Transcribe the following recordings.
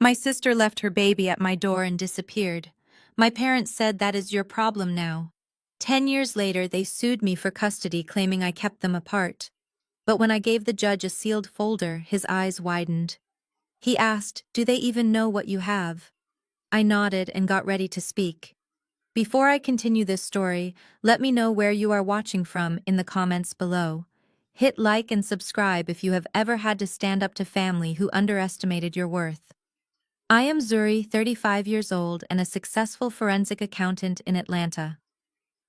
My sister left her baby at my door and disappeared. My parents said that is your problem now. 10 years later, they sued me for custody, claiming I kept them apart. But when I gave the judge a sealed folder, his eyes widened. He asked, "Do they even know what you have?" I nodded and got ready to speak. Before I continue this story, let me know where you are watching from in the comments below. Hit like and subscribe if you have ever had to stand up to family who underestimated your worth. I am Zuri, 35 years old and a successful forensic accountant in Atlanta.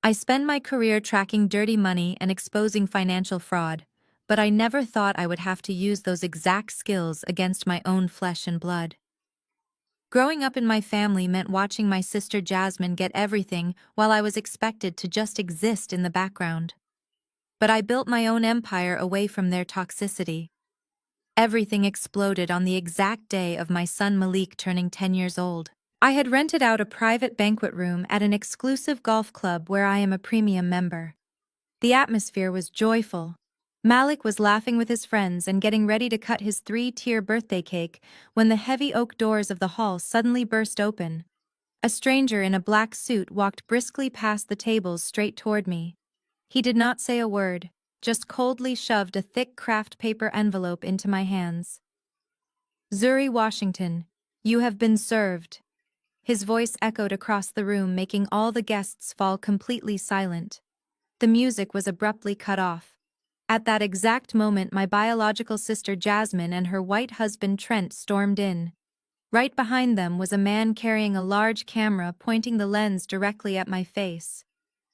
I spend my career tracking dirty money and exposing financial fraud, but I never thought I would have to use those exact skills against my own flesh and blood. Growing up in my family meant watching my sister Jasmine get everything while I was expected to just exist in the background. But I built my own empire away from their toxicity. Everything exploded on the exact day of my son Malik turning 10 years old. I had rented out a private banquet room at an exclusive golf club where I am a premium member. The atmosphere was joyful. Malik was laughing with his friends and getting ready to cut his 3-tier birthday cake when the heavy oak doors of the hall suddenly burst open. A stranger in a black suit walked briskly past the tables straight toward me. He did not say a word, just coldly shoved a thick craft paper envelope into my hands. "Zuri Washington, you have been served." His voice echoed across the room, making all the guests fall completely silent. The music was abruptly cut off. At that exact moment, my biological sister Jasmine and her white husband Trent stormed in. Right behind them was a man carrying a large camera pointing the lens directly at my face.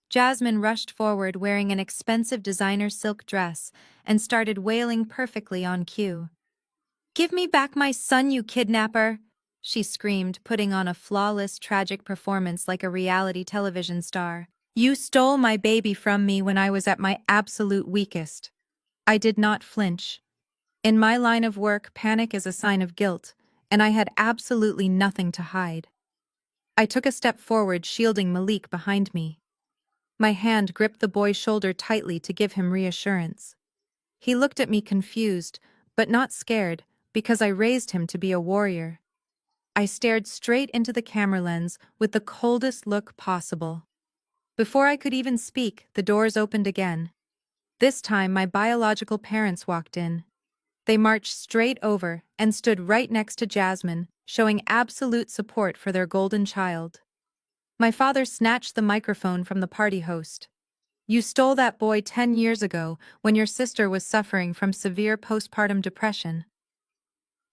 Jasmine rushed forward wearing an expensive designer silk dress and started wailing perfectly on cue. "Give me back my son, you kidnapper!" she screamed, putting on a flawless, tragic performance like a reality television star. "You stole my baby from me when I was at my absolute weakest." I did not flinch. In my line of work, panic is a sign of guilt, and I had absolutely nothing to hide. I took a step forward, shielding Malik behind me. My hand gripped the boy's shoulder tightly to give him reassurance. He looked at me confused, but not scared, because I raised him to be a warrior. I stared straight into the camera lens with the coldest look possible. Before I could even speak, the doors opened again. This time, my biological parents walked in. They marched straight over and stood right next to Jasmine, showing absolute support for their golden child. My father snatched the microphone from the party host. "You stole that boy 10 years ago when your sister was suffering from severe postpartum depression."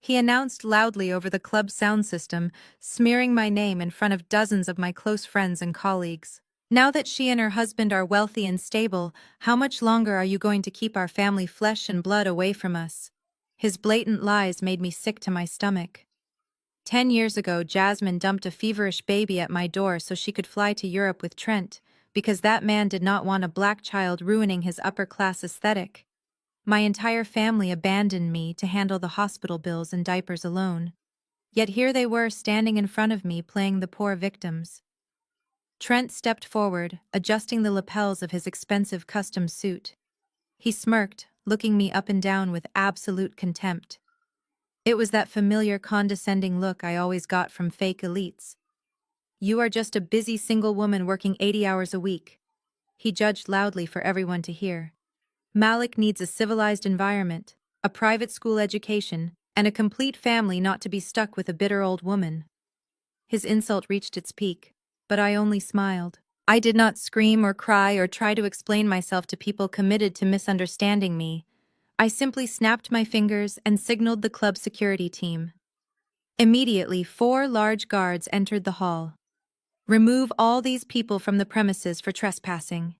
He announced loudly over the club sound system, smearing my name in front of dozens of my close friends and colleagues. "Now that she and her husband are wealthy and stable, how much longer are you going to keep our family flesh and blood away from us?" His blatant lies made me sick to my stomach. 10 years ago, Jasmine dumped a feverish baby at my door so she could fly to Europe with Trent, because that man did not want a black child ruining his upper-class aesthetic. My entire family abandoned me to handle the hospital bills and diapers alone. Yet here they were standing in front of me playing the poor victims. Trent stepped forward, adjusting the lapels of his expensive custom suit. He smirked, looking me up and down with absolute contempt. It was that familiar condescending look I always got from fake elites. "You are just a busy single woman working 80 hours a week." He judged loudly for everyone to hear. "Malik needs a civilized environment, a private school education, and a complete family, not to be stuck with a bitter old woman." His insult reached its peak, but I only smiled. I did not scream or cry or try to explain myself to people committed to misunderstanding me. I simply snapped my fingers and signaled the club security team. Immediately, 4 large guards entered the hall. "Remove all these people from the premises for trespassing,"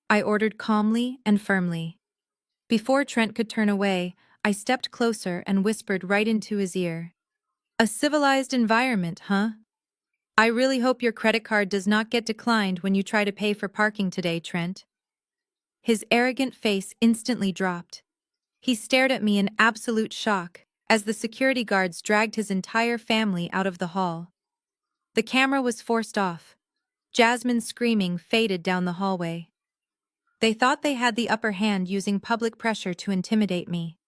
I ordered calmly and firmly. Before Trent could turn away, I stepped closer and whispered right into his ear. "A civilized environment, huh? I really hope your credit card does not get declined when you try to pay for parking today, Trent." His arrogant face instantly dropped. He stared at me in absolute shock as the security guards dragged his entire family out of the hall. The camera was forced off. Jasmine's screaming faded down the hallway. They thought they had the upper hand using public pressure to intimidate me.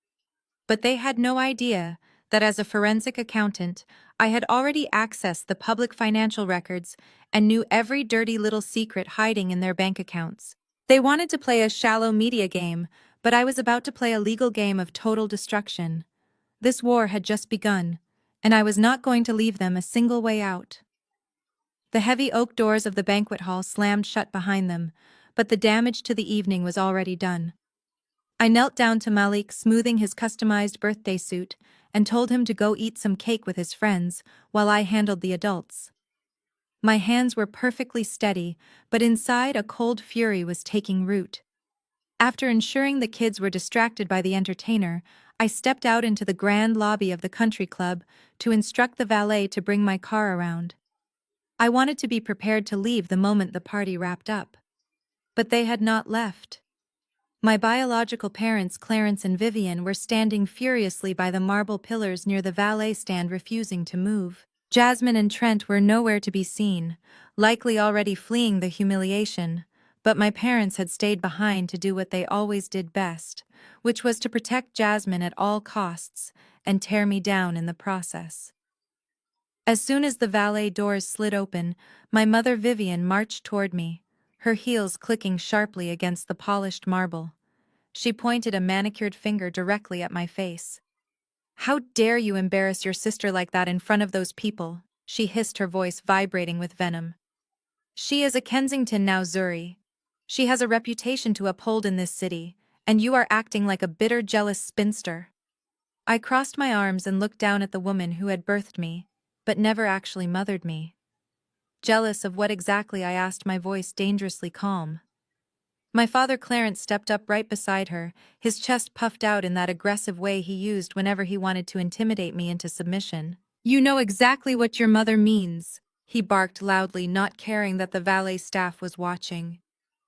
But they had no idea that as a forensic accountant, I had already accessed the public financial records and knew every dirty little secret hiding in their bank accounts. They wanted to play a shallow media game, but I was about to play a legal game of total destruction. This war had just begun, and I was not going to leave them a single way out. The heavy oak doors of the banquet hall slammed shut behind them, but the damage to the evening was already done. I knelt down to Malik, smoothing his customized birthday suit, and told him to go eat some cake with his friends, while I handled the adults. My hands were perfectly steady, but inside a cold fury was taking root. After ensuring the kids were distracted by the entertainer, I stepped out into the grand lobby of the country club to instruct the valet to bring my car around. I wanted to be prepared to leave the moment the party wrapped up. But they had not left. My biological parents, Clarence and Vivian, were standing furiously by the marble pillars near the valet stand, refusing to move. Jasmine and Trent were nowhere to be seen, likely already fleeing the humiliation, but my parents had stayed behind to do what they always did best, which was to protect Jasmine at all costs and tear me down in the process. As soon as the valet doors slid open, my mother Vivian marched toward me, her heels clicking sharply against the polished marble. She pointed a manicured finger directly at my face. "How dare you embarrass your sister like that in front of those people?" she hissed, her voice vibrating with venom. "She is a Kensington now, Zuri. She has a reputation to uphold in this city, and you are acting like a bitter, jealous spinster." I crossed my arms and looked down at the woman who had birthed me, but never actually mothered me. Jealous of what exactly? I asked, my voice dangerously calm. My father Clarence stepped up right beside her, his chest puffed out in that aggressive way he used whenever he wanted to intimidate me into submission. "You know exactly what your mother means," he barked loudly, not caring that the valet staff was watching.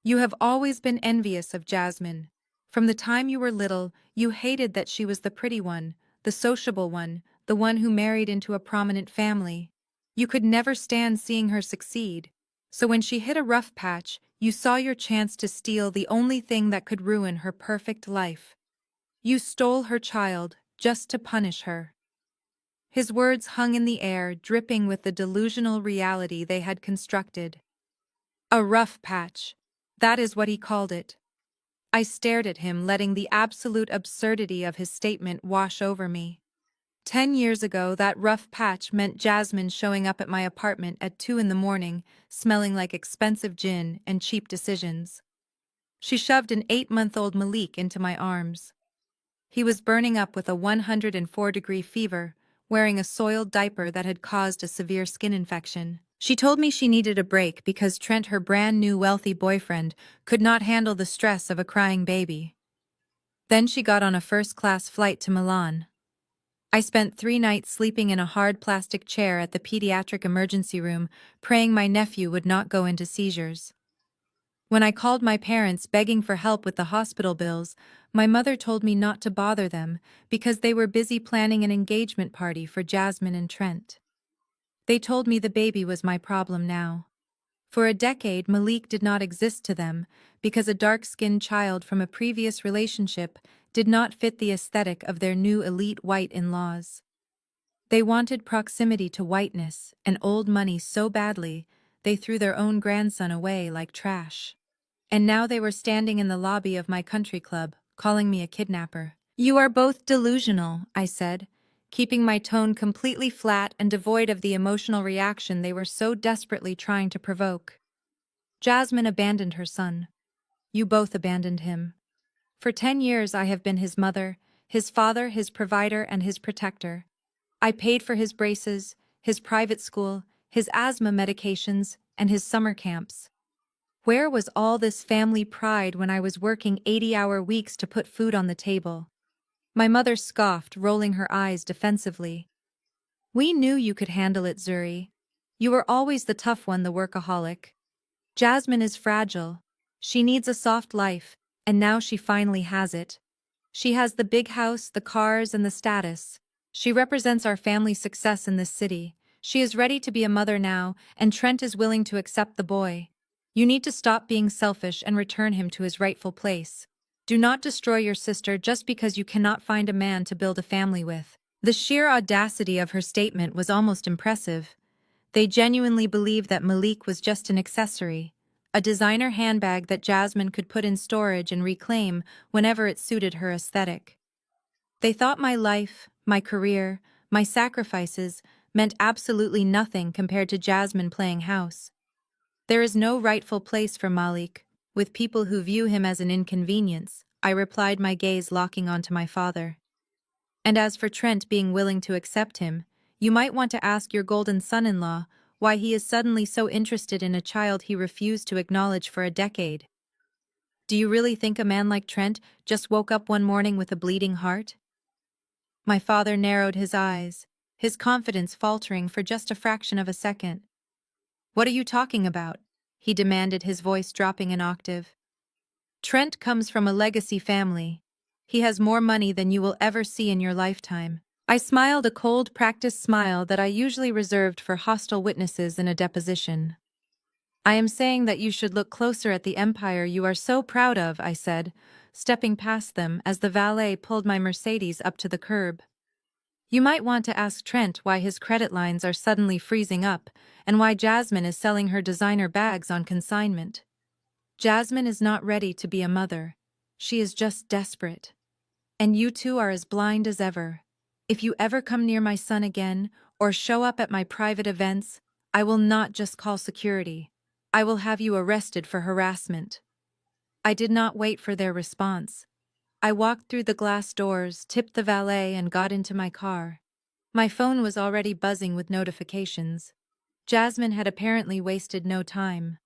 "You have always been envious of Jasmine. From the time you were little, you hated that she was the pretty one, the sociable one, the one who married into a prominent family. You could never stand seeing her succeed. So when she hit a rough patch, you saw your chance to steal the only thing that could ruin her perfect life. You stole her child, just to punish her." His words hung in the air, dripping with the delusional reality they had constructed. A rough patch. That is what he called it. I stared at him, letting the absolute absurdity of his statement wash over me. 10 years ago, that rough patch meant Jasmine showing up at my apartment at 2 in the morning, smelling like expensive gin and cheap decisions. She shoved an 8-month-old Malik into my arms. He was burning up with a 104-degree fever, wearing a soiled diaper that had caused a severe skin infection. She told me she needed a break because Trent, her brand-new wealthy boyfriend, could not handle the stress of a crying baby. Then she got on a first-class flight to Milan. I spent 3 nights sleeping in a hard plastic chair at the pediatric emergency room, praying my nephew would not go into seizures. When I called my parents begging for help with the hospital bills, my mother told me not to bother them because they were busy planning an engagement party for Jasmine and Trent. They told me the baby was my problem now. For a decade, Malik did not exist to them because a dark-skinned child from a previous relationship did not fit the aesthetic of their new elite white in-laws. They wanted proximity to whiteness and old money so badly, they threw their own grandson away like trash. And now they were standing in the lobby of my country club, calling me a kidnapper. "You are both delusional," I said, keeping my tone completely flat and devoid of the emotional reaction they were so desperately trying to provoke. "Jasmine abandoned her son. You both abandoned him. For 10 years I have been his mother, his father, his provider, and his protector. I paid for his braces, his private school, his asthma medications, and his summer camps. Where was all this family pride when I was working 80-hour weeks to put food on the table?" My mother scoffed, rolling her eyes defensively. "We knew you could handle it, Zuri. You were always the tough one, the workaholic. Jasmine is fragile. She needs a soft life, and now she finally has it. She has the big house, the cars, and the status. She represents our family's success in this city. She is ready to be a mother now, and Trent is willing to accept the boy. You need to stop being selfish and return him to his rightful place. Do not destroy your sister just because you cannot find a man to build a family with." The sheer audacity of her statement was almost impressive. They genuinely believed that Malik was just an accessory, a designer handbag that Jasmine could put in storage and reclaim whenever it suited her aesthetic. They thought my life, my career, my sacrifices meant absolutely nothing compared to Jasmine playing house. There is no rightful place for Malik, with people who view him as an inconvenience, I replied, my gaze locking onto my father. And as for Trent being willing to accept him, you might want to ask your golden son-in-law why he is suddenly so interested in a child he refused to acknowledge for a decade. Do you really think a man like Trent just woke up one morning with a bleeding heart? My father narrowed his eyes, his confidence faltering for just a fraction of a second. What are you talking about? He demanded, his voice dropping an octave. Trent comes from a legacy family. He has more money than you will ever see in your lifetime. I smiled, a cold, practiced smile that I usually reserved for hostile witnesses in a deposition. I am saying that you should look closer at the empire you are so proud of, I said, stepping past them as the valet pulled my Mercedes up to the curb. You might want to ask Trent why his credit lines are suddenly freezing up and why Jasmine is selling her designer bags on consignment. Jasmine is not ready to be a mother. She is just desperate. And you two are as blind as ever. If you ever come near my son again or show up at my private events, I will not just call security. I will have you arrested for harassment. I did not wait for their response. I walked through the glass doors, tipped the valet, and got into my car. My phone was already buzzing with notifications. Jasmine had apparently wasted no time.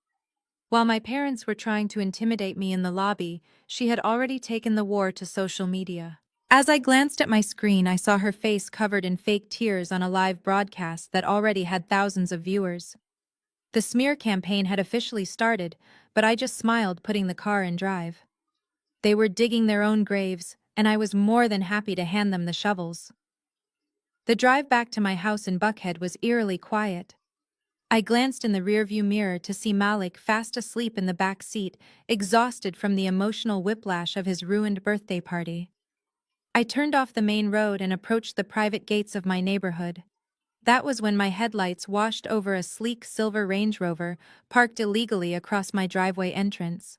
While my parents were trying to intimidate me in the lobby, she had already taken the war to social media. As I glanced at my screen, I saw her face covered in fake tears on a live broadcast that already had thousands of viewers. The smear campaign had officially started, but I just smiled, putting the car in drive. They were digging their own graves, and I was more than happy to hand them the shovels. The drive back to my house in Buckhead was eerily quiet. I glanced in the rearview mirror to see Malik fast asleep in the back seat, exhausted from the emotional whiplash of his ruined birthday party. I turned off the main road and approached the private gates of my neighborhood. That was when my headlights washed over a sleek silver Range Rover parked illegally across my driveway entrance.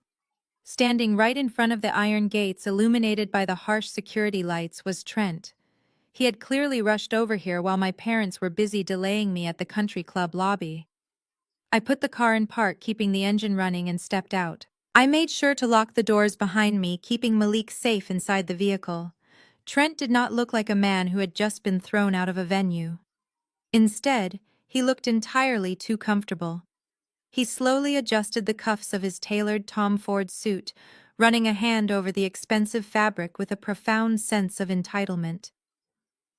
Standing right in front of the iron gates illuminated by the harsh security lights was Trent. He had clearly rushed over here while my parents were busy delaying me at the country club lobby. I put the car in park, keeping the engine running, and stepped out. I made sure to lock the doors behind me, keeping Malik safe inside the vehicle. Trent did not look like a man who had just been thrown out of a venue. Instead, he looked entirely too comfortable. He slowly adjusted the cuffs of his tailored Tom Ford suit, running a hand over the expensive fabric with a profound sense of entitlement.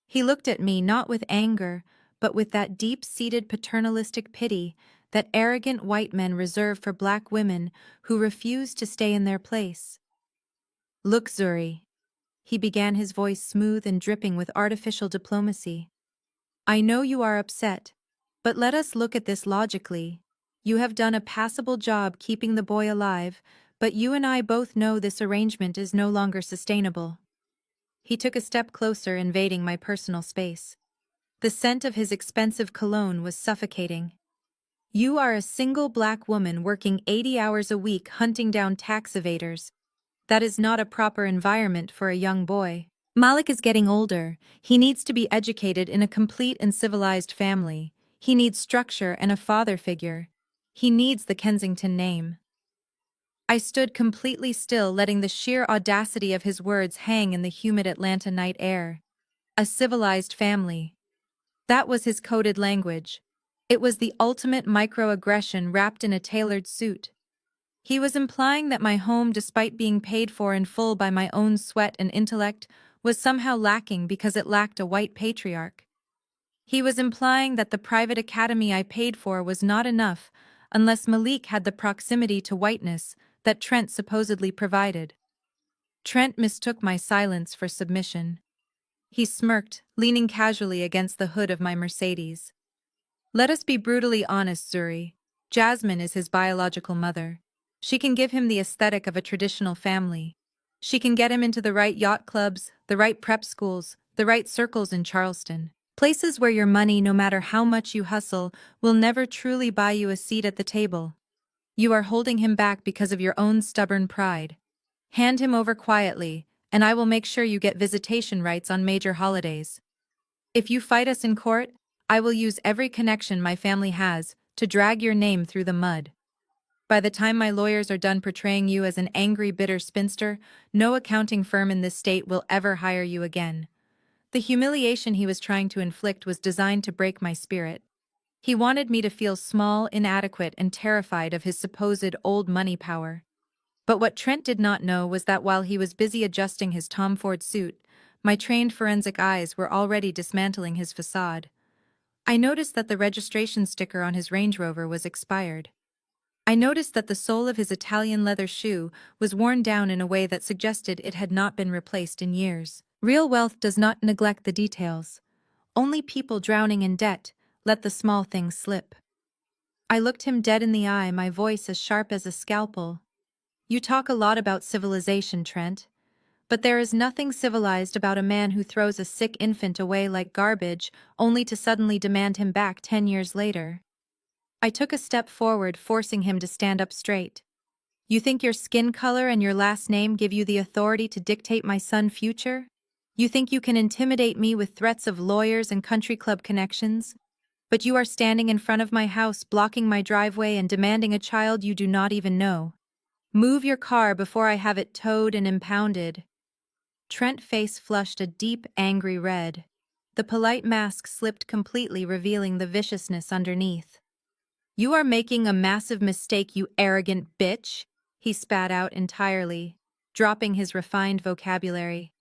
He looked at me not with anger, but with that deep-seated paternalistic pity that arrogant white men reserve for black women who refuse to stay in their place. Look, Zuri. He began, his voice smooth and dripping with artificial diplomacy. I know you are upset, but let us look at this logically. You have done a passable job keeping the boy alive, but you and I both know this arrangement is no longer sustainable. He took a step closer, invading my personal space. The scent of his expensive cologne was suffocating. You are a single black woman working 80 hours a week hunting down tax evaders. That is not a proper environment for a young boy. Malik is getting older. He needs to be educated in a complete and civilized family. He needs structure and a father figure. He needs the Kensington name. I stood completely still, letting the sheer audacity of his words hang in the humid Atlanta night air. A civilized family. That was his coded language. It was the ultimate microaggression wrapped in a tailored suit. He was implying that my home, despite being paid for in full by my own sweat and intellect, was somehow lacking because it lacked a white patriarch. He was implying that the private academy I paid for was not enough unless Malik had the proximity to whiteness that Trent supposedly provided. Trent mistook my silence for submission. He smirked, leaning casually against the hood of my Mercedes. Let us be brutally honest, Zuri. Jasmine is his biological mother. She can give him the aesthetic of a traditional family. She can get him into the right yacht clubs, the right prep schools, The right circles in Charleston. Places where your money, no matter how much you hustle, will never truly buy you a seat at the table. You are holding him back because of your own stubborn pride. Hand him over quietly, and I will make sure you get visitation rights on major holidays. If you fight us in court, I will use every connection my family has to drag your name through the mud. By the time my lawyers are done portraying you as an angry, bitter spinster, no accounting firm in this state will ever hire you again. The humiliation he was trying to inflict was designed to break my spirit. He wanted me to feel small, inadequate, and terrified of his supposed old money power. But what Trent did not know was that while he was busy adjusting his Tom Ford suit, my trained forensic eyes were already dismantling his facade. I noticed that the registration sticker on his Range Rover was expired. I noticed that the sole of his Italian leather shoe was worn down in a way that suggested it had not been replaced in years. Real wealth does not neglect the details. Only people drowning in debt let the small things slip. I looked him dead in the eye, my voice as sharp as a scalpel. You talk a lot about civilization, Trent. But there is nothing civilized about a man who throws a sick infant away like garbage, only to suddenly demand him back 10 years later. I took a step forward, forcing him to stand up straight. You think your skin color and your last name give you the authority to dictate my son's future? You think you can intimidate me with threats of lawyers and country club connections? But you are standing in front of my house, blocking my driveway and demanding a child you do not even know. Move your car before I have it towed and impounded. Trent's face flushed a deep, angry red. The polite mask slipped completely, revealing the viciousness underneath. You are making a massive mistake, you arrogant bitch, he spat out entirely, dropping his refined vocabulary.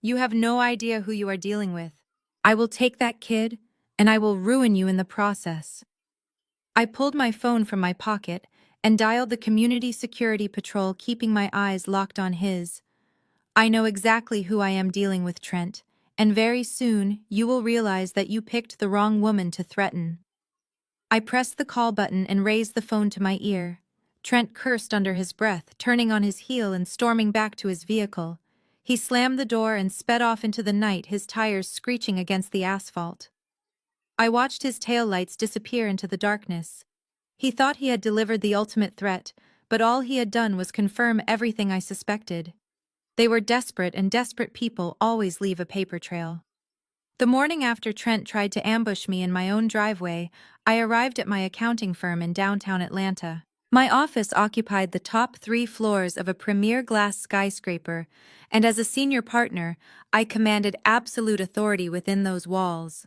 You have no idea who you are dealing with. I will take that kid, and I will ruin you in the process. I pulled my phone from my pocket and dialed the Community Security Patrol, keeping my eyes locked on his. I know exactly who I am dealing with, Trent, and very soon you will realize that you picked the wrong woman to threaten. I pressed the call button and raised the phone to my ear. Trent cursed under his breath, turning on his heel and storming back to his vehicle. He slammed the door and sped off into the night, his tires screeching against the asphalt. I watched his taillights disappear into the darkness. He thought he had delivered the ultimate threat, but all he had done was confirm everything I suspected. They were desperate, and desperate people always leave a paper trail. The morning after Trent tried to ambush me in my own driveway, I arrived at my accounting firm in downtown Atlanta. My office occupied the top 3 floors of a premier glass skyscraper, and as a senior partner, I commanded absolute authority within those walls.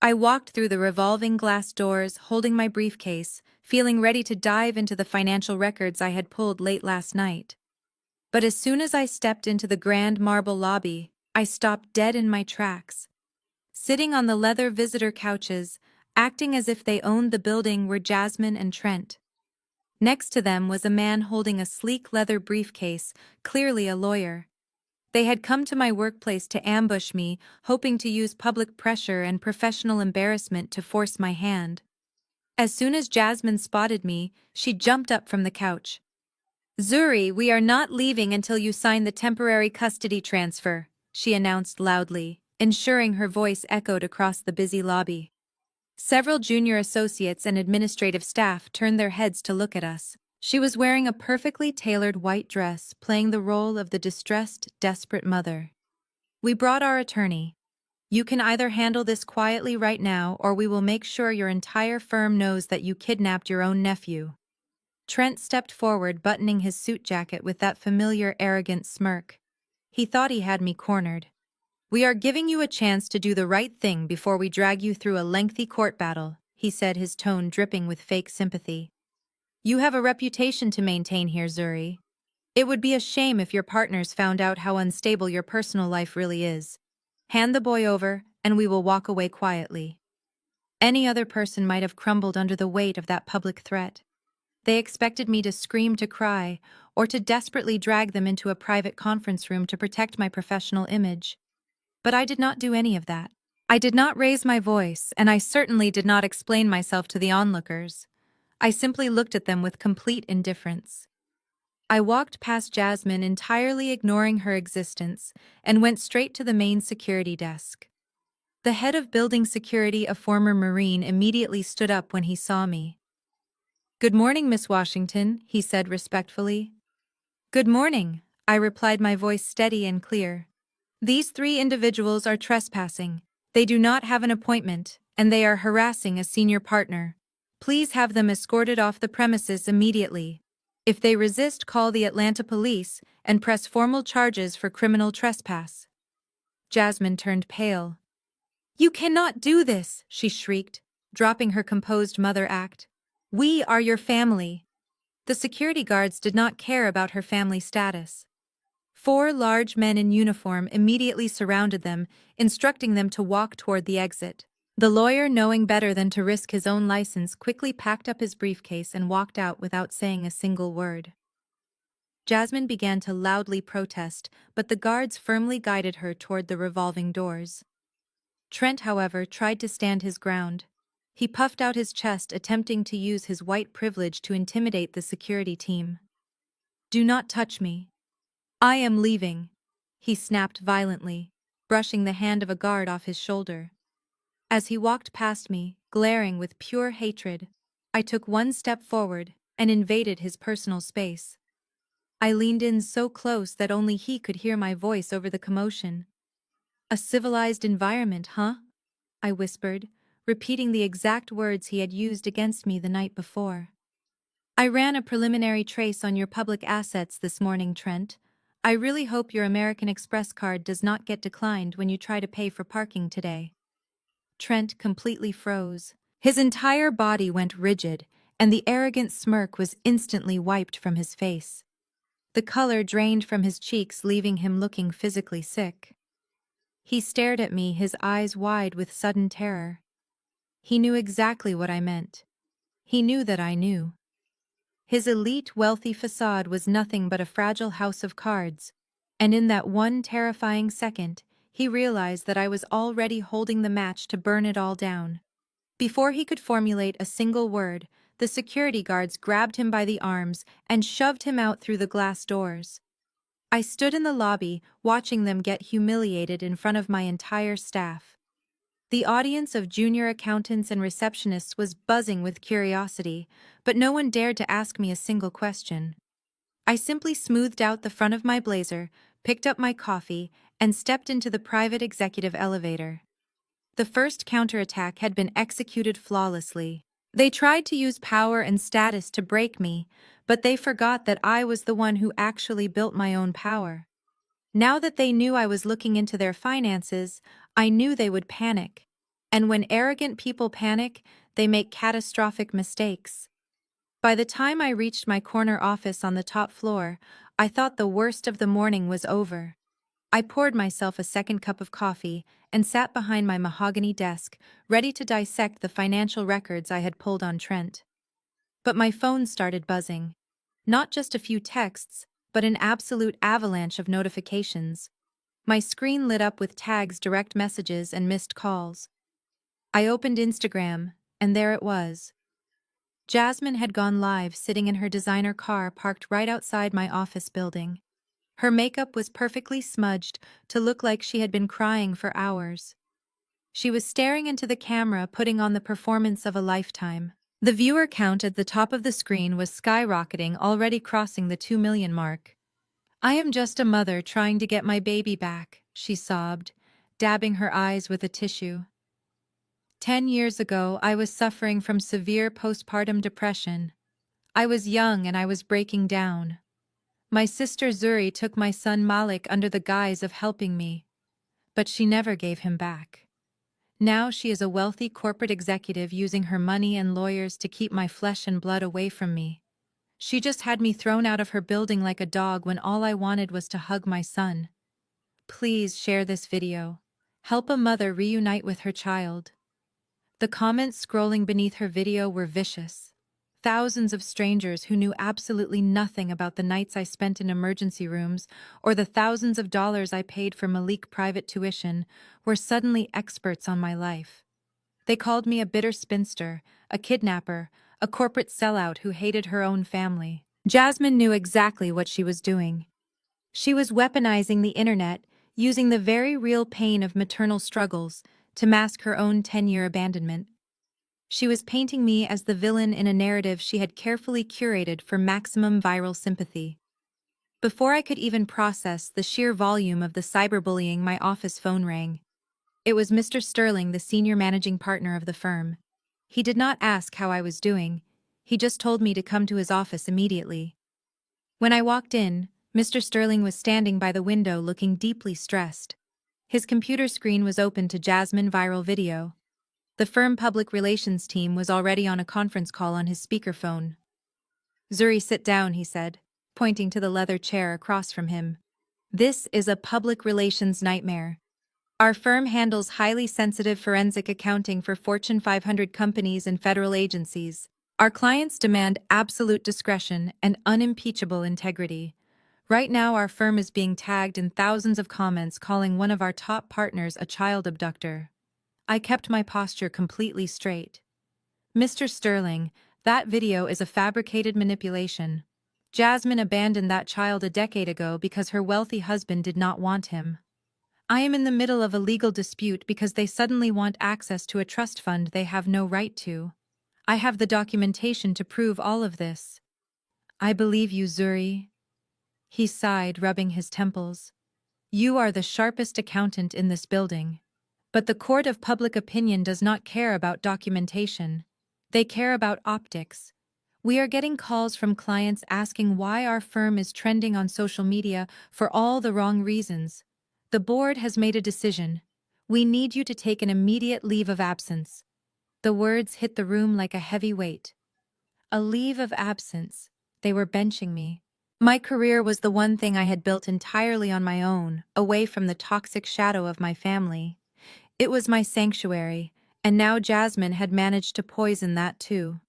I walked through the revolving glass doors, holding my briefcase, feeling ready to dive into the financial records I had pulled late last night. But as soon as I stepped into the grand marble lobby, I stopped dead in my tracks. Sitting on the leather visitor couches, acting as if they owned the building, were Jasmine and Trent. Next to them was a man holding a sleek leather briefcase, clearly a lawyer. They had come to my workplace to ambush me, hoping to use public pressure and professional embarrassment to force my hand. As soon as Jasmine spotted me, she jumped up from the couch. "Zuri, we are not leaving until you sign the temporary custody transfer," she announced loudly, ensuring her voice echoed across the busy lobby. Several junior associates and administrative staff turned their heads to look at us. She was wearing a perfectly tailored white dress, playing the role of the distressed, desperate mother. "We brought our attorney. You can either handle this quietly right now, or we will make sure your entire firm knows that you kidnapped your own nephew." Trent stepped forward, buttoning his suit jacket with that familiar, arrogant smirk. He thought he had me cornered. "We are giving you a chance to do the right thing before we drag you through a lengthy court battle," he said, his tone dripping with fake sympathy. "You have a reputation to maintain here, Zuri. It would be a shame if your partners found out how unstable your personal life really is. Hand the boy over, and we will walk away quietly." Any other person might have crumbled under the weight of that public threat. They expected me to scream, to cry, or to desperately drag them into a private conference room to protect my professional image. But I did not do any of that. I did not raise my voice, and I certainly did not explain myself to the onlookers. I simply looked at them with complete indifference. I walked past Jasmine, entirely ignoring her existence, and went straight to the main security desk. The head of building security, a former Marine, immediately stood up when he saw me. "Good morning, Miss Washington," he said respectfully. "Good morning," I replied, my voice steady and clear. "These three individuals are trespassing. They do not have an appointment, and they are harassing a senior partner. Please have them escorted off the premises immediately. If they resist, call the Atlanta police and press formal charges for criminal trespass." Jasmine turned pale. "You cannot do this," she shrieked, dropping her composed mother act. "We are your family." The security guards did not care about her family status. Four large men in uniform immediately surrounded them, instructing them to walk toward the exit. The lawyer, knowing better than to risk his own license, quickly packed up his briefcase and walked out without saying a single word. Jasmine began to loudly protest, but the guards firmly guided her toward the revolving doors. Trent, however, tried to stand his ground. He puffed out his chest, attempting to use his white privilege to intimidate the security team. "Do not touch me. I am leaving," he snapped violently, brushing the hand of a guard off his shoulder. As he walked past me, glaring with pure hatred, I took one step forward and invaded his personal space. I leaned in so close that only he could hear my voice over the commotion. "A civilized environment, huh?" I whispered, repeating the exact words he had used against me the night before. "I ran a preliminary trace on your public assets this morning, Trent. I really hope your American Express card does not get declined when you try to pay for parking today." Trent completely froze. His entire body went rigid, and the arrogant smirk was instantly wiped from his face. The color drained from his cheeks, leaving him looking physically sick. He stared at me, his eyes wide with sudden terror. He knew exactly what I meant. He knew that I knew. His elite, wealthy facade was nothing but a fragile house of cards, and in that one terrifying second, he realized that I was already holding the match to burn it all down. Before he could formulate a single word, the security guards grabbed him by the arms and shoved him out through the glass doors. I stood in the lobby, watching them get humiliated in front of my entire staff. The audience of junior accountants and receptionists was buzzing with curiosity, but no one dared to ask me a single question. I simply smoothed out the front of my blazer, picked up my coffee, and stepped into the private executive elevator. The first counterattack had been executed flawlessly. They tried to use power and status to break me, but they forgot that I was the one who actually built my own power. Now that they knew I was looking into their finances, I knew they would panic. And when arrogant people panic, they make catastrophic mistakes. By the time I reached my corner office on the top floor, I thought the worst of the morning was over. I poured myself a second cup of coffee and sat behind my mahogany desk, ready to dissect the financial records I had pulled on Trent. But my phone started buzzing. Not just a few texts, but an absolute avalanche of notifications. My screen lit up with tags, direct messages, and missed calls. I opened Instagram, and there it was. Jasmine had gone live, sitting in her designer car parked right outside my office building. Her makeup was perfectly smudged to look like she had been crying for hours. She was staring into the camera, putting on the performance of a lifetime. The viewer count at the top of the screen was skyrocketing, already crossing the 2 million mark. "I am just a mother trying to get my baby back," she sobbed, dabbing her eyes with a tissue. 10 years ago, I was suffering from severe postpartum depression. I was young and I was breaking down. My sister Zuri took my son Malik under the guise of helping me, but she never gave him back. Now she is a wealthy corporate executive using her money and lawyers to keep my flesh and blood away from me. She just had me thrown out of her building like a dog when all I wanted was to hug my son. Please share this video. Help a mother reunite with her child. The comments scrolling beneath her video were vicious. Thousands of strangers who knew absolutely nothing about the nights I spent in emergency rooms or the thousands of dollars I paid for Malik private tuition were suddenly experts on my life. They called me a bitter spinster, a kidnapper, a corporate sellout who hated her own family. Jasmine knew exactly what she was doing. She was weaponizing the internet, using the very real pain of maternal struggles to mask her own 10-year abandonment. She was painting me as the villain in a narrative she had carefully curated for maximum viral sympathy. Before I could even process the sheer volume of the cyberbullying, my office phone rang. It was Mr. Sterling, the senior managing partner of the firm. He did not ask how I was doing. He just told me to come to his office immediately. When I walked in, Mr. Sterling was standing by the window looking deeply stressed. His computer screen was open to Jasmine viral video. The firm public relations team was already on a conference call on his speakerphone. "Zuri, sit down," he said, pointing to the leather chair across from him. "This is a public relations nightmare. Our firm handles highly sensitive forensic accounting for Fortune 500 companies and federal agencies. Our clients demand absolute discretion and unimpeachable integrity. Right now, our firm is being tagged in thousands of comments calling one of our top partners a child abductor." I kept my posture completely straight. "Mr. Sterling, that video is a fabricated manipulation. Jasmine abandoned that child a decade ago because her wealthy husband did not want him. I am in the middle of a legal dispute because they suddenly want access to a trust fund they have no right to. I have the documentation to prove all of this." "I believe you, Zuri." He sighed, rubbing his temples. "You are the sharpest accountant in this building. But the court of public opinion does not care about documentation. They care about optics. We are getting calls from clients asking why our firm is trending on social media for all the wrong reasons. The board has made a decision. We need you to take an immediate leave of absence." The words hit the room like a heavy weight. A leave of absence. They were benching me. My career was the one thing I had built entirely on my own, away from the toxic shadow of my family. It was my sanctuary, and now Jasmine had managed to poison that too.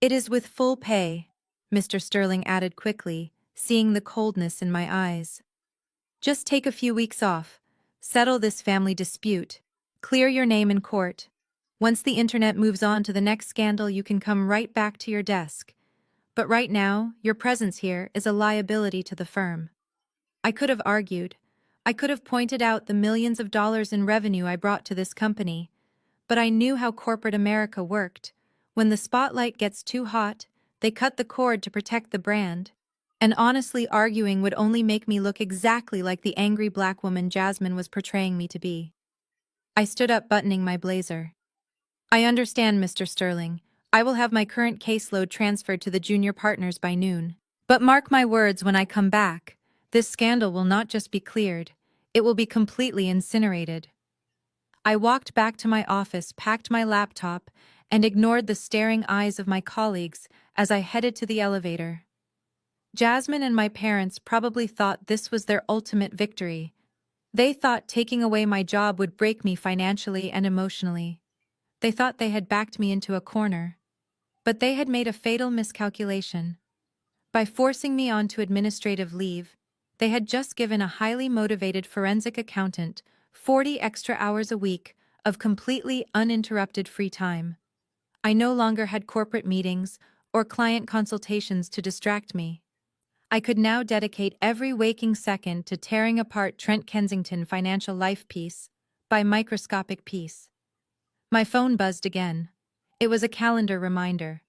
"It is with full pay," Mr. Sterling added quickly, seeing the coldness in my eyes. "Just take a few weeks off, settle this family dispute, clear your name in court. Once the internet moves on to the next scandal, you can come right back to your desk. But right now, your presence here is a liability to the firm." I could have argued. I could have pointed out the millions of dollars in revenue I brought to this company. But I knew how corporate America worked. When the spotlight gets too hot, they cut the cord to protect the brand. And honestly, arguing would only make me look exactly like the angry black woman Jasmine was portraying me to be. I stood up, buttoning my blazer. "I understand, Mr. Sterling. I will have my current caseload transferred to the junior partners by noon. But mark my words, when I come back, this scandal will not just be cleared, it will be completely incinerated." I walked back to my office, packed my laptop, and ignored the staring eyes of my colleagues as I headed to the elevator. Jasmine and my parents probably thought this was their ultimate victory. They thought taking away my job would break me financially and emotionally. They thought they had backed me into a corner. But they had made a fatal miscalculation. By forcing me onto administrative leave, they had just given a highly motivated forensic accountant 40 extra hours a week of completely uninterrupted free time. I no longer had corporate meetings or client consultations to distract me. I could now dedicate every waking second to tearing apart Trent Kensington financial life piece by microscopic piece. My phone buzzed again. It was a calendar reminder.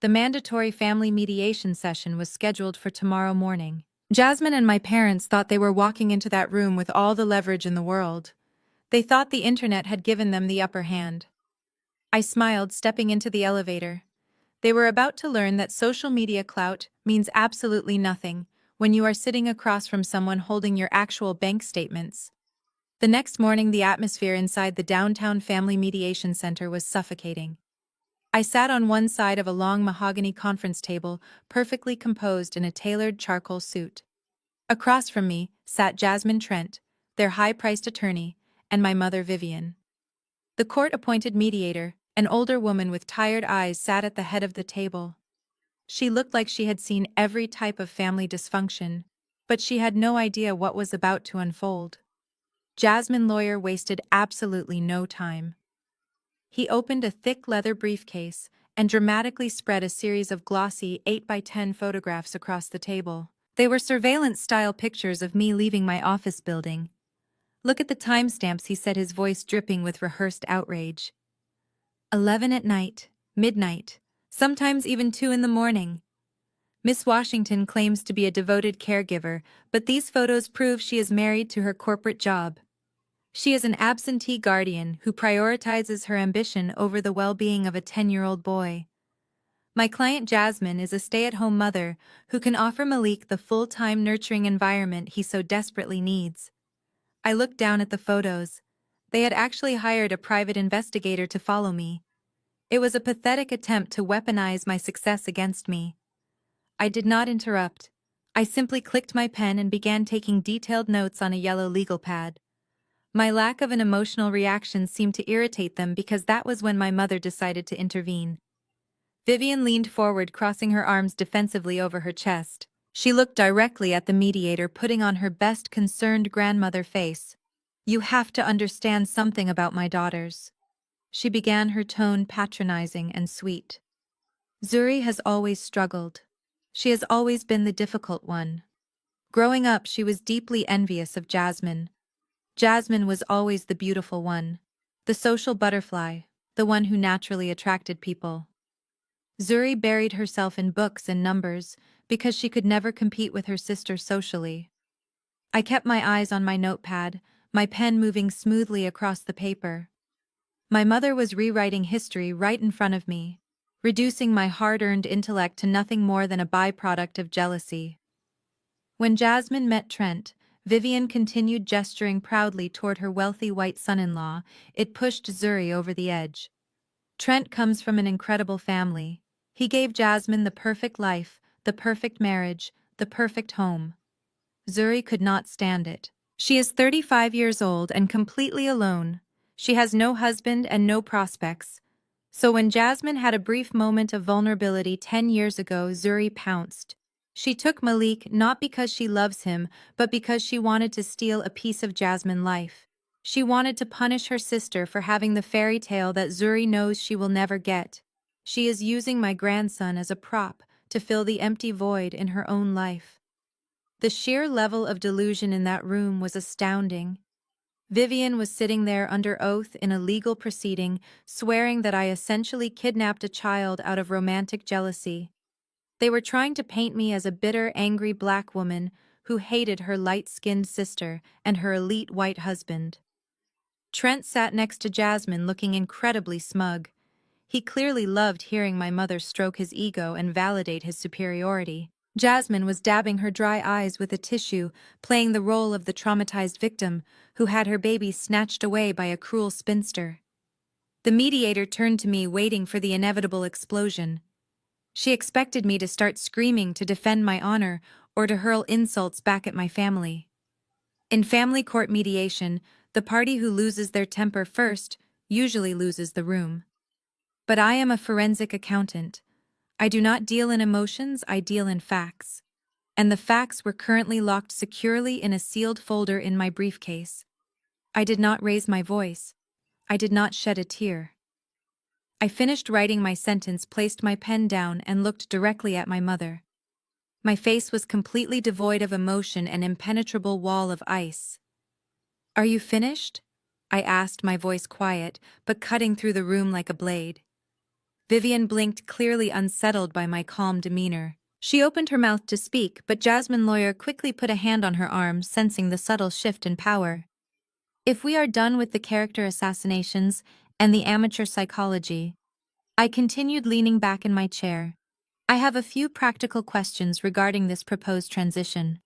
The mandatory family mediation session was scheduled for tomorrow morning. Jasmine and my parents thought they were walking into that room with all the leverage in the world. They thought the internet had given them the upper hand. I smiled, stepping into the elevator. They were about to learn that social media clout means absolutely nothing when you are sitting across from someone holding your actual bank statements. The next morning, the atmosphere inside the downtown Family Mediation Center was suffocating. I sat on one side of a long mahogany conference table, perfectly composed in a tailored charcoal suit. Across from me sat Jasmine Trent, their high-priced attorney, and my mother Vivian. The court-appointed mediator, an older woman with tired eyes, sat at the head of the table. She looked like she had seen every type of family dysfunction, but she had no idea what was about to unfold. Jasmine lawyer wasted absolutely no time. He opened a thick leather briefcase and dramatically spread a series of glossy 8 by 10 photographs across the table. They were surveillance-style pictures of me leaving my office building. "Look at the timestamps," he said, his voice dripping with rehearsed outrage. 11 at night, midnight, sometimes even 2 in the morning. Miss Washington claims to be a devoted caregiver, but these photos prove she is married to her corporate job. She is an absentee guardian who prioritizes her ambition over the well-being of a 10-year-old boy. My client Jasmine is a stay-at-home mother who can offer Malik the full-time nurturing environment he so desperately needs. I looked down at the photos. They had actually hired a private investigator to follow me. It was a pathetic attempt to weaponize my success against me. I did not interrupt. I simply clicked my pen and began taking detailed notes on a yellow legal pad. My lack of an emotional reaction seemed to irritate them because that was when my mother decided to intervene. Vivian leaned forward, crossing her arms defensively over her chest. She looked directly at the mediator, putting on her best concerned grandmother face. "You have to understand something about my daughters." She began, her tone patronizing and sweet. "Zuri has always struggled. She has always been the difficult one. Growing up, she was deeply envious of Jasmine. Jasmine was always the beautiful one, the social butterfly, the one who naturally attracted people. Zuri buried herself in books and numbers because she could never compete with her sister socially." I kept my eyes on my notepad, my pen moving smoothly across the paper. My mother was rewriting history right in front of me, reducing my hard-earned intellect to nothing more than a byproduct of jealousy. When Jasmine met Trent, Vivian continued gesturing proudly toward her wealthy white son-in-law. It pushed Zuri over the edge. "Trent comes from an incredible family. He gave Jasmine the perfect life, the perfect marriage, the perfect home." Zuri could not stand it. "She is 35 years old and completely alone. She has no husband and no prospects." So when Jasmine had a brief moment of vulnerability 10 years ago, Zuri pounced. She took Malik not because she loves him, but because she wanted to steal a piece of Jasmine's life. She wanted to punish her sister for having the fairy tale that Zuri knows she will never get. She is using my grandson as a prop to fill the empty void in her own life. The sheer level of delusion in that room was astounding. Vivian was sitting there under oath in a legal proceeding, swearing that I essentially kidnapped a child out of romantic jealousy. They were trying to paint me as a bitter, angry black woman who hated her light-skinned sister and her elite white husband. Trent sat next to Jasmine, looking incredibly smug. He clearly loved hearing my mother stroke his ego and validate his superiority. Jasmine was dabbing her dry eyes with a tissue, playing the role of the traumatized victim who had her baby snatched away by a cruel spinster. The mediator turned to me, waiting for the inevitable explosion. She expected me to start screaming to defend my honor or to hurl insults back at my family. In family court mediation, the party who loses their temper first usually loses the room. But I am a forensic accountant. I do not deal in emotions, I deal in facts. And the facts were currently locked securely in a sealed folder in my briefcase. I did not raise my voice. I did not shed a tear. I finished writing my sentence, placed my pen down, and looked directly at my mother. My face was completely devoid of emotion, an impenetrable wall of ice. "Are you finished?" I asked, my voice quiet, but cutting through the room like a blade. Vivian blinked, clearly unsettled by my calm demeanor. She opened her mouth to speak, but Jasmine Lawyer quickly put a hand on her arm, sensing the subtle shift in power. "If we are done with the character assassinations and the amateur psychology," I continued, leaning back in my chair, "I have a few practical questions regarding this proposed transition.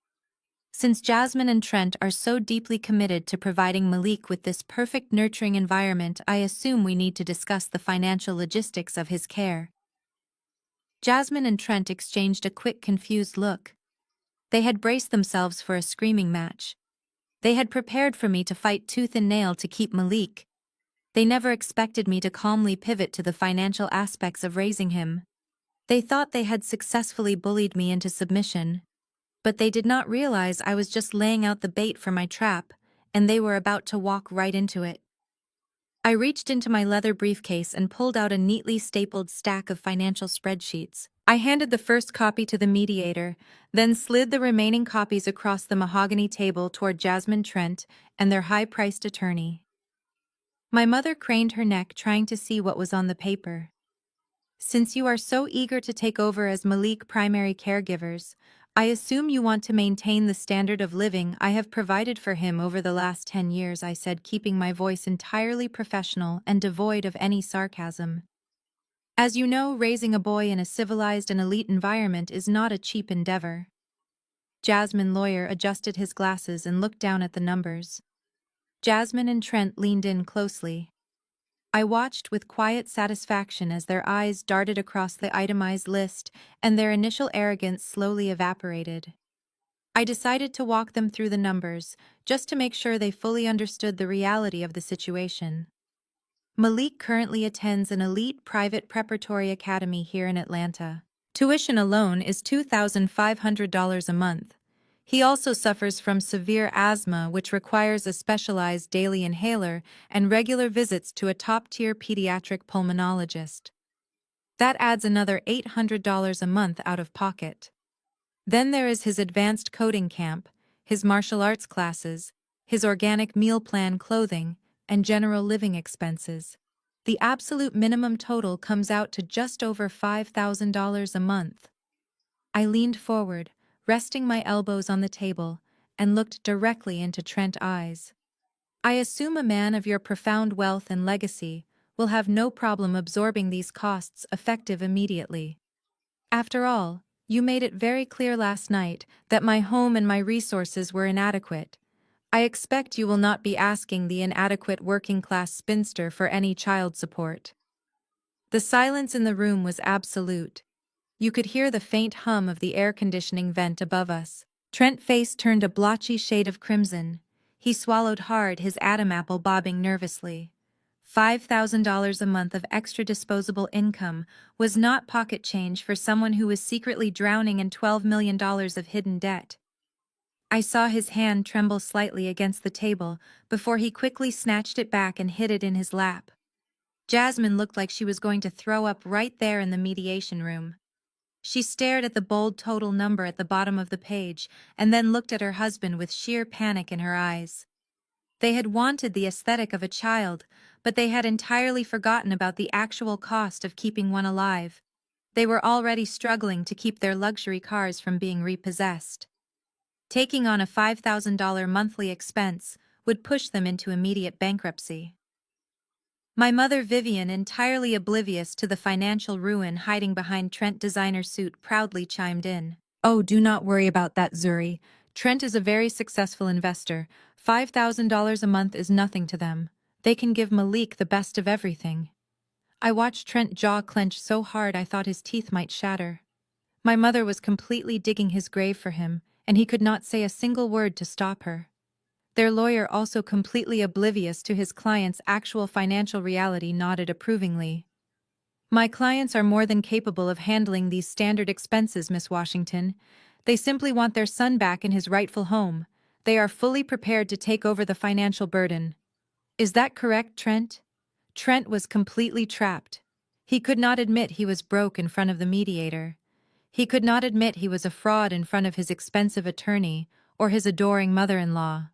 Since Jasmine and Trent are so deeply committed to providing Malik with this perfect nurturing environment, I assume we need to discuss the financial logistics of his care." Jasmine and Trent exchanged a quick, confused look. They had braced themselves for a screaming match. They had prepared for me to fight tooth and nail to keep Malik. They never expected me to calmly pivot to the financial aspects of raising him. They thought they had successfully bullied me into submission. But they did not realize I was just laying out the bait for my trap, and they were about to walk right into it. I reached into my leather briefcase and pulled out a neatly stapled stack of financial spreadsheets. I handed the first copy to the mediator, then slid the remaining copies across the mahogany table toward Jasmine Trent and their high-priced attorney. My mother craned her neck trying to see what was on the paper. Since you are so eager to take over as Malik primary caregivers, I assume you want to maintain the standard of living I have provided for him over the last 10 years, I said, keeping my voice entirely professional and devoid of any sarcasm. As you know, raising a boy in a civilized and elite environment is not a cheap endeavor. Jasmine lawyer adjusted his glasses and looked down at the numbers. Jasmine and Trent leaned in closely. I watched with quiet satisfaction as their eyes darted across the itemized list and their initial arrogance slowly evaporated. I decided to walk them through the numbers, just to make sure they fully understood the reality of the situation. Malik currently attends an elite private preparatory academy here in Atlanta. Tuition alone is $2,500 a month. He also suffers from severe asthma, which requires a specialized daily inhaler and regular visits to a top-tier pediatric pulmonologist. That adds another $800 a month out of pocket. Then there is his advanced coding camp, his martial arts classes, his organic meal plan clothing, and general living expenses. The absolute minimum total comes out to just over $5,000 a month. I leaned forward, resting my elbows on the table, and looked directly into Trent's eyes. I assume a man of your profound wealth and legacy will have no problem absorbing these costs effective immediately. After all, you made it very clear last night that my home and my resources were inadequate. I expect you will not be asking the inadequate working-class spinster for any child support. The silence in the room was absolute. You could hear the faint hum of the air conditioning vent above us. Trent's face turned a blotchy shade of crimson. He swallowed hard, his Adam apple bobbing nervously. $5,000 a month of extra disposable income was not pocket change for someone who was secretly drowning in $12 million of hidden debt. I saw his hand tremble slightly against the table before he quickly snatched it back and hid it in his lap. Jasmine looked like she was going to throw up right there in the mediation room. She stared at the bold total number at the bottom of the page and then looked at her husband with sheer panic in her eyes. They had wanted the aesthetic of a child, but they had entirely forgotten about the actual cost of keeping one alive. They were already struggling to keep their luxury cars from being repossessed. Taking on a $5,000 monthly expense would push them into immediate bankruptcy. My mother Vivian, entirely oblivious to the financial ruin hiding behind Trent's designer suit, proudly chimed in. "Oh, do not worry about that, Zuri. Trent is a very successful investor. $5,000 a month is nothing to them. They can give Malik the best of everything." I watched Trent's jaw clench so hard I thought his teeth might shatter. My mother was completely digging his grave for him, and he could not say a single word to stop her. Their lawyer, also completely oblivious to his client's actual financial reality, nodded approvingly. "My clients are more than capable of handling these standard expenses, Miss Washington. They simply want their son back in his rightful home. They are fully prepared to take over the financial burden." "Is that correct, Trent?" Trent was completely trapped. He could not admit he was broke in front of the mediator. He could not admit he was a fraud in front of his expensive attorney or his adoring mother-in-law.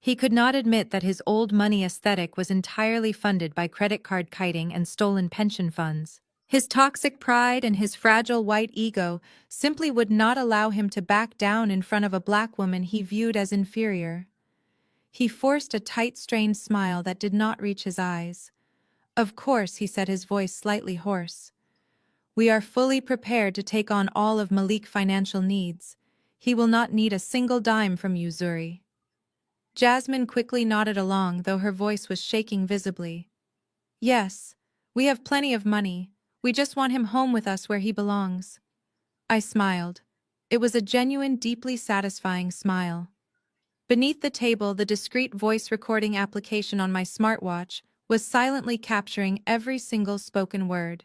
He could not admit that his old money aesthetic was entirely funded by credit card kiting and stolen pension funds. His toxic pride and his fragile white ego simply would not allow him to back down in front of a black woman he viewed as inferior. He forced a tight, strained smile that did not reach his eyes. "Of course," he said, his voice slightly hoarse. "We are fully prepared to take on all of Malik's financial needs. He will not need a single dime from you, Zuri." Jasmine quickly nodded along, though her voice was shaking visibly. "Yes, we have plenty of money. We just want him home with us where he belongs." I smiled. It was a genuine, deeply satisfying smile. Beneath the table, the discreet voice recording application on my smartwatch was silently capturing every single spoken word.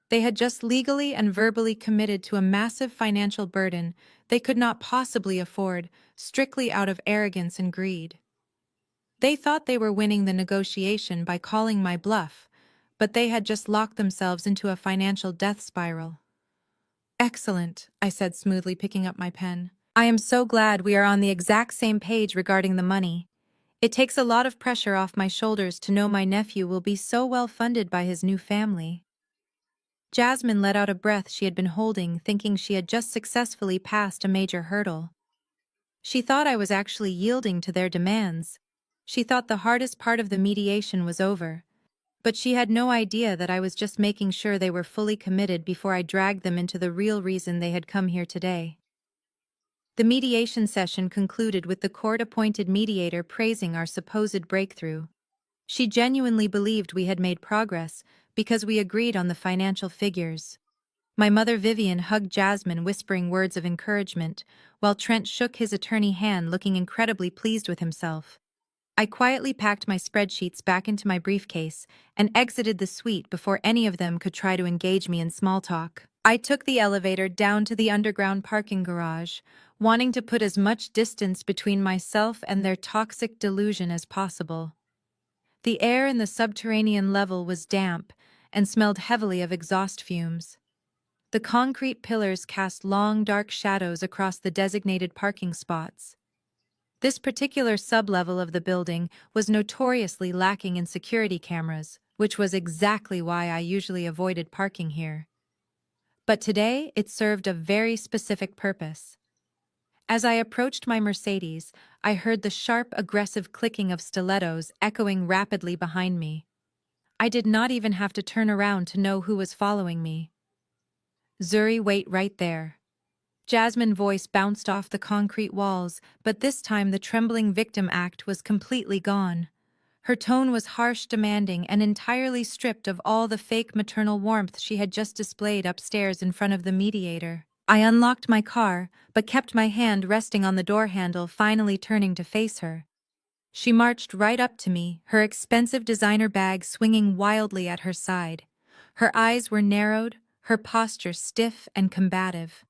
They had just legally and verbally committed to a massive financial burden they could not possibly afford, strictly out of arrogance and greed. They thought they were winning the negotiation by calling my bluff, but they had just locked themselves into a financial death spiral. Excellent, I said smoothly, picking up my pen. I am so glad we are on the exact same page regarding the money. It takes a lot of pressure off my shoulders to know my nephew will be so well funded by his new family. Jasmine let out a breath she had been holding, thinking she had just successfully passed a major hurdle. She thought I was actually yielding to their demands. She thought the hardest part of the mediation was over. But she had no idea that I was just making sure they were fully committed before I dragged them into the real reason they had come here today. The mediation session concluded with the court-appointed mediator praising our supposed breakthrough. She genuinely believed we had made progress because we agreed on the financial figures. My mother Vivian hugged Jasmine, whispering words of encouragement, while Trent shook his attorney hand, looking incredibly pleased with himself. I quietly packed my spreadsheets back into my briefcase and exited the suite before any of them could try to engage me in small talk. I took the elevator down to the underground parking garage, wanting to put as much distance between myself and their toxic delusion as possible. The air in the subterranean level was damp and smelled heavily of exhaust fumes. The concrete pillars cast long, dark shadows across the designated parking spots. This particular sublevel of the building was notoriously lacking in security cameras, which was exactly why I usually avoided parking here. But today, it served a very specific purpose. As I approached my Mercedes, I heard the sharp, aggressive clicking of stilettos echoing rapidly behind me. I did not even have to turn around to know who was following me. "Zuri, wait right there." Jasmine's voice bounced off the concrete walls, but this time the trembling victim act was completely gone. Her tone was harsh, demanding, and entirely stripped of all the fake maternal warmth she had just displayed upstairs in front of the mediator. I unlocked my car, but kept my hand resting on the door handle, finally turning to face her. She marched right up to me, her expensive designer bag swinging wildly at her side. Her eyes were narrowed, her posture stiff and combative.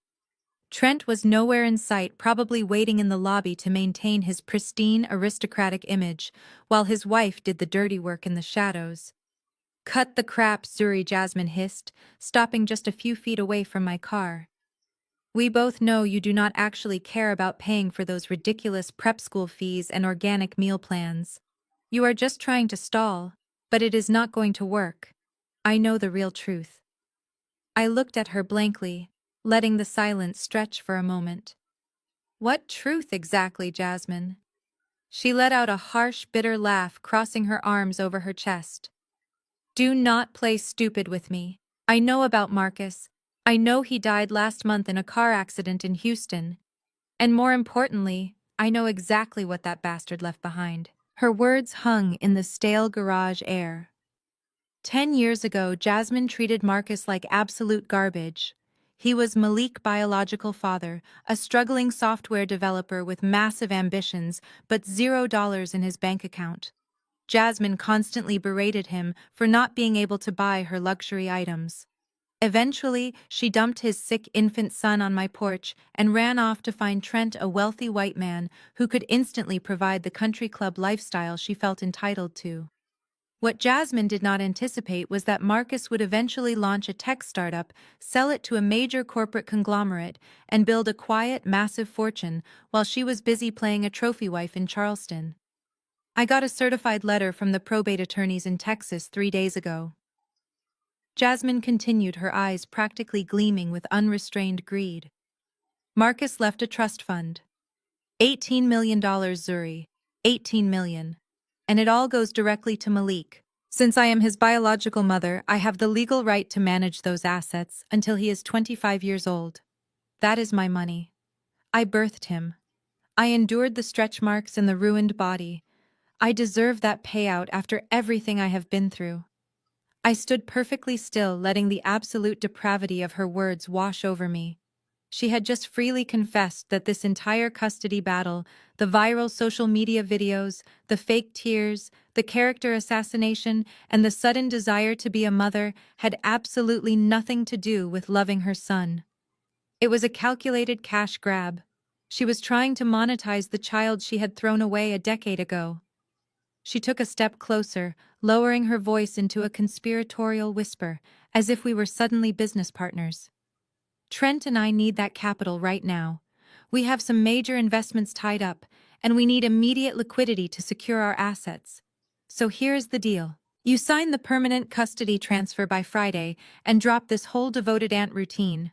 Trent was nowhere in sight, probably waiting in the lobby to maintain his pristine, aristocratic image, while his wife did the dirty work in the shadows. "Cut the crap," Zuri, Jasmine hissed, stopping just a few feet away from my car. "We both know you do not actually care about paying for those ridiculous prep school fees and organic meal plans. You are just trying to stall, but it is not going to work. I know the real truth." I looked at her blankly, letting the silence stretch for a moment. "What truth exactly, Jasmine?" She let out a harsh, bitter laugh, crossing her arms over her chest. "Do not play stupid with me. I know about Marcus. I know he died last month in a car accident in Houston. And more importantly, I know exactly what that bastard left behind." Her words hung in the stale garage air. 10 years ago, Jasmine treated Marcus like absolute garbage. He was Malik's biological father, a struggling software developer with massive ambitions, but $0 in his bank account. Jasmine constantly berated him for not being able to buy her luxury items. Eventually, she dumped his sick infant son on my porch and ran off to find Trent, a wealthy white man who could instantly provide the country club lifestyle she felt entitled to. What Jasmine did not anticipate was that Marcus would eventually launch a tech startup, sell it to a major corporate conglomerate, and build a quiet, massive fortune while she was busy playing a trophy wife in Charleston. I got a certified letter from the probate attorneys in Texas 3 days ago. Jasmine continued, her eyes practically gleaming with unrestrained greed. "Marcus left a trust fund. $18 million, Zuri. 18 million. And it all goes directly to Malik. Since I am his biological mother, I have the legal right to manage those assets until he is 25 years old. That is my money. I birthed him. I endured the stretch marks and the ruined body. I deserve that payout after everything I have been through." I stood perfectly still, letting the absolute depravity of her words wash over me. She had just freely confessed that this entire custody battle, the viral social media videos, the fake tears, the character assassination, and the sudden desire to be a mother had absolutely nothing to do with loving her son. It was a calculated cash grab. She was trying to monetize the child she had thrown away a decade ago. She took a step closer, lowering her voice into a conspiratorial whisper, as if we were suddenly business partners. Trent and I need that capital right now. We have some major investments tied up, and we need immediate liquidity to secure our assets. So here's the deal. You sign the permanent custody transfer by Friday and drop this whole devoted aunt routine.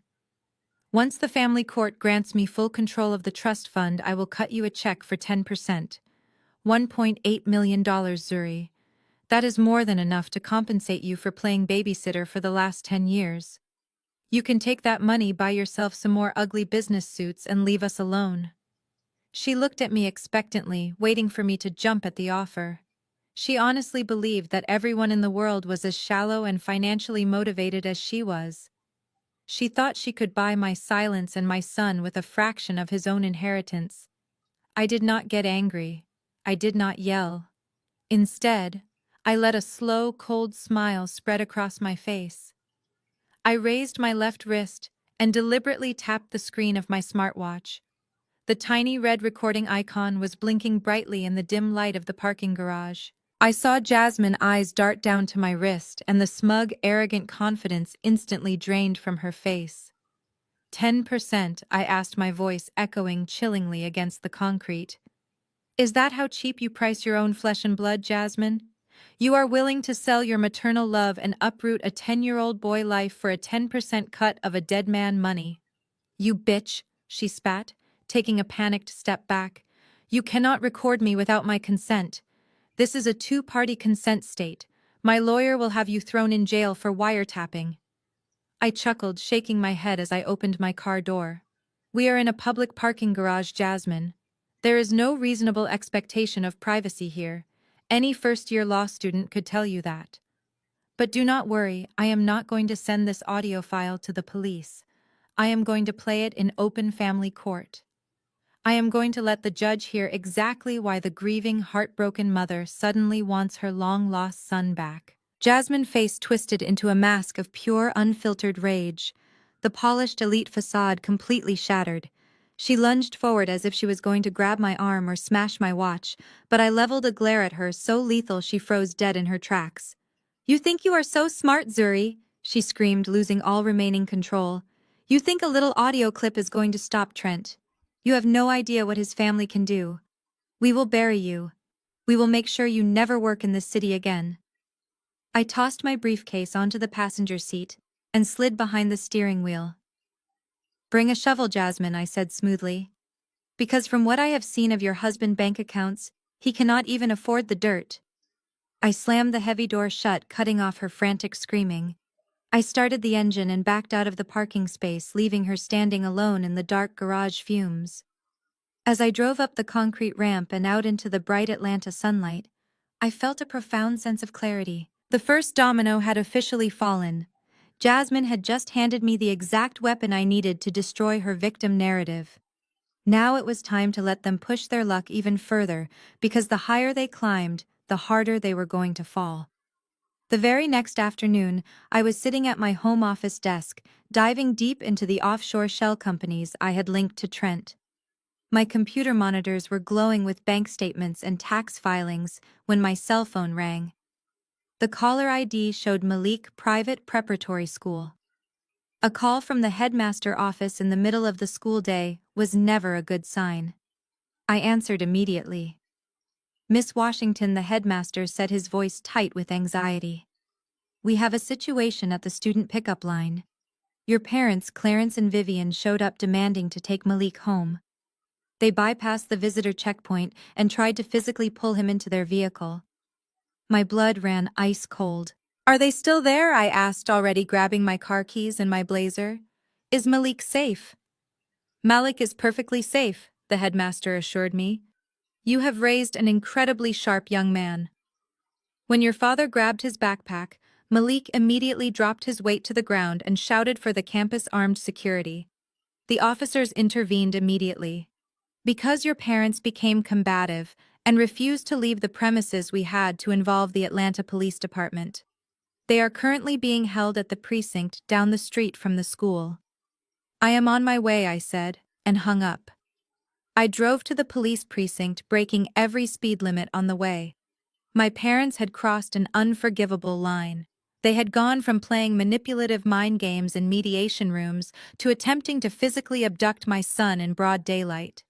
Once the family court grants me full control of the trust fund, I will cut you a check for 10%. $1.8 million, Zuri. That is more than enough to compensate you for playing babysitter for the last 10 years. You can take that money, buy yourself some more ugly business suits, and leave us alone. She looked at me expectantly, waiting for me to jump at the offer. She honestly believed that everyone in the world was as shallow and financially motivated as she was. She thought she could buy my silence and my son with a fraction of his own inheritance. I did not get angry. I did not yell. Instead, I let a slow, cold smile spread across my face. I raised my left wrist and deliberately tapped the screen of my smartwatch. The tiny red recording icon was blinking brightly in the dim light of the parking garage. I saw Jasmine's eyes dart down to my wrist, and the smug, arrogant confidence instantly drained from her face. 10%, I asked, my voice echoing chillingly against the concrete. Is that how cheap you price your own flesh and blood, Jasmine? You are willing to sell your maternal love and uproot a 10-year-old boy life for a 10% cut of a dead man money. You bitch, she spat, taking a panicked step back. You cannot record me without my consent. This is a two-party consent state. My lawyer will have you thrown in jail for wiretapping. I chuckled, shaking my head as I opened my car door. We are in a public parking garage, Jasmine. There is no reasonable expectation of privacy here. Any first-year law student could tell you that. But do not worry, I am not going to send this audio file to the police. I am going to play it in open family court. I am going to let the judge hear exactly why the grieving, heartbroken mother suddenly wants her long-lost son back. Jasmine's face twisted into a mask of pure, unfiltered rage. The polished elite facade completely shattered. She lunged forward as if she was going to grab my arm or smash my watch, but I leveled a glare at her so lethal she froze dead in her tracks. "You think you are so smart, Zuri," she screamed, losing all remaining control. "You think a little audio clip is going to stop Trent. You have no idea what his family can do. We will bury you. We will make sure you never work in this city again." I tossed my briefcase onto the passenger seat and slid behind the steering wheel. "Bring a shovel, Jasmine," I said smoothly. "Because from what I have seen of your husband's bank accounts, he cannot even afford the dirt." I slammed the heavy door shut, cutting off her frantic screaming. I started the engine and backed out of the parking space, leaving her standing alone in the dark garage fumes. As I drove up the concrete ramp and out into the bright Atlanta sunlight, I felt a profound sense of clarity. The first domino had officially fallen. Jasmine had just handed me the exact weapon I needed to destroy her victim narrative. Now it was time to let them push their luck even further, because the higher they climbed, the harder they were going to fall. The very next afternoon, I was sitting at my home office desk, diving deep into the offshore shell companies I had linked to Trent. My computer monitors were glowing with bank statements and tax filings when my cell phone rang. The caller ID showed Malik Private Preparatory School. A call from the headmaster office in the middle of the school day was never a good sign. I answered immediately. "Miss Washington," the headmaster said, his voice tight with anxiety. "We have a situation at the student pickup line. Your parents, Clarence and Vivian, showed up demanding to take Malik home. They bypassed the visitor checkpoint and tried to physically pull him into their vehicle." My blood ran ice cold. "Are they still there?" I asked, already grabbing my car keys and my blazer. "Is Malik safe?" "Malik is perfectly safe," the headmaster assured me. "You have raised an incredibly sharp young man." When your father grabbed his backpack, Malik immediately dropped his weight to the ground and shouted for the campus armed security. The officers intervened immediately. "Because your parents became combative and refused to leave the premises, we had to involve the Atlanta Police Department. They are currently being held at the precinct down the street from the school." "I am on my way," I said, and hung up. I drove to the police precinct, breaking every speed limit on the way. My parents had crossed an unforgivable line. They had gone from playing manipulative mind games in mediation rooms to attempting to physically abduct my son in broad daylight.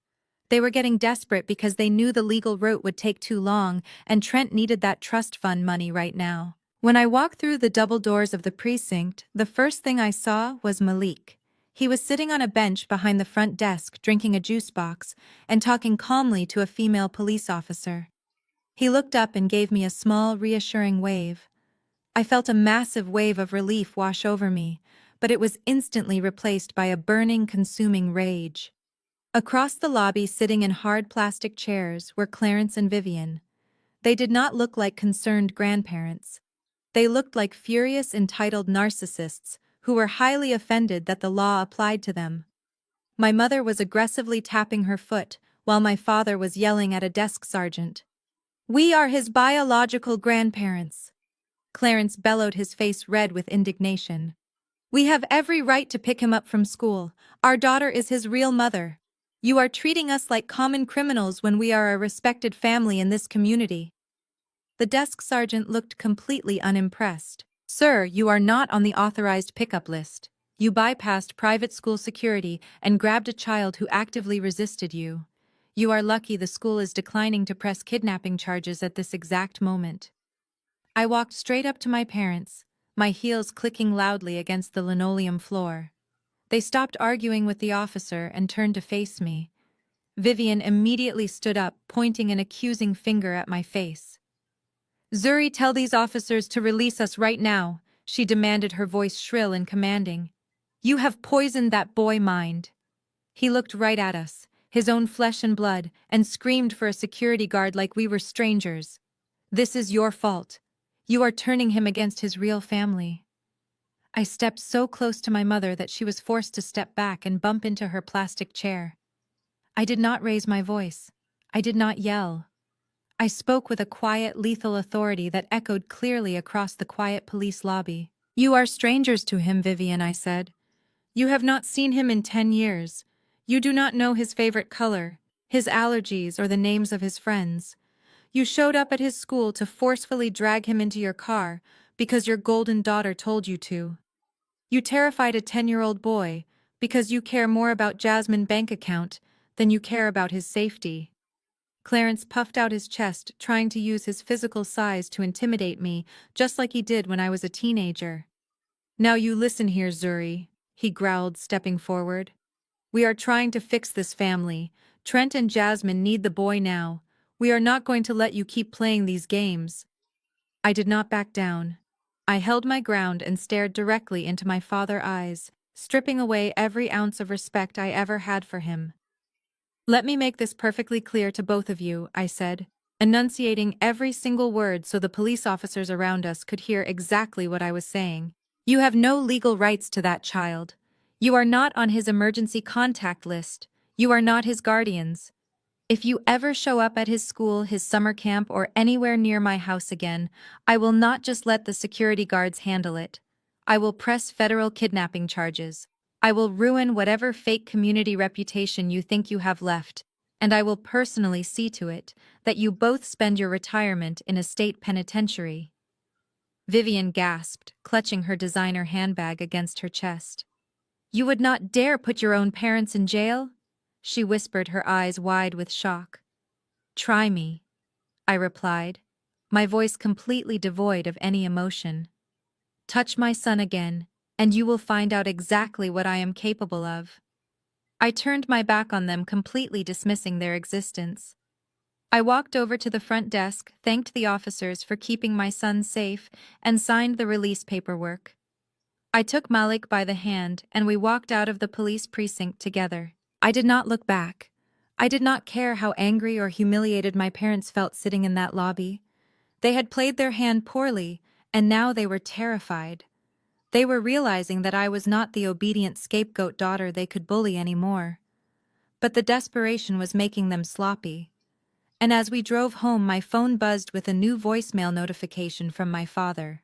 They were getting desperate because they knew the legal route would take too long, and Trent needed that trust fund money right now. When I walked through the double doors of the precinct, the first thing I saw was Malik. He was sitting on a bench behind the front desk, drinking a juice box, and talking calmly to a female police officer. He looked up and gave me a small, reassuring wave. I felt a massive wave of relief wash over me, but it was instantly replaced by a burning, consuming rage. Across the lobby, sitting in hard plastic chairs, were Clarence and Vivian. They did not look like concerned grandparents. They looked like furious, entitled narcissists who were highly offended that the law applied to them. My mother was aggressively tapping her foot, while my father was yelling at a desk sergeant. "We are his biological grandparents." Clarence bellowed, his face red with indignation. "We have every right to pick him up from school. Our daughter is his real mother. You are treating us like common criminals when we are a respected family in this community." The desk sergeant looked completely unimpressed. "Sir, you are not on the authorized pickup list. You bypassed private school security and grabbed a child who actively resisted you. You are lucky the school is declining to press kidnapping charges at this exact moment." I walked straight up to my parents, my heels clicking loudly against the linoleum floor. They stopped arguing with the officer and turned to face me. Vivian immediately stood up, pointing an accusing finger at my face. "Zuri, tell these officers to release us right now," she demanded, her voice shrill and commanding. "You have poisoned that boy's mind." He looked right at us, his own flesh and blood, and screamed for a security guard like we were strangers. "This is your fault. You are turning him against his real family." I stepped so close to my mother that she was forced to step back and bump into her plastic chair. I did not raise my voice. I did not yell. I spoke with a quiet, lethal authority that echoed clearly across the quiet police lobby. "You are strangers to him, Vivian," I said. "You have not seen him in 10 years. You do not know his favorite color, his allergies, or the names of his friends. You showed up at his school to forcefully drag him into your car because your golden daughter told you to. You terrified a 10-year-old boy because you care more about Jasmine's bank account than you care about his safety." Clarence puffed out his chest, trying to use his physical size to intimidate me, just like he did when I was a teenager. "Now you listen here, Zuri," he growled, stepping forward. "We are trying to fix this family. Trent and Jasmine need the boy now. We are not going to let you keep playing these games." I did not back down. I held my ground and stared directly into my father's eyes, stripping away every ounce of respect I ever had for him. "Let me make this perfectly clear to both of you," I said, enunciating every single word so the police officers around us could hear exactly what I was saying. "You have no legal rights to that child. You are not on his emergency contact list. You are not his guardians. If you ever show up at his school, his summer camp, or anywhere near my house again, I will not just let the security guards handle it. I will press federal kidnapping charges. I will ruin whatever fake community reputation you think you have left, and I will personally see to it that you both spend your retirement in a state penitentiary." Vivian gasped, clutching her designer handbag against her chest. "You would not dare put your own parents in jail?" she whispered, her eyes wide with shock. "Try me," I replied, my voice completely devoid of any emotion. "Touch my son again, and you will find out exactly what I am capable of." I turned my back on them, completely dismissing their existence. I walked over to the front desk, thanked the officers for keeping my son safe, and signed the release paperwork. I took Malik by the hand, and we walked out of the police precinct together. I did not look back. I did not care how angry or humiliated my parents felt sitting in that lobby. They had played their hand poorly, and now they were terrified. They were realizing that I was not the obedient scapegoat daughter they could bully anymore. But the desperation was making them sloppy. And as we drove home, my phone buzzed with a new voicemail notification from my father.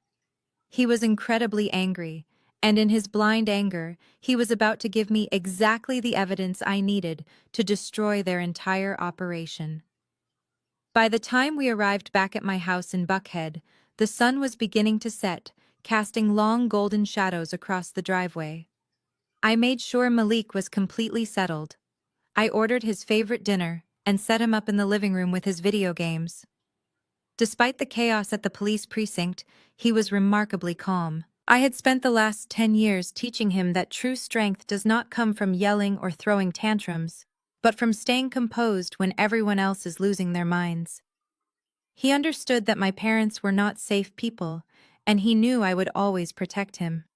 He was incredibly angry, and in his blind anger, he was about to give me exactly the evidence I needed to destroy their entire operation. By the time we arrived back at my house in Buckhead, the sun was beginning to set, casting long golden shadows across the driveway. I made sure Malik was completely settled. I ordered his favorite dinner and set him up in the living room with his video games. Despite the chaos at the police precinct, he was remarkably calm. I had spent the last 10 years teaching him that true strength does not come from yelling or throwing tantrums, but from staying composed when everyone else is losing their minds. He understood that my parents were not safe people, and he knew I would always protect him.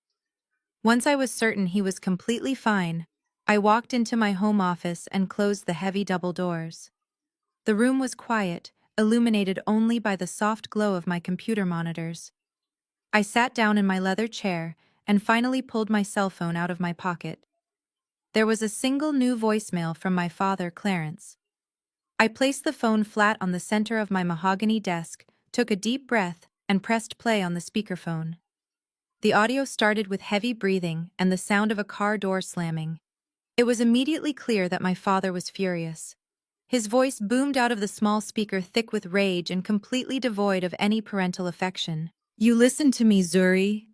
Once I was certain he was completely fine, I walked into my home office and closed the heavy double doors. The room was quiet, illuminated only by the soft glow of my computer monitors. I sat down in my leather chair and finally pulled my cell phone out of my pocket. There was a single new voicemail from my father, Clarence. I placed the phone flat on the center of my mahogany desk, took a deep breath, and pressed play on the speakerphone. The audio started with heavy breathing and the sound of a car door slamming. It was immediately clear that my father was furious. His voice boomed out of the small speaker, thick with rage and completely devoid of any parental affection. "You listen to me, Zuri."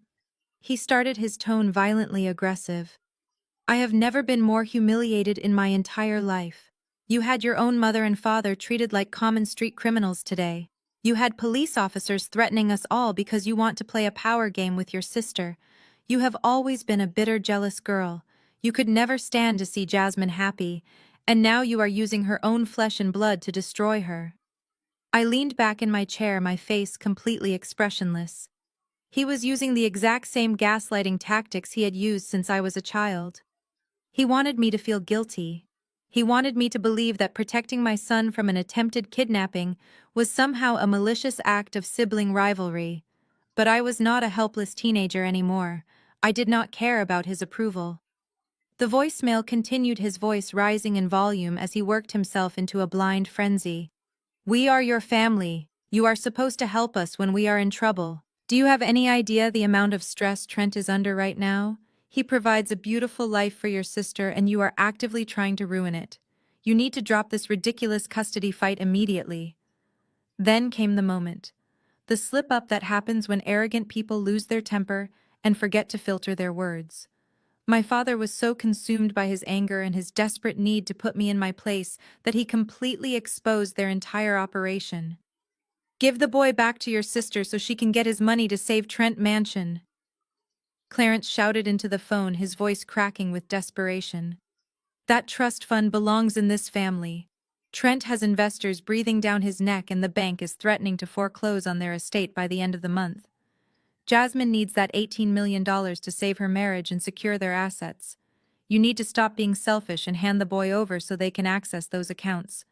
He started, his tone violently aggressive. "I have never been more humiliated in my entire life. You had your own mother and father treated like common street criminals today. You had police officers threatening us all because you want to play a power game with your sister. You have always been a bitter, jealous girl. You could never stand to see Jasmine happy, and now you are using her own flesh and blood to destroy her." I leaned back in my chair, my face completely expressionless. He was using the exact same gaslighting tactics he had used since I was a child. He wanted me to feel guilty. He wanted me to believe that protecting my son from an attempted kidnapping was somehow a malicious act of sibling rivalry. But I was not a helpless teenager anymore. I did not care about his approval. The voicemail continued, his voice rising in volume as he worked himself into a blind frenzy. "We are your family. You are supposed to help us when we are in trouble. Do you have any idea the amount of stress Trent is under right now? He provides a beautiful life for your sister and you are actively trying to ruin it. You need to drop this ridiculous custody fight immediately." Then came the moment. The slip-up that happens when arrogant people lose their temper and forget to filter their words. My father was so consumed by his anger and his desperate need to put me in my place that he completely exposed their entire operation. "Give the boy back to your sister so she can get his money to save Trent Mansion," Clarence shouted into the phone, his voice cracking with desperation. "That trust fund belongs in this family. Trent has investors breathing down his neck and the bank is threatening to foreclose on their estate by the end of the month. Jasmine needs that $18 million to save her marriage and secure their assets. You need to stop being selfish and hand the boy over so they can access those accounts.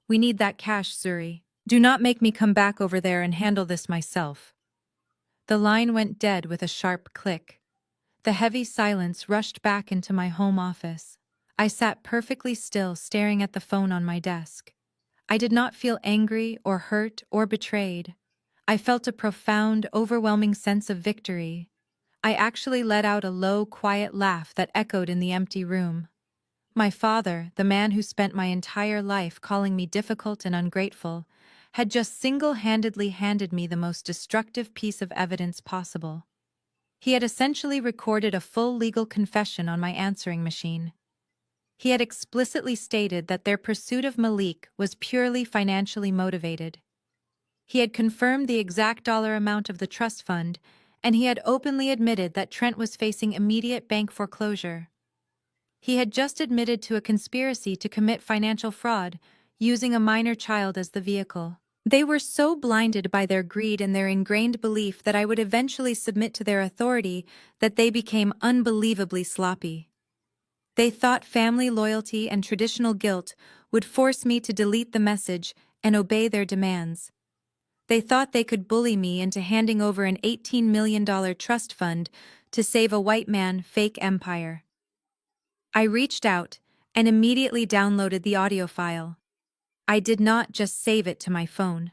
We need that cash, Zuri. Do not make me come back over there and handle this myself." The line went dead with a sharp click. The heavy silence rushed back into my home office. I sat perfectly still, staring at the phone on my desk. I did not feel angry or hurt or betrayed. I felt a profound, overwhelming sense of victory. I actually let out a low, quiet laugh that echoed in the empty room. My father, the man who spent my entire life calling me difficult and ungrateful, had just single-handedly handed me the most destructive piece of evidence possible. He had essentially recorded a full legal confession on my answering machine. He had explicitly stated that their pursuit of Malik was purely financially motivated. He had confirmed the exact dollar amount of the trust fund, and he had openly admitted that Trent was facing immediate bank foreclosure. He had just admitted to a conspiracy to commit financial fraud, using a minor child as the vehicle. They were so blinded by their greed and their ingrained belief that I would eventually submit to their authority that they became unbelievably sloppy. They thought family loyalty and traditional guilt would force me to delete the message and obey their demands. They thought they could bully me into handing over an $18 million trust fund to save a white man fake empire. I reached out and immediately downloaded the audio file. I did not just save it to my phone.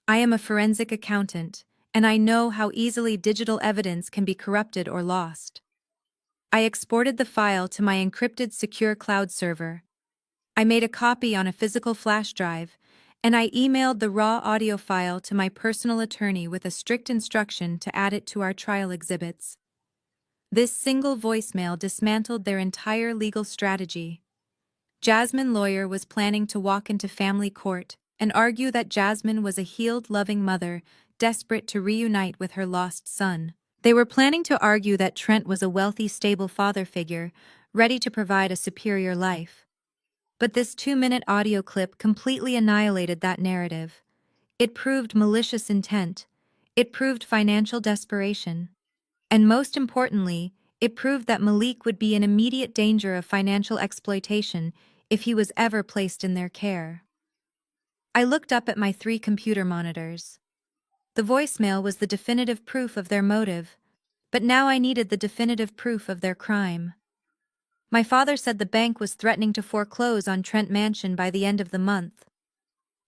I am a forensic accountant, and I know how easily digital evidence can be corrupted or lost. I exported the file to my encrypted secure cloud server. I made a copy on a physical flash drive, and I emailed the raw audio file to my personal attorney with a strict instruction to add it to our trial exhibits. This single voicemail dismantled their entire legal strategy. Jasmine's lawyer was planning to walk into family court and argue that Jasmine was a healed, loving mother, desperate to reunite with her lost son. They were planning to argue that Trent was a wealthy, stable father figure, ready to provide a superior life. But this 2-minute audio clip completely annihilated that narrative. It proved malicious intent. It proved financial desperation. And most importantly, it proved that Malik would be in immediate danger of financial exploitation if he was ever placed in their care. I looked up at my 3 computer monitors. The voicemail was the definitive proof of their motive, but now I needed the definitive proof of their crime. My father said the bank was threatening to foreclose on Trent Mansion by the end of the month.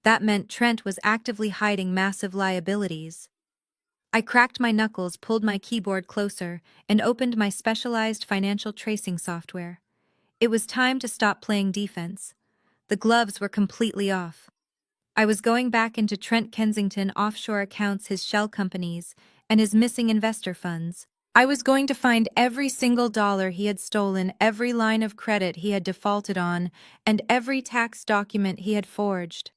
That meant Trent was actively hiding massive liabilities. I cracked my knuckles, pulled my keyboard closer, and opened my specialized financial tracing software. It was time to stop playing defense. The gloves were completely off. I was going back into Trent Kensington offshore accounts, his shell companies, and his missing investor funds. I was going to find every single dollar he had stolen, every line of credit he had defaulted on, and every tax document he had forged.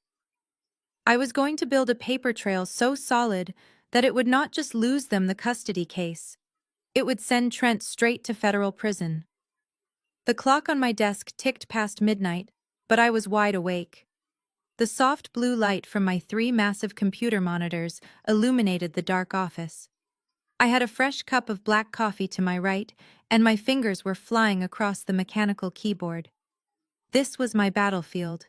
I was going to build a paper trail so solid that it would not just lose them the custody case. It would send Trent straight to federal prison. The clock on my desk ticked past midnight, but I was wide awake. The soft blue light from my 3 massive computer monitors illuminated the dark office. I had a fresh cup of black coffee to my right, and my fingers were flying across the mechanical keyboard. This was my battlefield.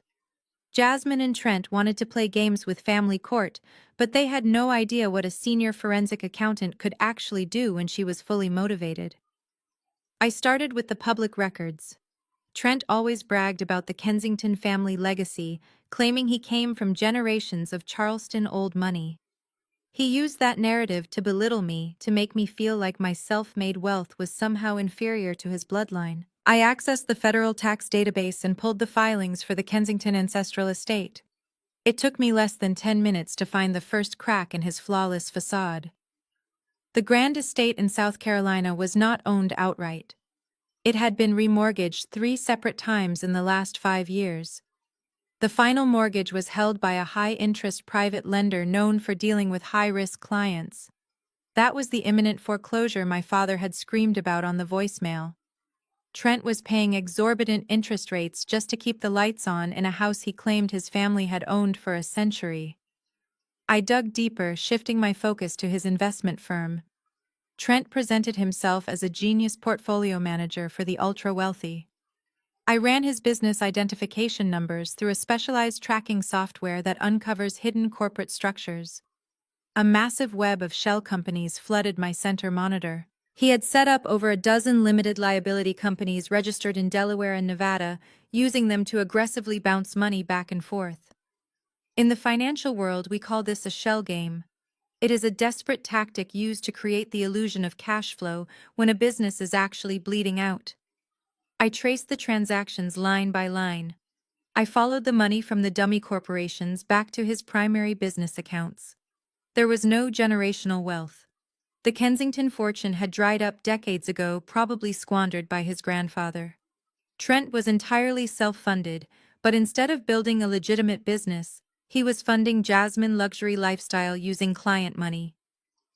Jasmine and Trent wanted to play games with family court, but they had no idea what a senior forensic accountant could actually do when she was fully motivated. I started with the public records. Trent always bragged about the Kensington family legacy, claiming he came from generations of Charleston old money. He used that narrative to belittle me, to make me feel like my self-made wealth was somehow inferior to his bloodline. I accessed the federal tax database and pulled the filings for the Kensington ancestral estate. It took me less than 10 minutes to find the first crack in his flawless facade. The grand estate in South Carolina was not owned outright. It had been remortgaged 3 separate times in the last 5 years. The final mortgage was held by a high-interest private lender known for dealing with high-risk clients. That was the imminent foreclosure my father had screamed about on the voicemail. Trent was paying exorbitant interest rates just to keep the lights on in a house he claimed his family had owned for a century. I dug deeper, shifting my focus to his investment firm. Trent presented himself as a genius portfolio manager for the ultra-wealthy. I ran his business identification numbers through a specialized tracking software that uncovers hidden corporate structures. A massive web of shell companies flooded my center monitor. He had set up over a dozen limited liability companies registered in Delaware and Nevada, using them to aggressively bounce money back and forth. In the financial world, we call this a shell game. It is a desperate tactic used to create the illusion of cash flow when a business is actually bleeding out. I traced the transactions line by line. I followed the money from the dummy corporations back to his primary business accounts. There was no generational wealth. The Kensington fortune had dried up decades ago, probably squandered by his grandfather. Trent was entirely self-funded, but instead of building a legitimate business, he was funding Jasmine's luxury lifestyle using client money.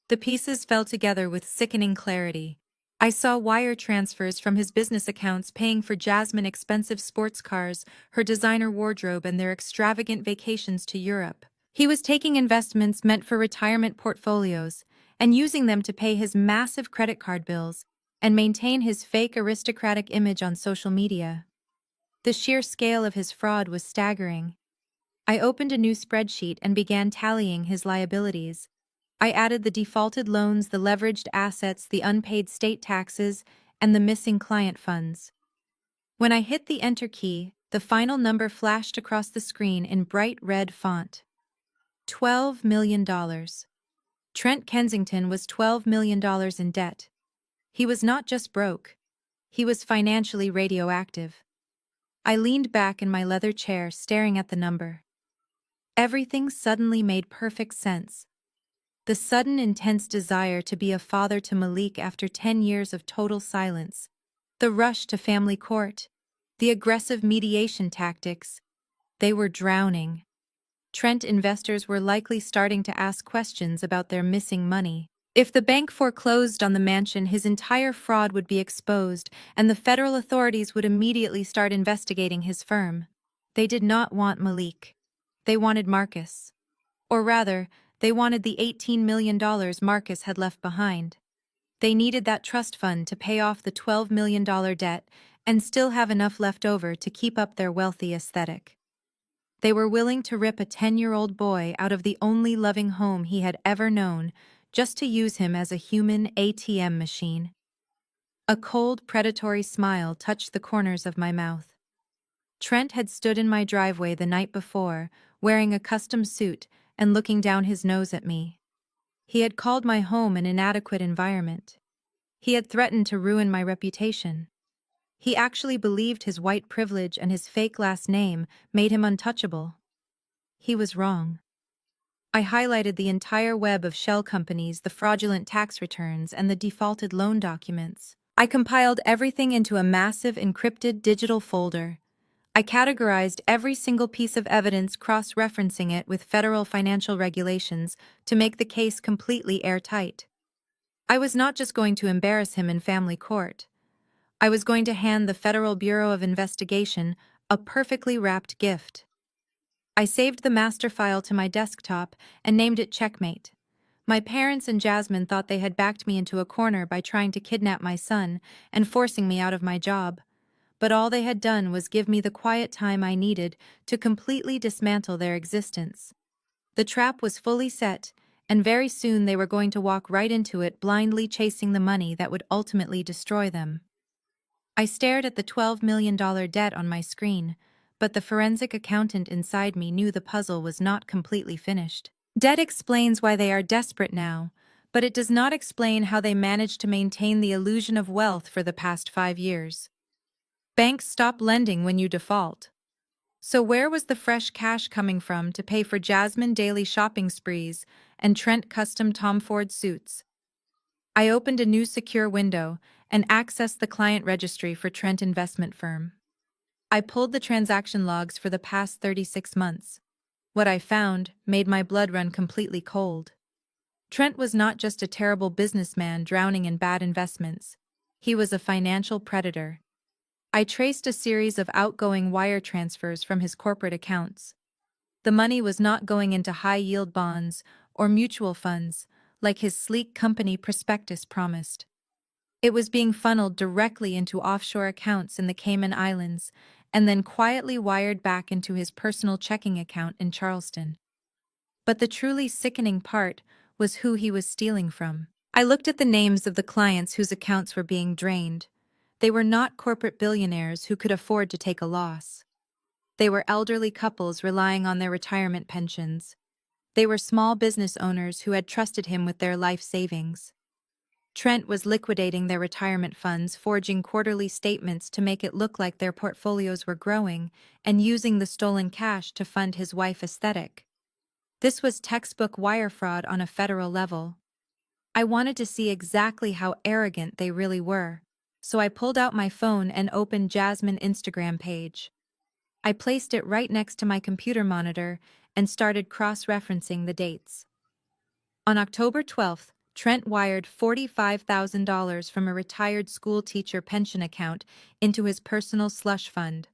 The pieces fell together with sickening clarity. I saw wire transfers from his business accounts paying for Jasmine's expensive sports cars, her designer wardrobe, and their extravagant vacations to Europe. He was taking investments meant for retirement portfolios and using them to pay his massive credit card bills and maintain his fake aristocratic image on social media. The sheer scale of his fraud was staggering. I opened a new spreadsheet and began tallying his liabilities. I added the defaulted loans, the leveraged assets, the unpaid state taxes, and the missing client funds. When I hit the enter key, the final number flashed across the screen in bright red font. $12 million. Trent Kensington was $12 million in debt. He was not just broke. He was financially radioactive. I leaned back in my leather chair, staring at the number. Everything suddenly made perfect sense. The sudden intense desire to be a father to Malik after 10 years of total silence. The rush to family court. The aggressive mediation tactics. They were drowning. Trent investors were likely starting to ask questions about their missing money. If the bank foreclosed on the mansion, his entire fraud would be exposed, and the federal authorities would immediately start investigating his firm. They did not want Malik. They wanted Marcus. Or rather, they wanted the $18 million Marcus had left behind. They needed that trust fund to pay off the $12 million debt and still have enough left over to keep up their wealthy aesthetic. They were willing to rip a 10-year-old boy out of the only loving home he had ever known just to use him as a human ATM machine. A cold, predatory smile touched the corners of my mouth. Trent had stood in my driveway the night before, wearing a custom suit and looking down his nose at me. He had called my home an inadequate environment. He had threatened to ruin my reputation. He actually believed his white privilege and his fake last name made him untouchable. He was wrong. I highlighted the entire web of shell companies, the fraudulent tax returns, and the defaulted loan documents. I compiled everything into a massive encrypted digital folder. I categorized every single piece of evidence, cross-referencing it with federal financial regulations to make the case completely airtight. I was not just going to embarrass him in family court. I was going to hand the Federal Bureau of Investigation a perfectly wrapped gift. I saved the master file to my desktop and named it Checkmate. My parents and Jasmine thought they had backed me into a corner by trying to kidnap my son and forcing me out of my job. But all they had done was give me the quiet time I needed to completely dismantle their existence. The trap was fully set, and very soon they were going to walk right into it, blindly chasing the money that would ultimately destroy them. I stared at the $12 million debt on my screen, but the forensic accountant inside me knew the puzzle was not completely finished. Debt explains why they are desperate now, but it does not explain how they managed to maintain the illusion of wealth for the past 5 years. Banks stop lending when you default. So where was the fresh cash coming from to pay for Jasmine daily shopping sprees and Trent custom Tom Ford suits? I opened a new secure window and accessed the client registry for Trent Investment Firm. I pulled the transaction logs for the past 36 months. What I found made my blood run completely cold. Trent was not just a terrible businessman drowning in bad investments. He was a financial predator. I traced a series of outgoing wire transfers from his corporate accounts. The money was not going into high-yield bonds or mutual funds, like his sleek company prospectus promised. It was being funneled directly into offshore accounts in the Cayman Islands and then quietly wired back into his personal checking account in Charleston. But the truly sickening part was who he was stealing from. I looked at the names of the clients whose accounts were being drained. They were not corporate billionaires who could afford to take a loss. They were elderly couples relying on their retirement pensions. They were small business owners who had trusted him with their life savings. Trent was liquidating their retirement funds, forging quarterly statements to make it look like their portfolios were growing, and using the stolen cash to fund his wife's aesthetic. This was textbook wire fraud on a federal level. I wanted to see exactly how arrogant they really were, so I pulled out my phone and opened Jasmine's Instagram page. I placed it right next to my computer monitor and started cross-referencing the dates. On October 12th, Trent wired $45,000 from a retired school teacher pension account into his personal slush fund.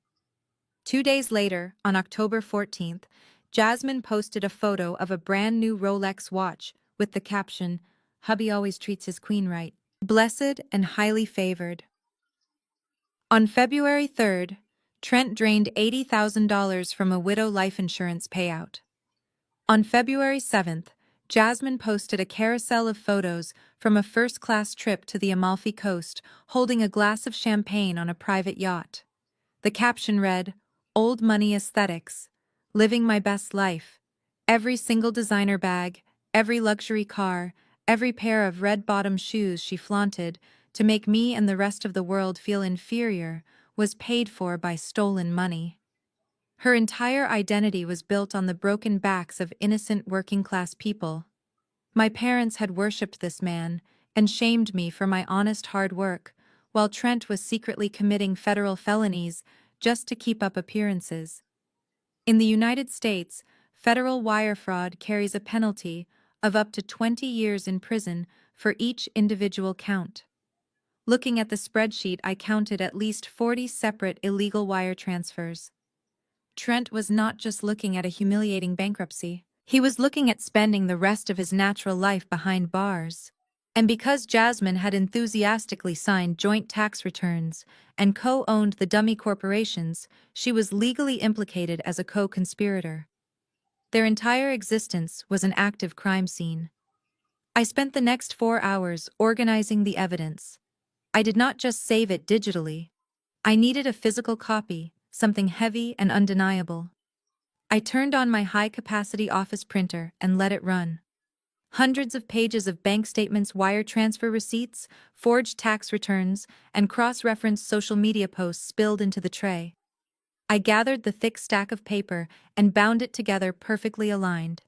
2 days later, on October 14th, Jasmine posted a photo of a brand new Rolex watch with the caption, "Hubby always treats his queen right. Blessed and highly favored." On February 3rd, Trent drained $80,000 from a widow life insurance payout. On February 7th, Jasmine posted a carousel of photos from a first-class trip to the Amalfi Coast, holding a glass of champagne on a private yacht. The caption read, "Old money aesthetics. Living my best life. Every single designer bag, every luxury car, every pair of red-bottom shoes she flaunted to make me and the rest of the world feel inferior was paid for by stolen money." Her entire identity was built on the broken backs of innocent working-class people. My parents had worshipped this man and shamed me for my honest hard work, while Trent was secretly committing federal felonies just to keep up appearances. In the United States, federal wire fraud carries a penalty of up to 20 years in prison for each individual count. Looking at the spreadsheet, I counted at least 40 separate illegal wire transfers. Trent was not just looking at a humiliating bankruptcy. He was looking at spending the rest of his natural life behind bars. And because Jasmine had enthusiastically signed joint tax returns and co-owned the dummy corporations, she was legally implicated as a co-conspirator. Their entire existence was an active crime scene. I spent the next 4 hours organizing the evidence. I did not just save it digitally. I needed a physical copy, something heavy and undeniable. I turned on my high-capacity office printer and let it run. Hundreds of pages of bank statements, wire transfer receipts, forged tax returns, and cross-referenced social media posts spilled into the tray. I gathered the thick stack of paper and bound it together perfectly aligned.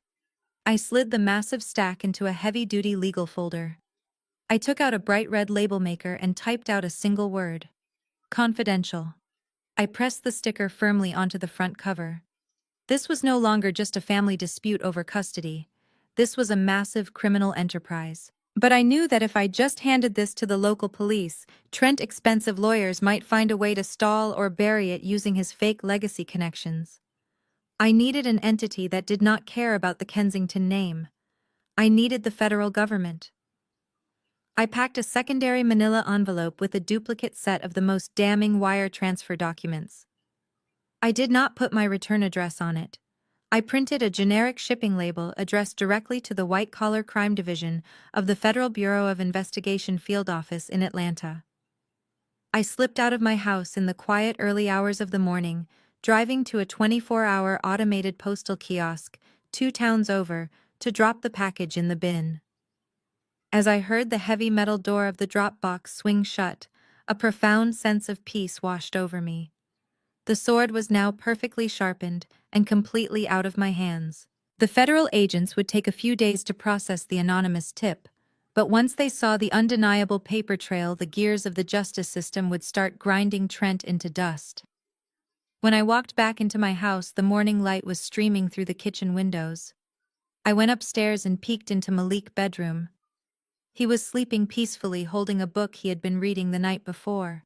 I slid the massive stack into a heavy-duty legal folder. I took out a bright red label maker and typed out a single word. Confidential. I pressed the sticker firmly onto the front cover. This was no longer just a family dispute over custody. This was a massive criminal enterprise. But I knew that if I just handed this to the local police, Trent's expensive lawyers might find a way to stall or bury it using his fake legacy connections. I needed an entity that did not care about the Kensington name. I needed the federal government. I packed a secondary manila envelope with a duplicate set of the most damning wire transfer documents. I did not put my return address on it. I printed a generic shipping label addressed directly to the white-collar crime division of the Federal Bureau of Investigation field office in Atlanta. I slipped out of my house in the quiet early hours of the morning, driving to a 24-hour automated postal kiosk 2 towns over to drop the package in the bin. As I heard the heavy metal door of the drop box swing shut, a profound sense of peace washed over me. The sword was now perfectly sharpened and completely out of my hands. The federal agents would take a few days to process the anonymous tip, but once they saw the undeniable paper trail, the gears of the justice system would start grinding Trent into dust. When I walked back into my house, the morning light was streaming through the kitchen windows. I went upstairs and peeked into Malik's bedroom. He was sleeping peacefully, holding a book he had been reading the night before.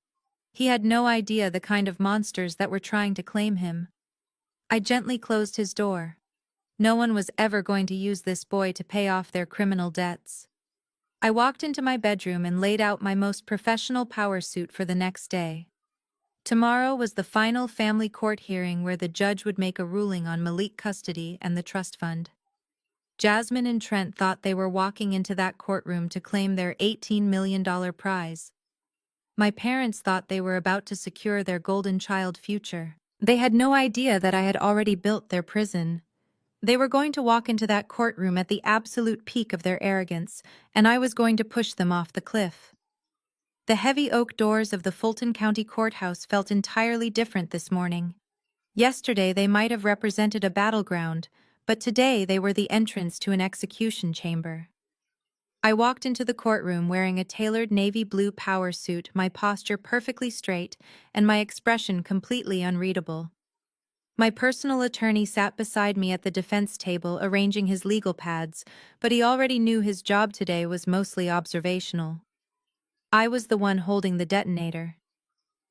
He had no idea the kind of monsters that were trying to claim him. I gently closed his door. No one was ever going to use this boy to pay off their criminal debts. I walked into my bedroom and laid out my most professional power suit for the next day. Tomorrow was the final family court hearing where the judge would make a ruling on Malik custody and the trust fund. Jasmine and Trent thought they were walking into that courtroom to claim their $18 million prize. My parents thought they were about to secure their golden child future. They had no idea that I had already built their prison. They were going to walk into that courtroom at the absolute peak of their arrogance, and I was going to push them off the cliff. The heavy oak doors of the Fulton County Courthouse felt entirely different this morning. Yesterday they might have represented a battleground, but today they were the entrance to an execution chamber. I walked into the courtroom wearing a tailored navy blue power suit, my posture perfectly straight and my expression completely unreadable. My personal attorney sat beside me at the defense table arranging his legal pads, but he already knew his job today was mostly observational. I was the one holding the detonator.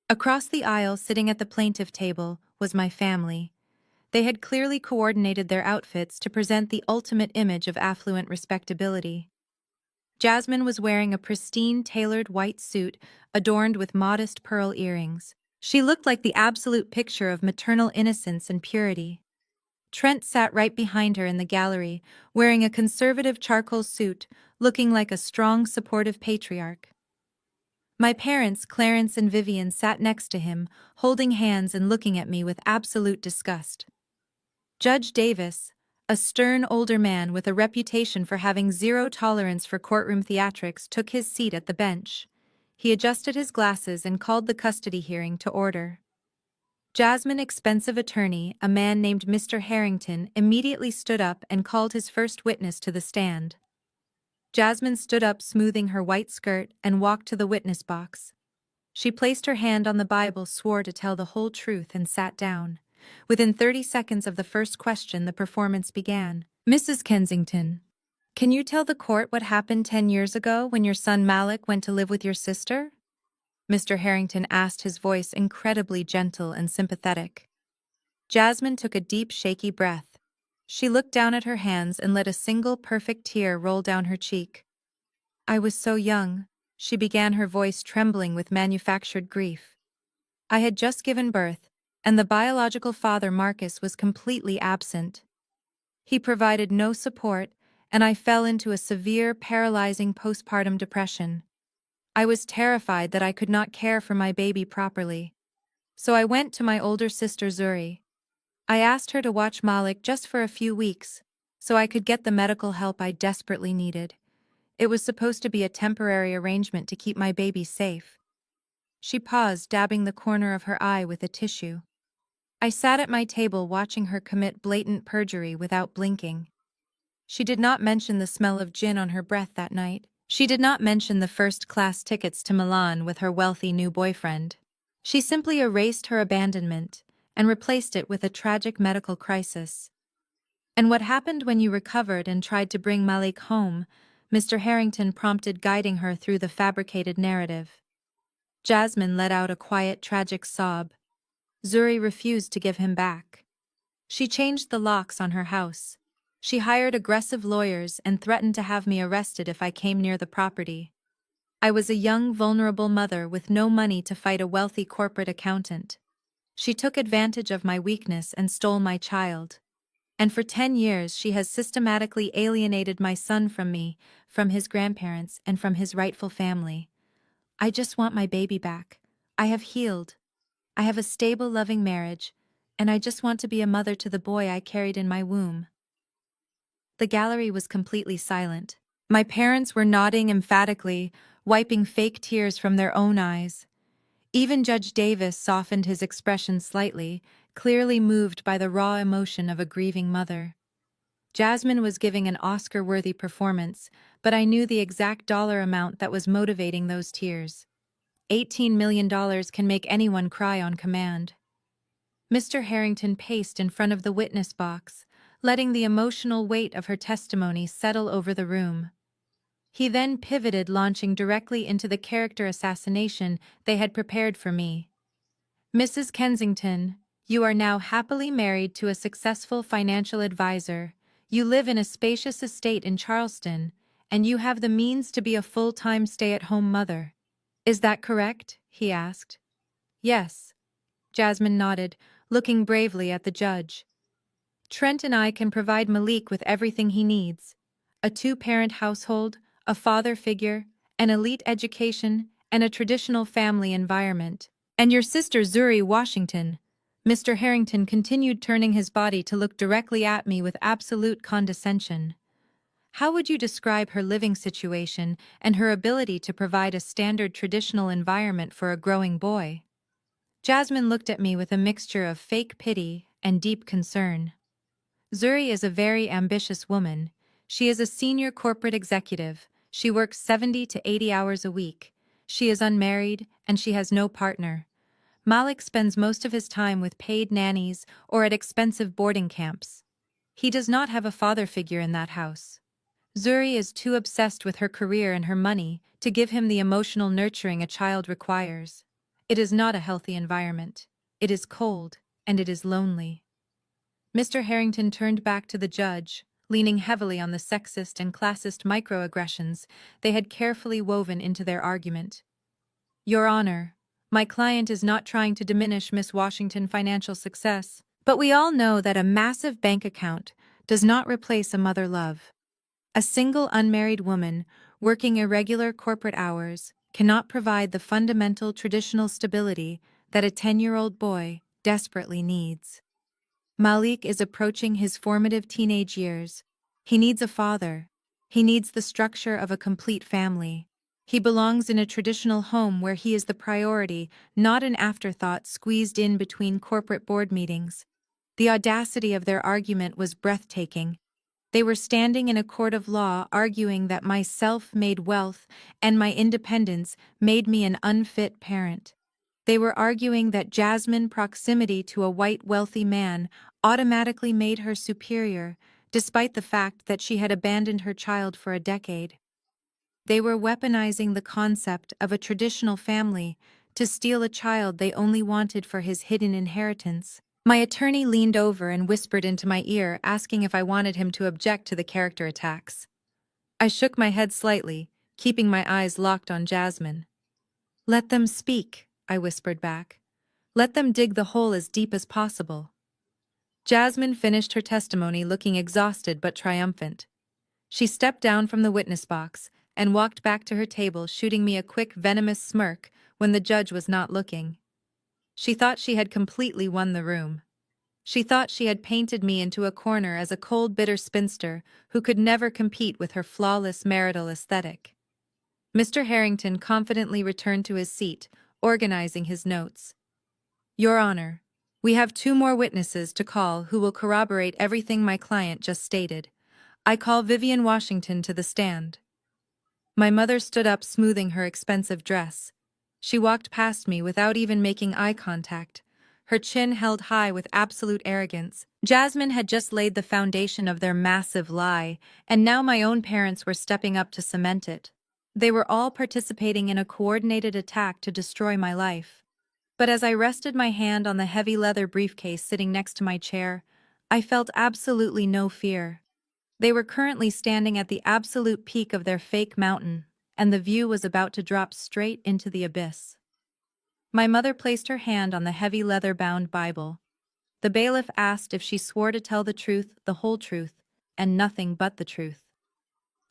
Across the aisle, sitting at the plaintiff table, was my family. They had clearly coordinated their outfits to present the ultimate image of affluent respectability. Jasmine was wearing a pristine, tailored white suit adorned with modest pearl earrings. She looked like the absolute picture of maternal innocence and purity. Trent sat right behind her in the gallery, wearing a conservative charcoal suit, looking like a strong, supportive patriarch. My parents, Clarence and Vivian, sat next to him, holding hands and looking at me with absolute disgust. Judge Davis, a stern older man with a reputation for having zero tolerance for courtroom theatrics, took his seat at the bench. He adjusted his glasses and called the custody hearing to order. Jasmine, expensive attorney, a man named Mr. Harrington, immediately stood up and called his first witness to the stand. Jasmine stood up, smoothing her white skirt, and walked to the witness box. She placed her hand on the Bible, swore to tell the whole truth, and sat down. Within 30 seconds of the first question, the performance began. Mrs. Kensington, can you tell the court what happened 10 years ago when your son Malik went to live with your sister? Mr. Harrington asked, his voice incredibly gentle and sympathetic. Jasmine took a deep, shaky breath. She looked down at her hands and let a single perfect tear roll down her cheek. I was so young, she began, her voice trembling with manufactured grief. I had just given birth, and the biological father, Marcus, was completely absent. He provided no support, and I fell into a severe, paralyzing postpartum depression. I was terrified that I could not care for my baby properly. So I went to my older sister Zuri. I asked her to watch Malik just for a few weeks, so I could get the medical help I desperately needed. It was supposed to be a temporary arrangement to keep my baby safe. She paused, dabbing the corner of her eye with a tissue. I sat at my table watching her commit blatant perjury without blinking. She did not mention the smell of gin on her breath that night. She did not mention the first-class tickets to Milan with her wealthy new boyfriend. She simply erased her abandonment and replaced it with a tragic medical crisis. And what happened when you recovered and tried to bring Malik home? Mr. Harrington prompted, guiding her through the fabricated narrative. Jasmine let out a quiet, tragic sob. Zuri refused to give him back. She changed the locks on her house. She hired aggressive lawyers and threatened to have me arrested if I came near the property. I was a young, vulnerable mother with no money to fight a wealthy corporate accountant. She took advantage of my weakness and stole my child. And for 10 years she has systematically alienated my son from me, from his grandparents, and from his rightful family. I just want my baby back. I have healed. I have a stable, loving marriage, and I just want to be a mother to the boy I carried in my womb. The gallery was completely silent. My parents were nodding emphatically, wiping fake tears from their own eyes. Even Judge Davis softened his expression slightly, clearly moved by the raw emotion of a grieving mother. Jasmine was giving an Oscar-worthy performance, but I knew the exact dollar amount that was motivating those tears. $18 million can make anyone cry on command. Mr. Harrington paced in front of the witness box, letting the emotional weight of her testimony settle over the room. He then pivoted, launching directly into the character assassination they had prepared for me. Mrs. Kensington, you are now happily married to a successful financial advisor. You live in a spacious estate in Charleston, and you have the means to be a full-time stay-at-home mother. Is that correct? He asked. Yes. Jasmine nodded, looking bravely at the judge. Trent and I can provide Malik with everything he needs. A two-parent household, a father figure, an elite education, and a traditional family environment. And your sister Zuri Washington. Mr. Harrington continued, turning his body to look directly at me with absolute condescension. How would you describe her living situation and her ability to provide a standard traditional environment for a growing boy? Jasmine looked at me with a mixture of fake pity and deep concern. Zuri is a very ambitious woman. She is a senior corporate executive. She works 70 to 80 hours a week. She is unmarried, and she has no partner. Malik spends most of his time with paid nannies or at expensive boarding camps. He does not have a father figure in that house. Zuri is too obsessed with her career and her money to give him the emotional nurturing a child requires. It is not a healthy environment. It is cold, and it is lonely. Mr. Harrington turned back to the judge, leaning heavily on the sexist and classist microaggressions they had carefully woven into their argument. Your Honor, my client is not trying to diminish Miss Washington's financial success, but we all know that a massive bank account does not replace a mother love. A single unmarried woman working irregular corporate hours cannot provide the fundamental traditional stability that a 10-year-old boy desperately needs. Malik is approaching his formative teenage years. He needs a father. He needs the structure of a complete family. He belongs in a traditional home where he is the priority, not an afterthought squeezed in between corporate board meetings. The audacity of their argument was breathtaking. They were standing in a court of law arguing that my self-made wealth and my independence made me an unfit parent. They were arguing that Jasmine's proximity to a white wealthy man automatically made her superior, despite the fact that she had abandoned her child for a decade. They were weaponizing the concept of a traditional family to steal a child they only wanted for his hidden inheritance. My attorney leaned over and whispered into my ear, asking if I wanted him to object to the character attacks. I shook my head slightly, keeping my eyes locked on Jasmine. "Let them speak," I whispered back. "Let them dig the hole as deep as possible." Jasmine finished her testimony looking exhausted but triumphant. She stepped down from the witness box and walked back to her table, shooting me a quick, venomous smirk when the judge was not looking. She thought she had completely won the room. She thought she had painted me into a corner as a cold, bitter spinster who could never compete with her flawless marital aesthetic. Mr. Harrington confidently returned to his seat, organizing his notes. "Your Honor, we have 2 more witnesses to call who will corroborate everything my client just stated. I call Vivian Washington to the stand." My mother stood up, smoothing her expensive dress. She walked past me without even making eye contact, her chin held high with absolute arrogance. Jasmine had just laid the foundation of their massive lie, and now my own parents were stepping up to cement it. They were all participating in a coordinated attack to destroy my life. But as I rested my hand on the heavy leather briefcase sitting next to my chair, I felt absolutely no fear. They were currently standing at the absolute peak of their fake mountain, and the view was about to drop straight into the abyss. My mother placed her hand on the heavy leather-bound Bible. The bailiff asked if she swore to tell the truth, the whole truth, and nothing but the truth.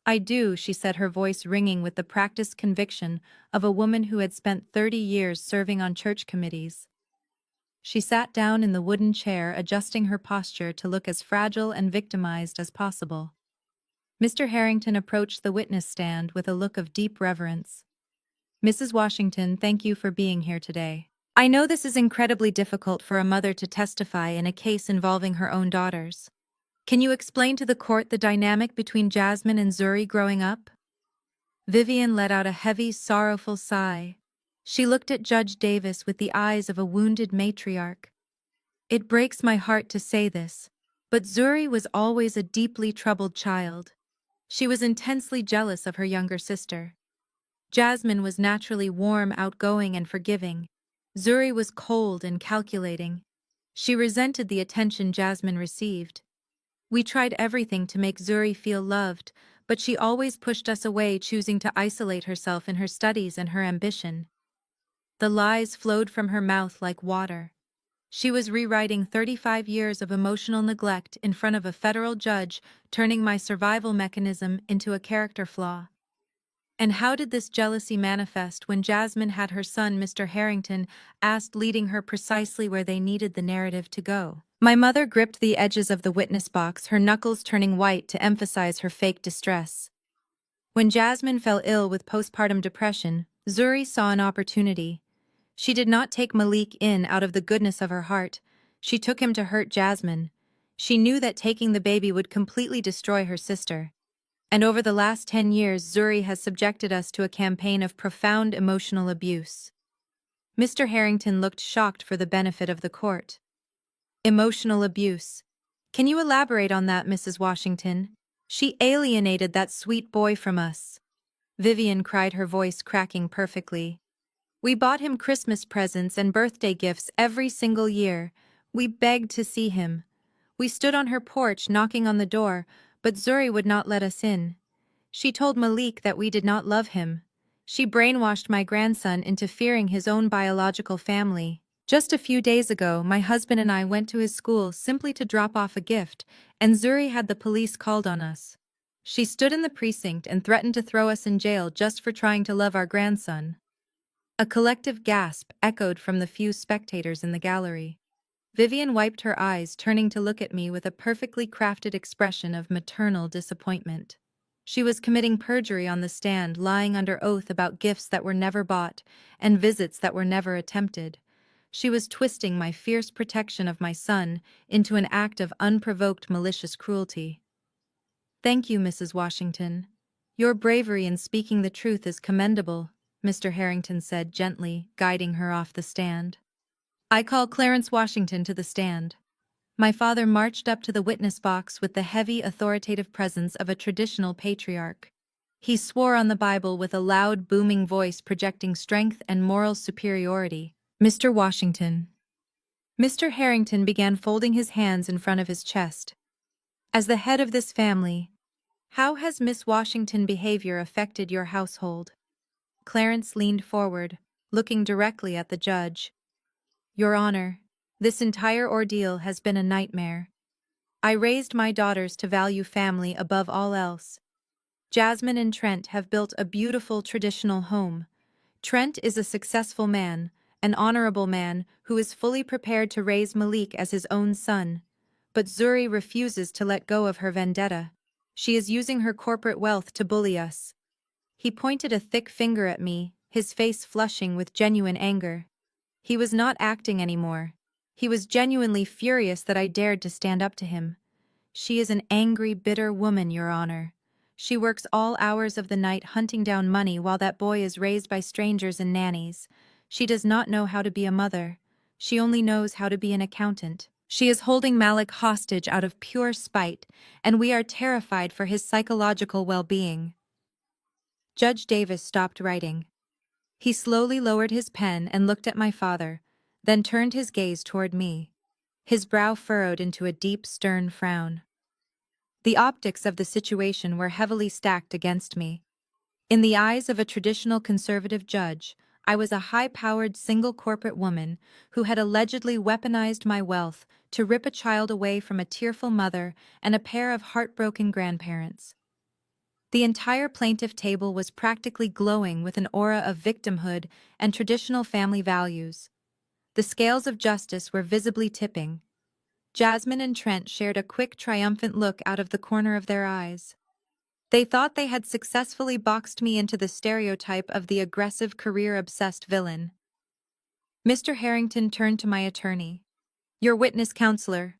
"I do," she said, her voice ringing with the practiced conviction of a woman who had spent 30 years serving on church committees. She sat down in the wooden chair, adjusting her posture to look as fragile and victimized as possible. Mr. Harrington approached the witness stand with a look of deep reverence. "Mrs. Washington, thank you for being here today. I know this is incredibly difficult for a mother to testify in a case involving her own daughters. Can you explain to the court the dynamic between Jasmine and Zuri growing up?" Vivian let out a heavy, sorrowful sigh. She looked at Judge Davis with the eyes of a wounded matriarch. "It breaks my heart to say this, but Zuri was always a deeply troubled child. She was intensely jealous of her younger sister. Jasmine was naturally warm, outgoing, and forgiving. Zuri was cold and calculating. She resented the attention Jasmine received. We tried everything to make Zuri feel loved, but she always pushed us away, choosing to isolate herself in her studies and her ambition. The lies flowed from her mouth like water. She was rewriting 35 years of emotional neglect in front of a federal judge, turning my survival mechanism into a character flaw. And how did this jealousy manifest when Jasmine had her son, Mr. Harrington, asked, leading her precisely where they needed the narrative to go? My mother gripped the edges of the witness box, her knuckles turning white to emphasize her fake distress. When Jasmine fell ill with postpartum depression, Zuri saw an opportunity. She did not take Malik in out of the goodness of her heart. She took him to hurt Jasmine. She knew that taking the baby would completely destroy her sister. And over the last 10 years, Zuri has subjected us to a campaign of profound emotional abuse. Mr. Harrington looked shocked for the benefit of the court. "Emotional abuse. Can you elaborate on that, Mrs. Washington? She alienated that sweet boy from us." Vivian cried, her voice cracking perfectly. "We bought him Christmas presents and birthday gifts every single year. We begged to see him. We stood on her porch knocking on the door, but Zuri would not let us in. She told Malik that we did not love him. She brainwashed my grandson into fearing his own biological family. Just a few days ago, my husband and I went to his school simply to drop off a gift, and Zuri had the police called on us. She stood in the precinct and threatened to throw us in jail just for trying to love our grandson." A collective gasp echoed from the few spectators in the gallery. Vivian wiped her eyes, turning to look at me with a perfectly crafted expression of maternal disappointment. She was committing perjury on the stand, lying under oath about gifts that were never bought and visits that were never attempted. She was twisting my fierce protection of my son into an act of unprovoked malicious cruelty. "Thank you, Mrs. Washington. Your bravery in speaking the truth is commendable," Mr. Harrington said gently, guiding her off the stand. "I call Clarence Washington to the stand." My father marched up to the witness box with the heavy, authoritative presence of a traditional patriarch. He swore on the Bible with a loud, booming voice projecting strength and moral superiority. "Mr. Washington." Mr. Harrington began folding his hands in front of his chest. "As the head of this family, how has Miss Washington's behavior affected your household?" Clarence leaned forward, looking directly at the judge. "Your Honor, this entire ordeal has been a nightmare. I raised my daughters to value family above all else. Jasmine and Trent have built a beautiful traditional home. Trent is a successful man, an honorable man who is fully prepared to raise Malik as his own son. But Zuri refuses to let go of her vendetta. She is using her corporate wealth to bully us." He pointed a thick finger at me, his face flushing with genuine anger. He was not acting anymore. He was genuinely furious that I dared to stand up to him. "She is an angry, bitter woman, Your Honor. She works all hours of the night hunting down money while that boy is raised by strangers and nannies. She does not know how to be a mother. She only knows how to be an accountant. She is holding Malik hostage out of pure spite, and we are terrified for his psychological well-being." Judge Davis stopped writing. He slowly lowered his pen and looked at my father, then turned his gaze toward me. His brow furrowed into a deep, stern frown. The optics of the situation were heavily stacked against me. In the eyes of a traditional conservative judge, I was a high-powered single corporate woman who had allegedly weaponized my wealth to rip a child away from a tearful mother and a pair of heartbroken grandparents. The entire plaintiff table was practically glowing with an aura of victimhood and traditional family values. The scales of justice were visibly tipping. Jasmine and Trent shared a quick, triumphant look out of the corner of their eyes. They thought they had successfully boxed me into the stereotype of the aggressive, career-obsessed villain. Mr. Harrington turned to my attorney. "Your witness, counselor."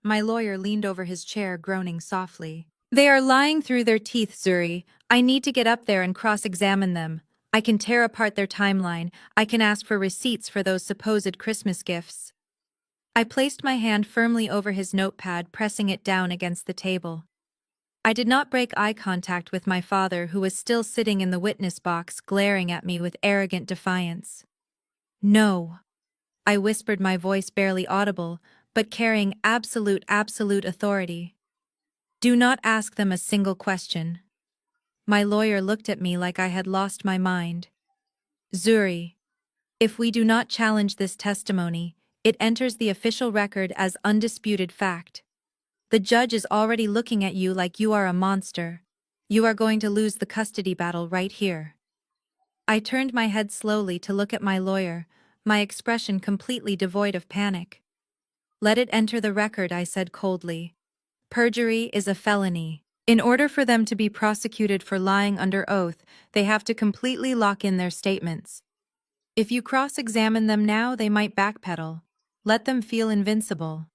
My lawyer leaned over his chair, groaning softly. "They are lying through their teeth, Zuri. I need to get up there and cross-examine them. I can tear apart their timeline. I can ask for receipts for those supposed Christmas gifts." I placed my hand firmly over his notepad, pressing it down against the table. I did not break eye contact with my father, who was still sitting in the witness box, glaring at me with arrogant defiance. "No," I whispered, my voice barely audible, but carrying absolute authority. "Do not ask them a single question." My lawyer looked at me like I had lost my mind. "Zuri, if we do not challenge this testimony, it enters the official record as undisputed fact. The judge is already looking at you like you are a monster. You are going to lose the custody battle right here." I turned my head slowly to look at my lawyer, my expression completely devoid of panic. "Let it enter the record," I said coldly. "Perjury is a felony. In order for them to be prosecuted for lying under oath, they have to completely lock in their statements. If you cross-examine them now, they might backpedal. Let them feel invincible."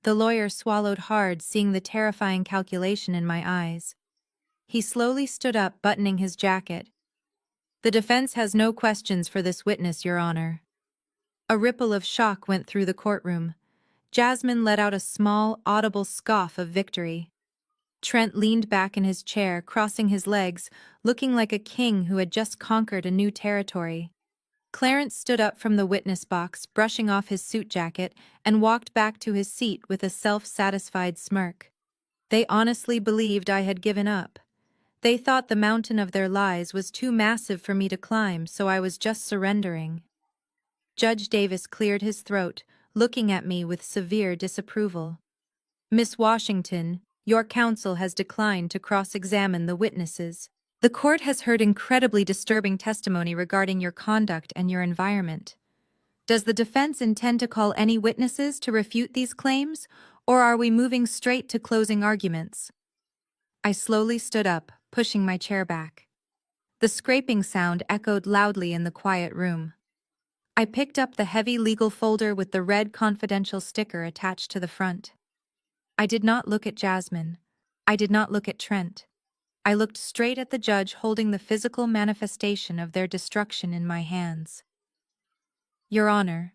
The lawyer swallowed hard, seeing the terrifying calculation in my eyes. He slowly stood up, buttoning his jacket. "The defense has no questions for this witness, Your Honor." A ripple of shock went through the courtroom. Jasmine let out a small, audible scoff of victory. Trent leaned back in his chair, crossing his legs, looking like a king who had just conquered a new territory. Clarence stood up from the witness box, brushing off his suit jacket, and walked back to his seat with a self-satisfied smirk. They honestly believed I had given up. They thought the mountain of their lies was too massive for me to climb, so I was just surrendering. Judge Davis cleared his throat, looking at me with severe disapproval. "Miss Washington, your counsel has declined to cross-examine the witnesses. The court has heard incredibly disturbing testimony regarding your conduct and your environment. Does the defense intend to call any witnesses to refute these claims, or are we moving straight to closing arguments?" I slowly stood up, pushing my chair back. The scraping sound echoed loudly in the quiet room. I picked up the heavy legal folder with the red confidential sticker attached to the front. I did not look at Jasmine. I did not look at Trent. I looked straight at the judge holding the physical manifestation of their destruction in my hands. Your Honor,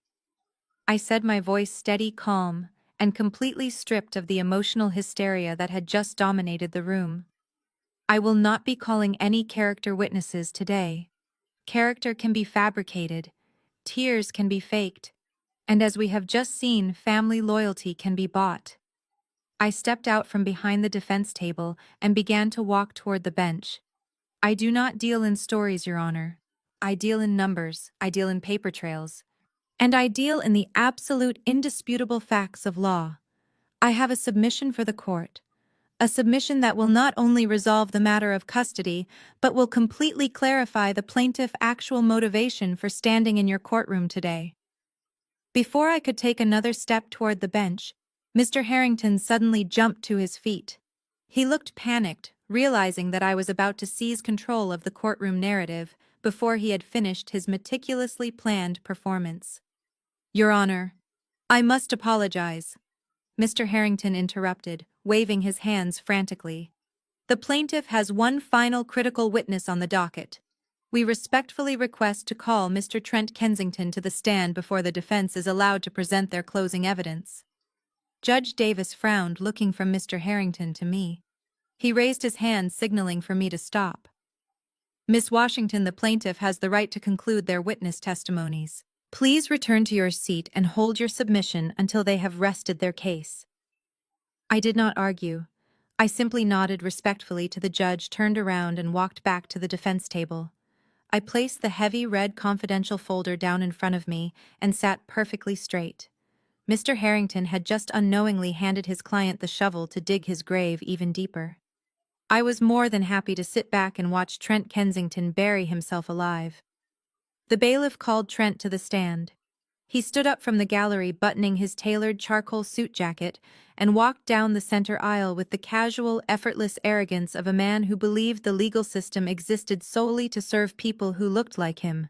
I said, my voice steady, calm, and completely stripped of the emotional hysteria that had just dominated the room. I will not be calling any character witnesses today. Character can be fabricated, tears can be faked, and as we have just seen, family loyalty can be bought. I stepped out from behind the defense table and began to walk toward the bench. I do not deal in stories, Your Honor. I deal in numbers, I deal in paper trails, and I deal in the absolute indisputable facts of law. I have a submission for the court. A submission that will not only resolve the matter of custody, but will completely clarify the plaintiff's actual motivation for standing in your courtroom today. Before I could take another step toward the bench, Mr. Harrington suddenly jumped to his feet. He looked panicked, realizing that I was about to seize control of the courtroom narrative before he had finished his meticulously planned performance. Your Honor, I must apologize, Mr. Harrington interrupted, waving his hands frantically. The plaintiff has one final critical witness on the docket. We respectfully request to call Mr. Trent Kensington to the stand before the defense is allowed to present their closing evidence. Judge Davis frowned, looking from Mr. Harrington to me. He raised his hand, signaling for me to stop. Miss Washington, the plaintiff has the right to conclude their witness testimonies. Please return to your seat and hold your submission until they have rested their case. I did not argue. I simply nodded respectfully to the judge, turned around, and walked back to the defense table. I placed the heavy red confidential folder down in front of me and sat perfectly straight. Mr. Harrington had just unknowingly handed his client the shovel to dig his grave even deeper. I was more than happy to sit back and watch Trent Kensington bury himself alive. The bailiff called Trent to the stand. He stood up from the gallery, buttoning his tailored charcoal suit jacket, and walked down the center aisle with the casual, effortless arrogance of a man who believed the legal system existed solely to serve people who looked like him.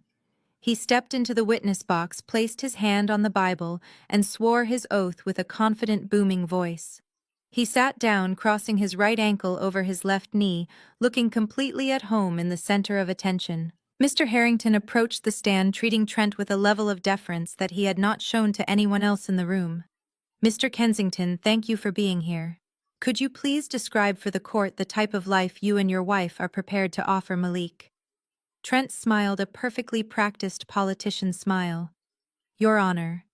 He stepped into the witness box, placed his hand on the Bible, and swore his oath with a confident, booming voice. He sat down, crossing his right ankle over his left knee, looking completely at home in the center of attention. Mr. Harrington approached the stand, treating Trent with a level of deference that he had not shown to anyone else in the room. Mr. Kensington, thank you for being here. Could you please describe for the court the type of life you and your wife are prepared to offer Malik? Trent smiled, a perfectly practiced politician smile. Your Honor,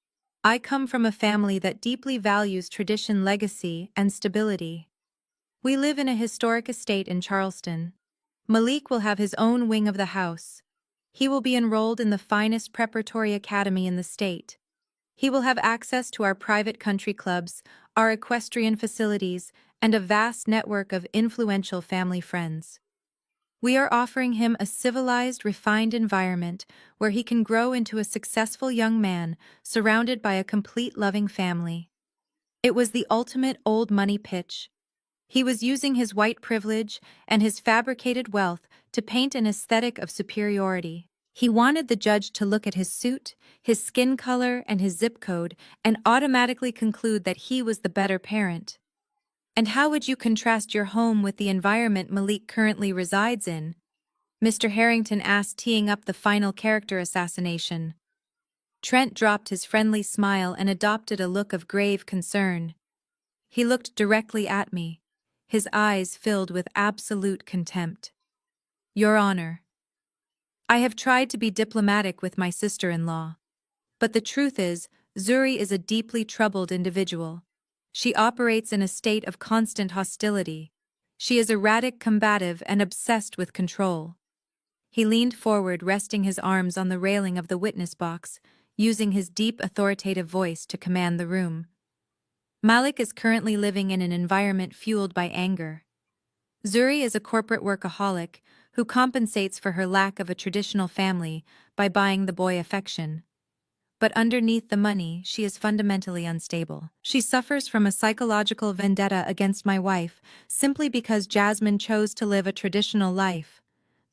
I come from a family that deeply values tradition, legacy, and stability. We live in a historic estate in Charleston. Malik will have his own wing of the house. He will be enrolled in the finest preparatory academy in the state. He will have access to our private country clubs, our equestrian facilities, and a vast network of influential family friends. We are offering him a civilized, refined environment where he can grow into a successful young man surrounded by a complete, loving family. It was the ultimate old money pitch. He was using his white privilege and his fabricated wealth to paint an aesthetic of superiority. He wanted the judge to look at his suit, his skin color, and his zip code and automatically conclude that he was the better parent. And how would you contrast your home with the environment Malik currently resides in? Mr. Harrington asked, teeing up the final character assassination. Trent dropped his friendly smile and adopted a look of grave concern. He looked directly at me, his eyes filled with absolute contempt. Your Honor, I have tried to be diplomatic with my sister-in-law, but the truth is, Zuri is a deeply troubled individual. She operates in a state of constant hostility. She is erratic, combative, and obsessed with control. He leaned forward, resting his arms on the railing of the witness box, using his deep, authoritative voice to command the room. Malik is currently living in an environment fueled by anger. Zuri is a corporate workaholic who compensates for her lack of a traditional family by buying the boy affection. but underneath the money, she is fundamentally unstable. She suffers from a psychological vendetta against my wife, simply because Jasmine chose to live a traditional life.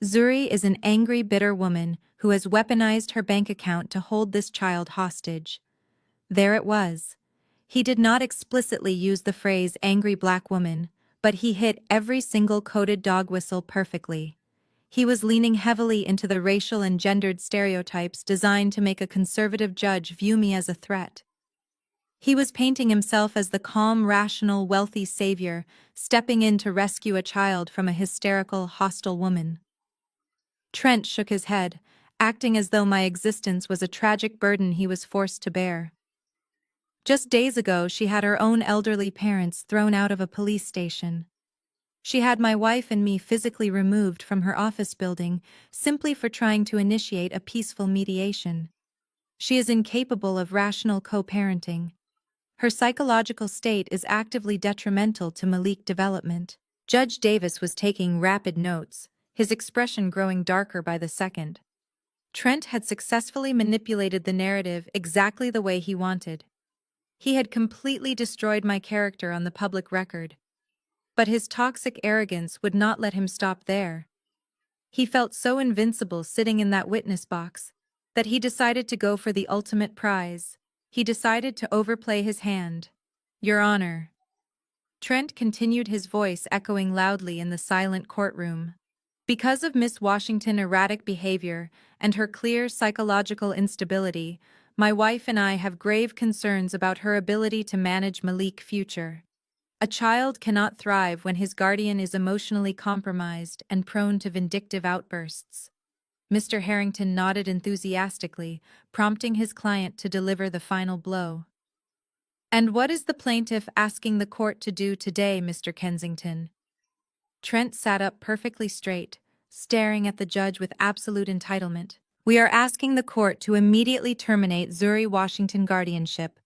Zuri is an angry, bitter woman who has weaponized her bank account to hold this child hostage. There it was. He did not explicitly use the phrase angry black woman, but he hit every single coded dog whistle perfectly. He was leaning heavily into the racial and gendered stereotypes designed to make a conservative judge view me as a threat. He was painting himself as the calm, rational, wealthy savior, stepping in to rescue a child from a hysterical, hostile woman. Trent shook his head, acting as though my existence was a tragic burden he was forced to bear. Just days ago, she had her own elderly parents thrown out of a police station. She had my wife and me physically removed from her office building simply for trying to initiate a peaceful mediation. She is incapable of rational co-parenting. Her psychological state is actively detrimental to Malik development. Judge Davis was taking rapid notes, his expression growing darker by the second. Trent had successfully manipulated the narrative exactly the way he wanted. He had completely destroyed my character on the public record. But his toxic arrogance would not let him stop there. He felt so invincible sitting in that witness box that he decided to go for the ultimate prize. He decided to overplay his hand. Your Honor. Trent continued, his voice echoing loudly in the silent courtroom. Because of Miss Washington's erratic behavior and her clear psychological instability, my wife and I have grave concerns about her ability to manage Malik's future. A child cannot thrive when his guardian is emotionally compromised and prone to vindictive outbursts. Mr. Harrington nodded enthusiastically, prompting his client to deliver the final blow. And what is the plaintiff asking the court to do today, Mr. Kensington? Trent sat up perfectly straight, staring at the judge with absolute entitlement. We are asking the court to immediately terminate Zuri Washington guardianship.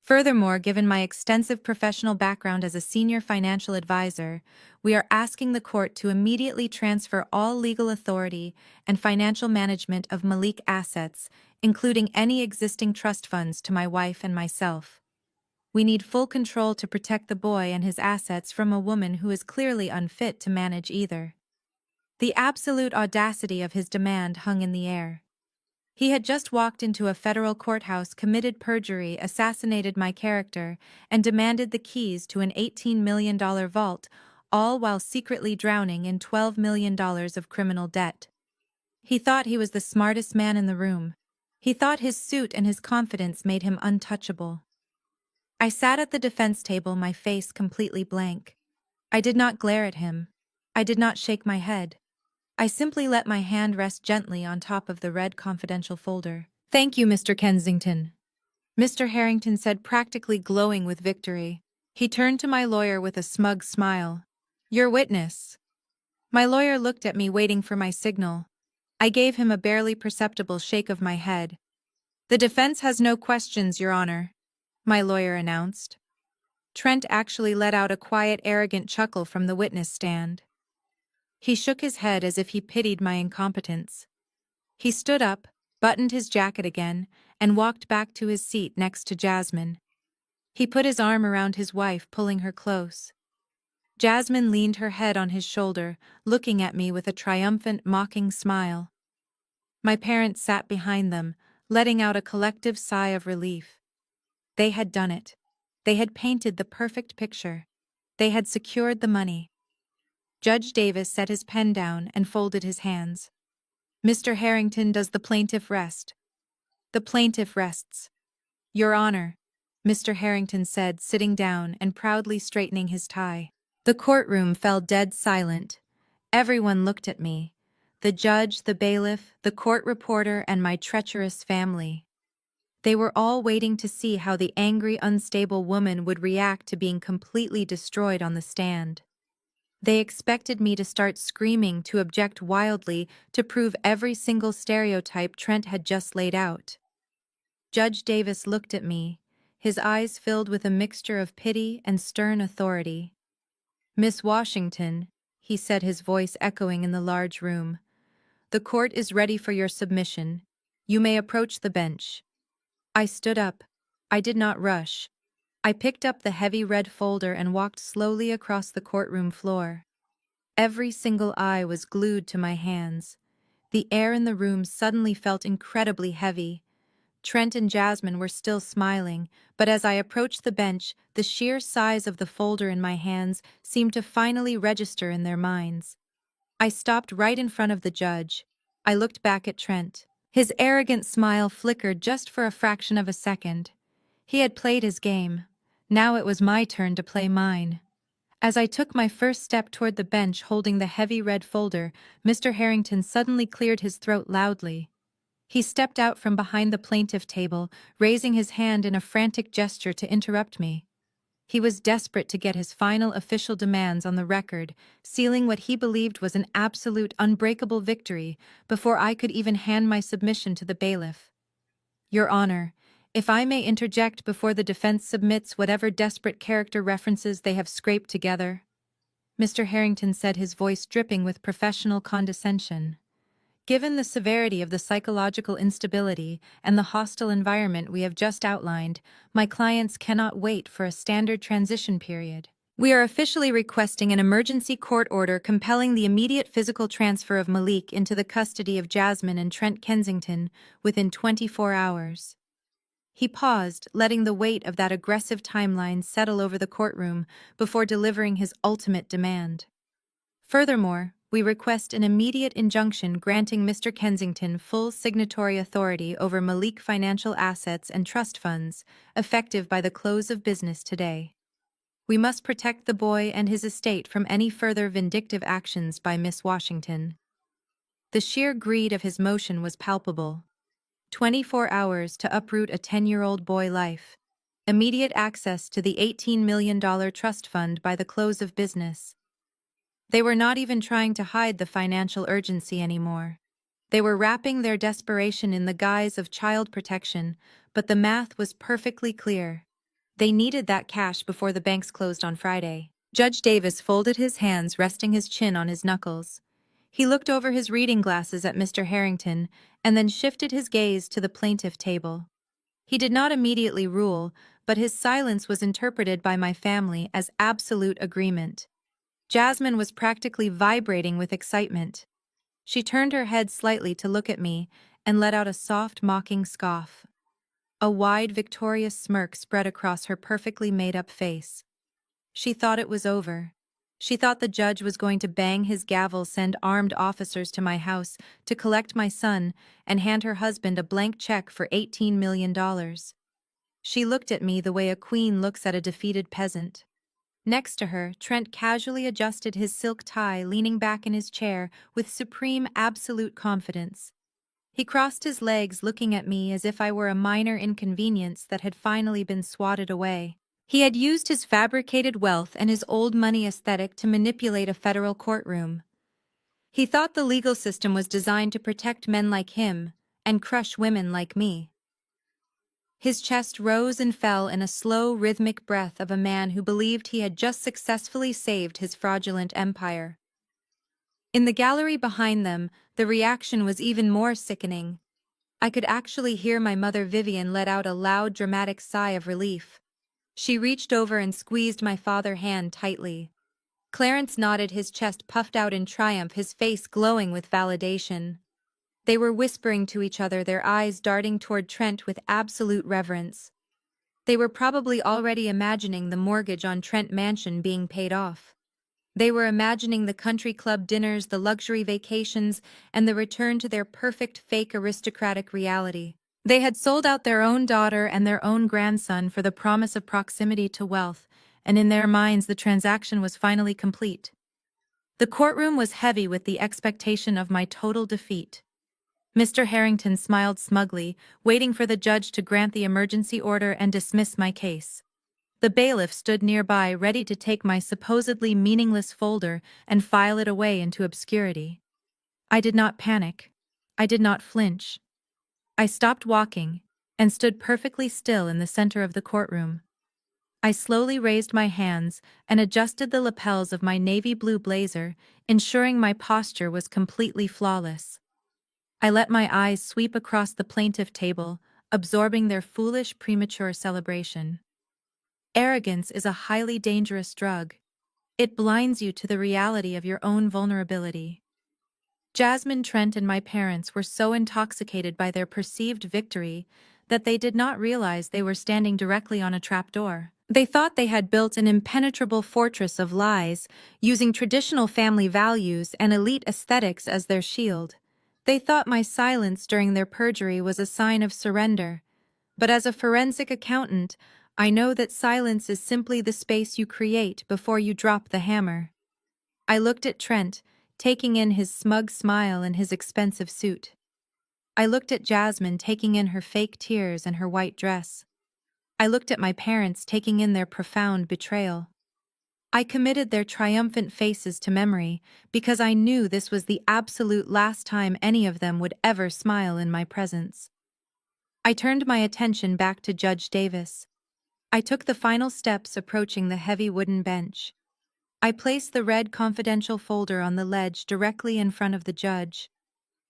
Furthermore, given my extensive professional background as a senior financial advisor, we are asking the court to immediately transfer all legal authority and financial management of Malik assets, including any existing trust funds, to my wife and myself. We need full control to protect the boy and his assets from a woman who is clearly unfit to manage either. The absolute audacity of his demand hung in the air. He had just walked into a federal courthouse, committed perjury, assassinated my character, and demanded the keys to an $18 million vault, all while secretly drowning in $12 million of criminal debt. He thought he was the smartest man in the room. He thought his suit and his confidence made him untouchable. I sat at the defense table, my face completely blank. I did not glare at him. I did not shake my head. I simply let my hand rest gently on top of the red confidential folder. Thank you, Mr. Kensington. Mr. Harrington said, practically glowing with victory. He turned to my lawyer with a smug smile. Your witness. My lawyer looked at me, waiting for my signal. I gave him a barely perceptible shake of my head. The defense has no questions, Your Honor, my lawyer announced. Trent actually let out a quiet, arrogant chuckle from the witness stand. He shook his head as if he pitied my incompetence. He stood up, buttoned his jacket again, and walked back to his seat next to Jasmine. He put his arm around his wife, pulling her close. Jasmine leaned her head on his shoulder, looking at me with a triumphant, mocking smile. My parents sat behind them, letting out a collective sigh of relief. They had done it. They had painted the perfect picture. They had secured the money. Judge Davis set his pen down and folded his hands. Mr. Harrington, does the plaintiff rest? The plaintiff rests. Your Honor, Mr. Harrington said, sitting down and proudly straightening his tie. The courtroom fell dead silent. Everyone looked at me. The judge, the bailiff, the court reporter, and my treacherous family. They were all waiting to see how the angry, unstable woman would react to being completely destroyed on the stand. They expected me to start screaming, to object wildly, to prove every single stereotype Trent had just laid out. Judge Davis looked at me, his eyes filled with a mixture of pity and stern authority. Miss Washington, he said, his voice echoing in the large room, the court is ready for your submission. You may approach the bench. I stood up. I did not rush. I picked up the heavy red folder and walked slowly across the courtroom floor. Every single eye was glued to my hands. The air in the room suddenly felt incredibly heavy. Trent and Jasmine were still smiling, but as I approached the bench, the sheer size of the folder in my hands seemed to finally register in their minds. I stopped right in front of the judge. I looked back at Trent. His arrogant smile flickered just for a fraction of a second. He had played his game. Now it was my turn to play mine. As I took my first step toward the bench holding the heavy red folder, Mr. Harrington suddenly cleared his throat loudly. He stepped out from behind the plaintiff table, raising his hand in a frantic gesture to interrupt me. He was desperate to get his final official demands on the record, sealing what he believed was an absolute unbreakable victory before I could even hand my submission to the bailiff. Your Honor, if I may interject before the defense submits whatever desperate character references they have scraped together, Mr. Harrington said, his voice dripping with professional condescension. Given the severity of the psychological instability and the hostile environment we have just outlined, my clients cannot wait for a standard transition period. We are officially requesting an emergency court order compelling the immediate physical transfer of Malik into the custody of Jasmine and Trent Kensington within 24 hours. He paused, letting the weight of that aggressive timeline settle over the courtroom before delivering his ultimate demand. Furthermore, we request an immediate injunction granting Mr. Kensington full signatory authority over Malik financial assets and trust funds, effective by the close of business today. We must protect the boy and his estate from any further vindictive actions by Miss Washington. The sheer greed of his motion was palpable. 24 hours to uproot a 10-year-old boy life. Immediate access to the $18 million trust fund by the close of business. They were not even trying to hide the financial urgency anymore. They were wrapping their desperation in the guise of child protection, but the math was perfectly clear. They needed that cash before the banks closed on Friday. Judge Davis folded his hands, resting his chin on his knuckles. He looked over his reading glasses at Mr. Harrington and then shifted his gaze to the plaintiff table. He did not immediately rule, but his silence was interpreted by my family as absolute agreement. Jasmine was practically vibrating with excitement. She turned her head slightly to look at me and let out a soft, mocking scoff. A wide, victorious smirk spread across her perfectly made-up face. She thought it was over. She thought the judge was going to bang his gavel, send armed officers to my house to collect my son, and hand her husband a blank check for $18 million. She looked at me the way a queen looks at a defeated peasant. Next to her, Trent casually adjusted his silk tie, leaning back in his chair with supreme, absolute confidence. He crossed his legs, looking at me as if I were a minor inconvenience that had finally been swatted away. He had used his fabricated wealth and his old money aesthetic to manipulate a federal courtroom. He thought the legal system was designed to protect men like him and crush women like me. His chest rose and fell in a slow, rhythmic breath of a man who believed he had just successfully saved his fraudulent empire. In the gallery behind them, the reaction was even more sickening. I could actually hear my mother Vivian let out a loud, dramatic sigh of relief. She reached over and squeezed my father's hand tightly. Clarence nodded, his chest puffed out in triumph, his face glowing with validation. They were whispering to each other, their eyes darting toward Trent with absolute reverence. They were probably already imagining the mortgage on Trent Mansion being paid off. They were imagining the country club dinners, the luxury vacations, and the return to their perfect fake aristocratic reality. They had sold out their own daughter and their own grandson for the promise of proximity to wealth, and in their minds the transaction was finally complete. The courtroom was heavy with the expectation of my total defeat. Mr. Harrington smiled smugly, waiting for the judge to grant the emergency order and dismiss my case. The bailiff stood nearby, ready to take my supposedly meaningless folder and file it away into obscurity. I did not panic. I did not flinch. I stopped walking and stood perfectly still in the center of the courtroom. I slowly raised my hands and adjusted the lapels of my navy blue blazer, ensuring my posture was completely flawless. I let my eyes sweep across the plaintiff table, absorbing their foolish premature celebration. Arrogance is a highly dangerous drug. It blinds you to the reality of your own vulnerability. Jasmine, Trent, and my parents were so intoxicated by their perceived victory that they did not realize they were standing directly on a trapdoor. They thought they had built an impenetrable fortress of lies, using traditional family values and elite aesthetics as their shield. They thought my silence during their perjury was a sign of surrender. But as a forensic accountant, I know that silence is simply the space you create before you drop the hammer. I looked at Trent, taking in his smug smile and his expensive suit. I looked at Jasmine, taking in her fake tears and her white dress. I looked at my parents, taking in their profound betrayal. I committed their triumphant faces to memory because I knew this was the absolute last time any of them would ever smile in my presence. I turned my attention back to Judge Davis. I took the final steps, approaching the heavy wooden bench. I placed the red confidential folder on the ledge directly in front of the judge.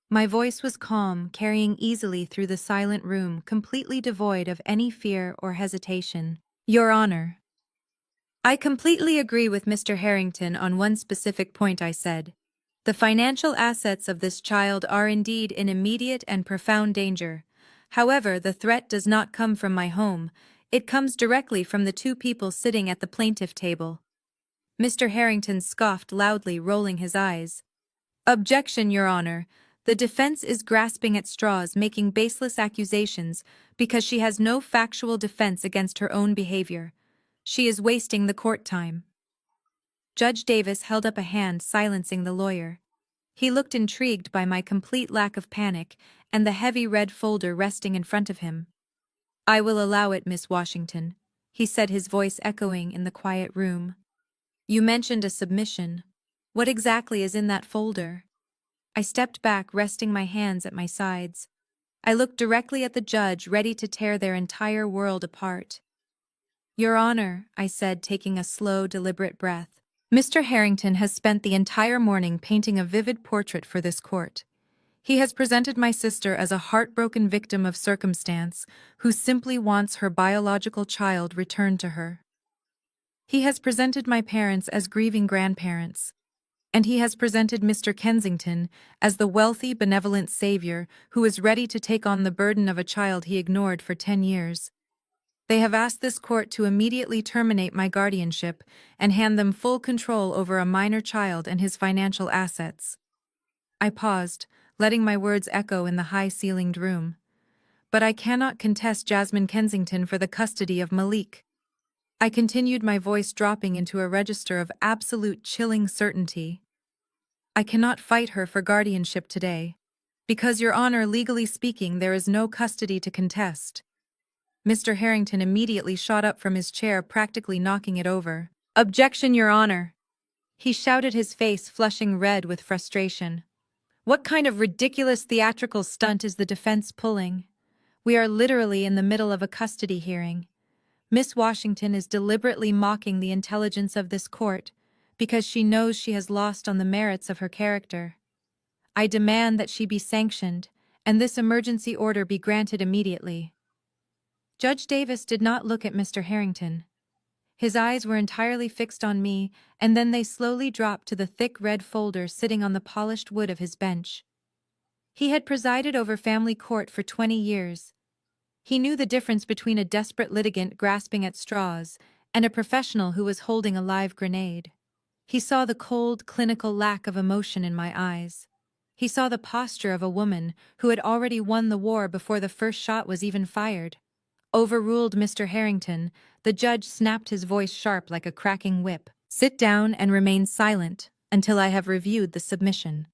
My voice was calm, carrying easily through the silent room, completely devoid of any fear or hesitation. Your Honor, I completely agree with Mr. Harrington on one specific point, I said. The financial assets of this child are indeed in immediate and profound danger. However, the threat does not come from my home. It comes directly from the two people sitting at the plaintiff table. Mr. Harrington scoffed loudly, rolling his eyes. Objection, Your Honor. The defense is grasping at straws, making baseless accusations because she has no factual defense against her own behavior. She is wasting the court time. Judge Davis held up a hand, silencing the lawyer. He looked intrigued by my complete lack of panic and the heavy red folder resting in front of him. I will allow it, Miss Washington, he said, his voice echoing in the quiet room. You mentioned a submission. What exactly is in that folder? I stepped back, resting my hands at my sides. I looked directly at the judge, ready to tear their entire world apart. Your Honor, I said, taking a slow, deliberate breath. Mr. Harrington has spent the entire morning painting a vivid portrait for this court. He has presented my sister as a heartbroken victim of circumstance who simply wants her biological child returned to her. He has presented my parents as grieving grandparents, and he has presented Mr. Kensington as the wealthy, benevolent savior who is ready to take on the burden of a child he ignored for 10 years. They have asked this court to immediately terminate my guardianship and hand them full control over a minor child and his financial assets. I paused, letting my words echo in the high-ceilinged room. But I cannot contest Jasmine Kensington for the custody of Malik. I continued, my voice dropping into a register of absolute chilling certainty. I cannot fight her for guardianship today, because, Your Honor, legally speaking, there is no custody to contest. Mr. Harrington immediately shot up from his chair, practically knocking it over. Objection, Your Honor! He shouted, his face flushing red with frustration. What kind of ridiculous theatrical stunt is the defense pulling? We are literally in the middle of a custody hearing. Miss Washington is deliberately mocking the intelligence of this court because she knows she has lost on the merits of her character. I demand that she be sanctioned and this emergency order be granted immediately. Judge Davis did not look at Mr. Harrington. His eyes were entirely fixed on me, and then they slowly dropped to the thick red folder sitting on the polished wood of his bench. He had presided over family court for 20 years. He knew the difference between a desperate litigant grasping at straws and a professional who was holding a live grenade. He saw the cold, clinical lack of emotion in my eyes. He saw the posture of a woman who had already won the war before the first shot was even fired. Overruled, Mr. Harrington, the judge snapped, his voice sharp like a cracking whip. Sit down and remain silent until I have reviewed the submission.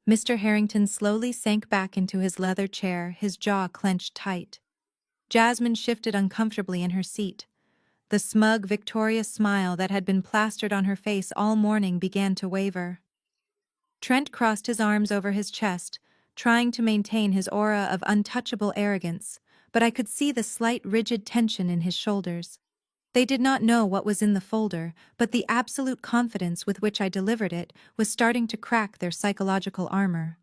Mr. Harrington slowly sank back into his leather chair, his jaw clenched tight. Jasmine shifted uncomfortably in her seat. The smug, victorious smile that had been plastered on her face all morning began to waver. Trent crossed his arms over his chest, trying to maintain his aura of untouchable arrogance, but I could see the slight rigid tension in his shoulders. They did not know what was in the folder, but the absolute confidence with which I delivered it was starting to crack their psychological armor.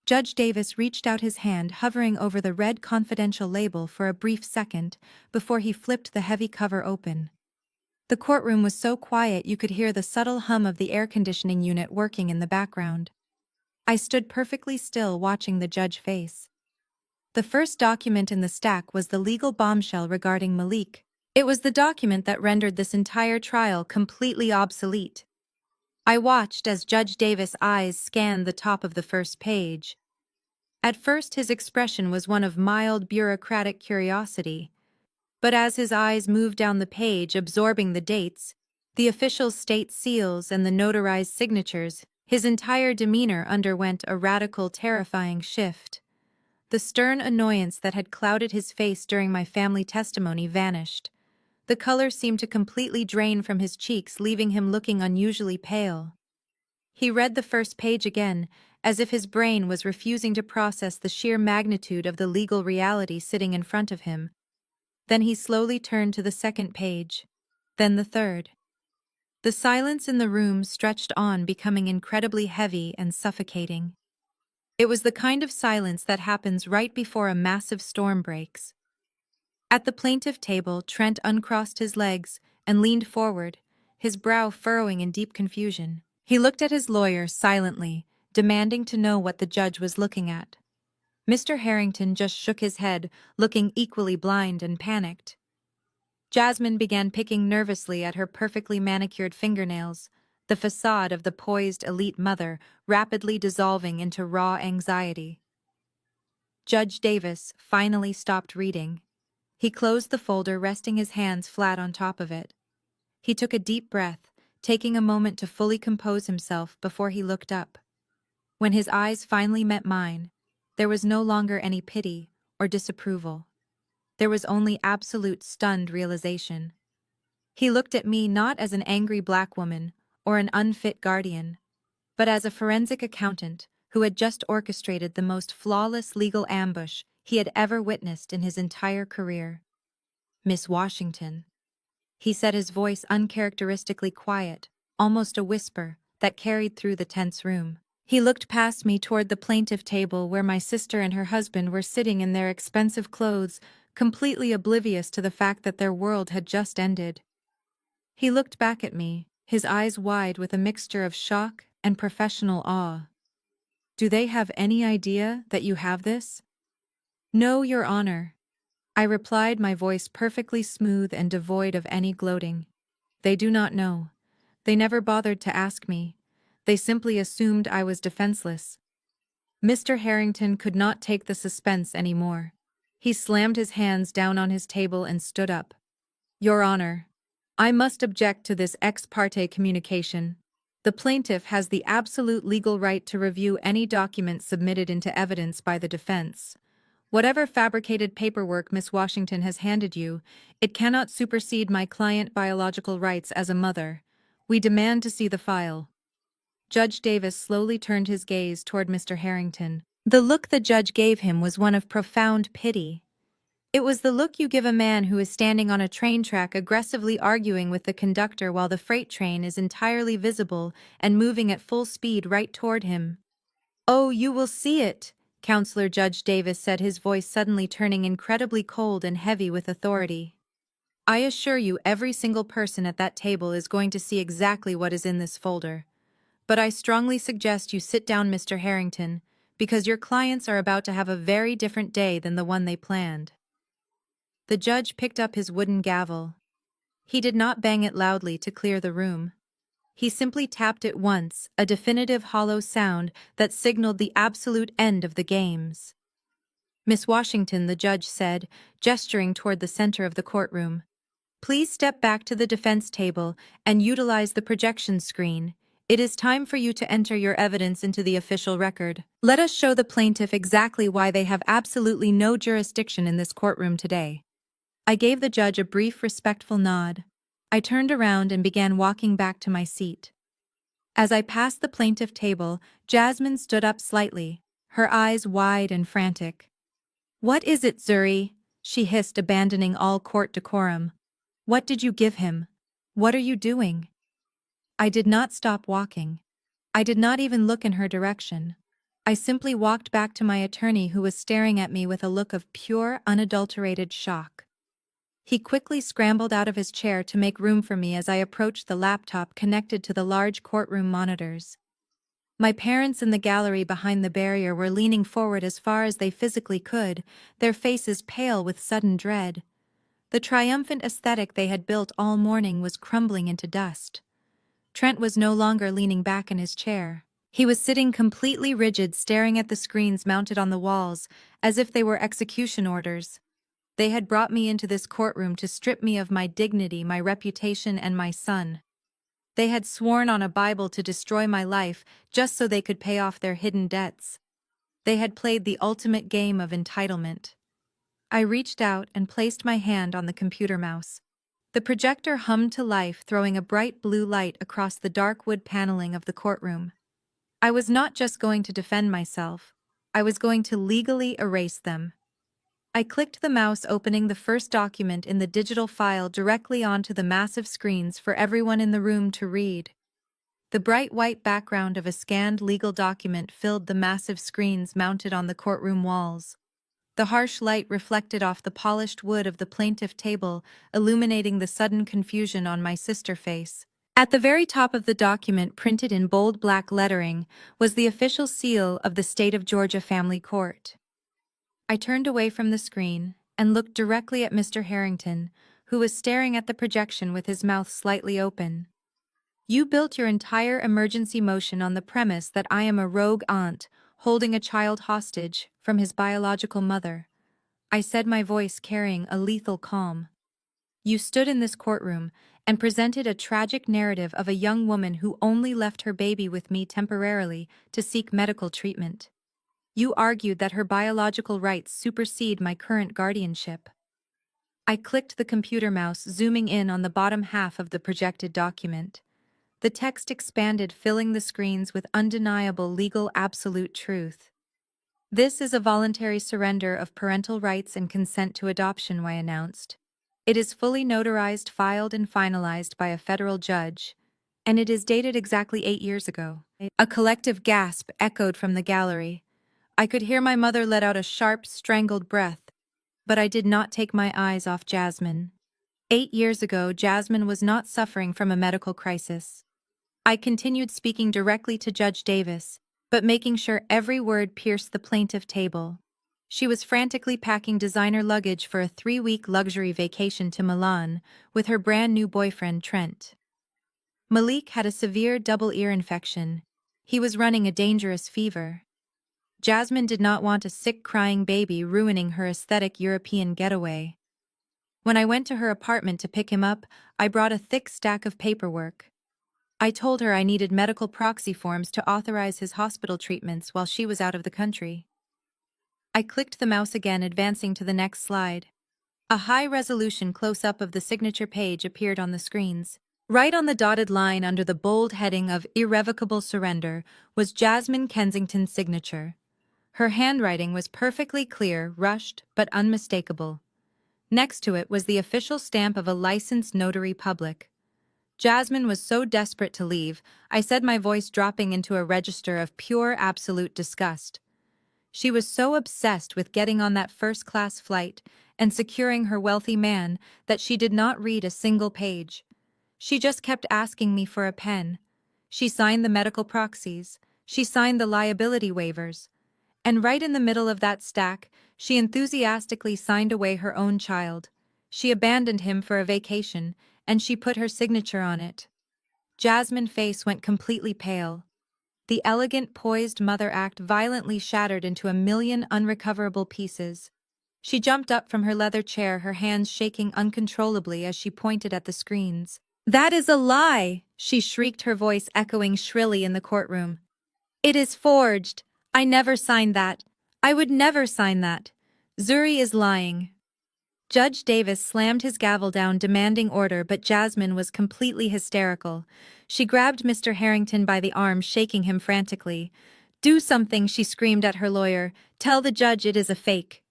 Judge Davis reached out his hand, hovering over the red confidential label for a brief second before he flipped the heavy cover open. The courtroom was so quiet you could hear the subtle hum of the air conditioning unit working in the background. I stood perfectly still watching the judge face. The first document in the stack was the legal bombshell regarding Malik. It was the document that rendered this entire trial completely obsolete. I watched as Judge Davis' eyes scanned the top of the first page. At first his expression was one of mild bureaucratic curiosity, but as his eyes moved down the page absorbing the dates, the official state seals and the notarized signatures, his entire demeanor underwent a radical, terrifying shift. The stern annoyance that had clouded his face during my family testimony vanished. The color seemed to completely drain from his cheeks, leaving him looking unusually pale. He read the first page again, as if his brain was refusing to process the sheer magnitude of the legal reality sitting in front of him. Then he slowly turned to the second page, then the third. The silence in the room stretched on, becoming incredibly heavy and suffocating. It was the kind of silence that happens right before a massive storm breaks. At the plaintiff table, Trent uncrossed his legs and leaned forward, his brow furrowing in deep confusion. He looked at his lawyer silently, demanding to know what the judge was looking at. Mr. Harrington just shook his head, looking equally blind and panicked. Jasmine began picking nervously at her perfectly manicured fingernails, the facade of the poised elite mother rapidly dissolving into raw anxiety. Judge Davis finally stopped reading. He closed the folder, resting his hands flat on top of it. He took a deep breath, taking a moment to fully compose himself before he looked up. When his eyes finally met mine, there was no longer any pity or disapproval. There was only absolute stunned realization. He looked at me not as an angry black woman or an unfit guardian, but as a forensic accountant who had just orchestrated the most flawless legal ambush he had ever witnessed in his entire career. "Miss Washington," he said, his voice uncharacteristically quiet, almost a whisper that carried through the tense room. He looked past me toward the plaintiff table where my sister and her husband were sitting in their expensive clothes, completely oblivious to the fact that their world had just ended. He looked back at me, his eyes wide with a mixture of shock and professional awe. "Do they have any idea that you have this?" "No, Your Honor," I replied, my voice perfectly smooth and devoid of any gloating. "They do not know. They never bothered to ask me. They simply assumed I was defenseless." Mr. Harrington could not take the suspense anymore. He slammed his hands down on his table and stood up. "Your Honor, I must object to this ex parte communication. The plaintiff has the absolute legal right to review any document submitted into evidence by the defense. Whatever fabricated paperwork Miss Washington has handed you, it cannot supersede my client's biological rights as a mother. We demand to see the file." Judge Davis slowly turned his gaze toward Mr. Harrington. The look the judge gave him was one of profound pity. It was the look you give a man who is standing on a train track aggressively arguing with the conductor while the freight train is entirely visible and moving at full speed right toward him. "Oh, you will see it," Counselor Judge Davis said, his voice suddenly turning incredibly cold and heavy with authority. "I assure you every single person at that table is going to see exactly what is in this folder. But I strongly suggest you sit down, Mr. Harrington, because your clients are about to have a very different day than the one they planned." The judge picked up his wooden gavel. He did not bang it loudly to clear the room. He simply tapped it once, a definitive hollow sound that signaled the absolute end of the games. "Miss Washington," the judge said, gesturing toward the center of the courtroom, "please step back to the defense table and utilize the projection screen. It is time for you to enter your evidence into the official record. Let us show the plaintiff exactly why they have absolutely no jurisdiction in this courtroom today." I gave the judge a brief, respectful nod. I turned around and began walking back to my seat. As I passed the plaintiff table, Jasmine stood up slightly, her eyes wide and frantic. "What is it, Zuri?" she hissed, abandoning all court decorum. "What did you give him? What are you doing?" I did not stop walking. I did not even look in her direction. I simply walked back to my attorney, who was staring at me with a look of pure, unadulterated shock. He quickly scrambled out of his chair to make room for me as I approached the laptop connected to the large courtroom monitors. My parents in the gallery behind the barrier were leaning forward as far as they physically could, their faces pale with sudden dread. The triumphant aesthetic they had built all morning was crumbling into dust. Trent was no longer leaning back in his chair. He was sitting completely rigid, staring at the screens mounted on the walls, as if they were execution orders. They had brought me into this courtroom to strip me of my dignity, my reputation, and my son. They had sworn on a Bible to destroy my life just so they could pay off their hidden debts. They had played the ultimate game of entitlement. I reached out and placed my hand on the computer mouse. The projector hummed to life, throwing a bright blue light across the dark wood paneling of the courtroom. I was not just going to defend myself, I was going to legally erase them. I clicked the mouse, opening the first document in the digital file directly onto the massive screens for everyone in the room to read. The bright white background of a scanned legal document filled the massive screens mounted on the courtroom walls. The harsh light reflected off the polished wood of the plaintiff table, illuminating the sudden confusion on my sister's face. At the very top of the document, printed in bold black lettering, was the official seal of the State of Georgia Family Court. I turned away from the screen and looked directly at Mr. Harrington, who was staring at the projection with his mouth slightly open. "You built your entire emergency motion on the premise that I am a rogue aunt holding a child hostage from his biological mother," I said, my voice carrying a lethal calm. "You stood in this courtroom and presented a tragic narrative of a young woman who only left her baby with me temporarily to seek medical treatment. You argued that her biological rights supersede my current guardianship." I clicked the computer mouse, zooming in on the bottom half of the projected document. The text expanded, filling the screens with undeniable legal absolute truth. "This is a voluntary surrender of parental rights and consent to adoption," I announced. "It is fully notarized, filed, and finalized by a federal judge, and it is dated exactly 8 years ago." A collective gasp echoed from the gallery. I could hear my mother let out a sharp, strangled breath, but I did not take my eyes off Jasmine. 8 years ago, Jasmine was not suffering from a medical crisis. I continued, speaking directly to Judge Davis, but making sure every word pierced the plaintiff table. She was frantically packing designer luggage for a 3-week luxury vacation to Milan with her brand new boyfriend, Trent. Malik had a severe double ear infection. He was running a dangerous fever. Jasmine did not want a sick, crying baby ruining her aesthetic European getaway. When I went to her apartment to pick him up, I brought a thick stack of paperwork. I told her I needed medical proxy forms to authorize his hospital treatments while she was out of the country. I clicked the mouse again, advancing to the next slide. A high-resolution close-up of the signature page appeared on the screens. Right on the dotted line under the bold heading of "Irrevocable Surrender" was Jasmine Kensington's signature. Her handwriting was perfectly clear, rushed, but unmistakable. Next to it was the official stamp of a licensed notary public. Jasmine was so desperate to leave, I said, my voice dropping into a register of pure, absolute disgust. She was so obsessed with getting on that first-class flight and securing her wealthy man that she did not read a single page. She just kept asking me for a pen. She signed the medical proxies. She signed the liability waivers. And right in the middle of that stack, she enthusiastically signed away her own child. She abandoned him for a vacation, and she put her signature on it. Jasmine's face went completely pale. The elegant, poised mother act violently shattered into a million unrecoverable pieces. She jumped up from her leather chair, her hands shaking uncontrollably as she pointed at the screens. "That is a lie!" she shrieked, her voice echoing shrilly in the courtroom. "It is forged! I never signed that! I would never sign that! Zuri is lying!" Judge Davis slammed his gavel down, demanding order, but Jasmine was completely hysterical. She grabbed Mr. Harrington by the arm, shaking him frantically. "Do something," she screamed at her lawyer. "Tell the judge it is a fake."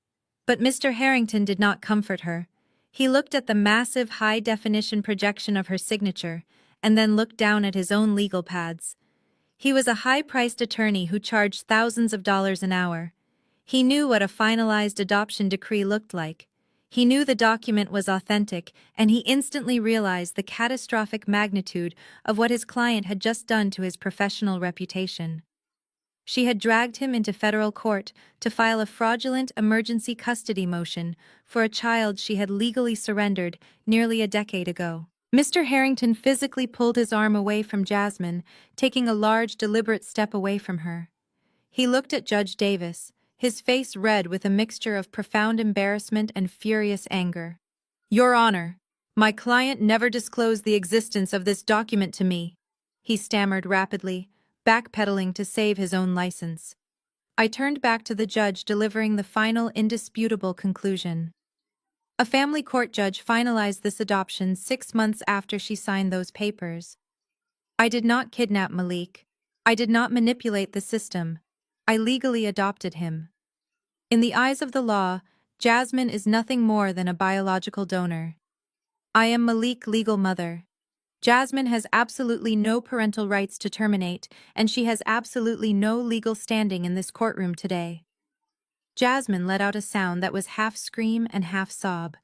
But Mr. Harrington did not comfort her. He looked at the massive, high-definition projection of her signature, and then looked down at his own legal pads. He was a high-priced attorney who charged thousands of dollars an hour. He knew what a finalized adoption decree looked like. He knew the document was authentic, and he instantly realized the catastrophic magnitude of what his client had just done to his professional reputation. She had dragged him into federal court to file a fraudulent emergency custody motion for a child she had legally surrendered nearly a decade ago. Mr. Harrington physically pulled his arm away from Jasmine, taking a large, deliberate step away from her. He looked at Judge Davis, his face red with a mixture of profound embarrassment and furious anger. "Your Honor, my client never disclosed the existence of this document to me," he stammered rapidly, backpedaling to save his own license. I turned back to the judge, delivering the final, indisputable conclusion. A family court judge finalized this adoption 6 months after she signed those papers. I did not kidnap Malik. I did not manipulate the system. I legally adopted him. In the eyes of the law, Jasmine is nothing more than a biological donor. I am Malik's legal mother. Jasmine has absolutely no parental rights to terminate, and she has absolutely no legal standing in this courtroom today. Jasmine let out a sound that was half scream and half sob.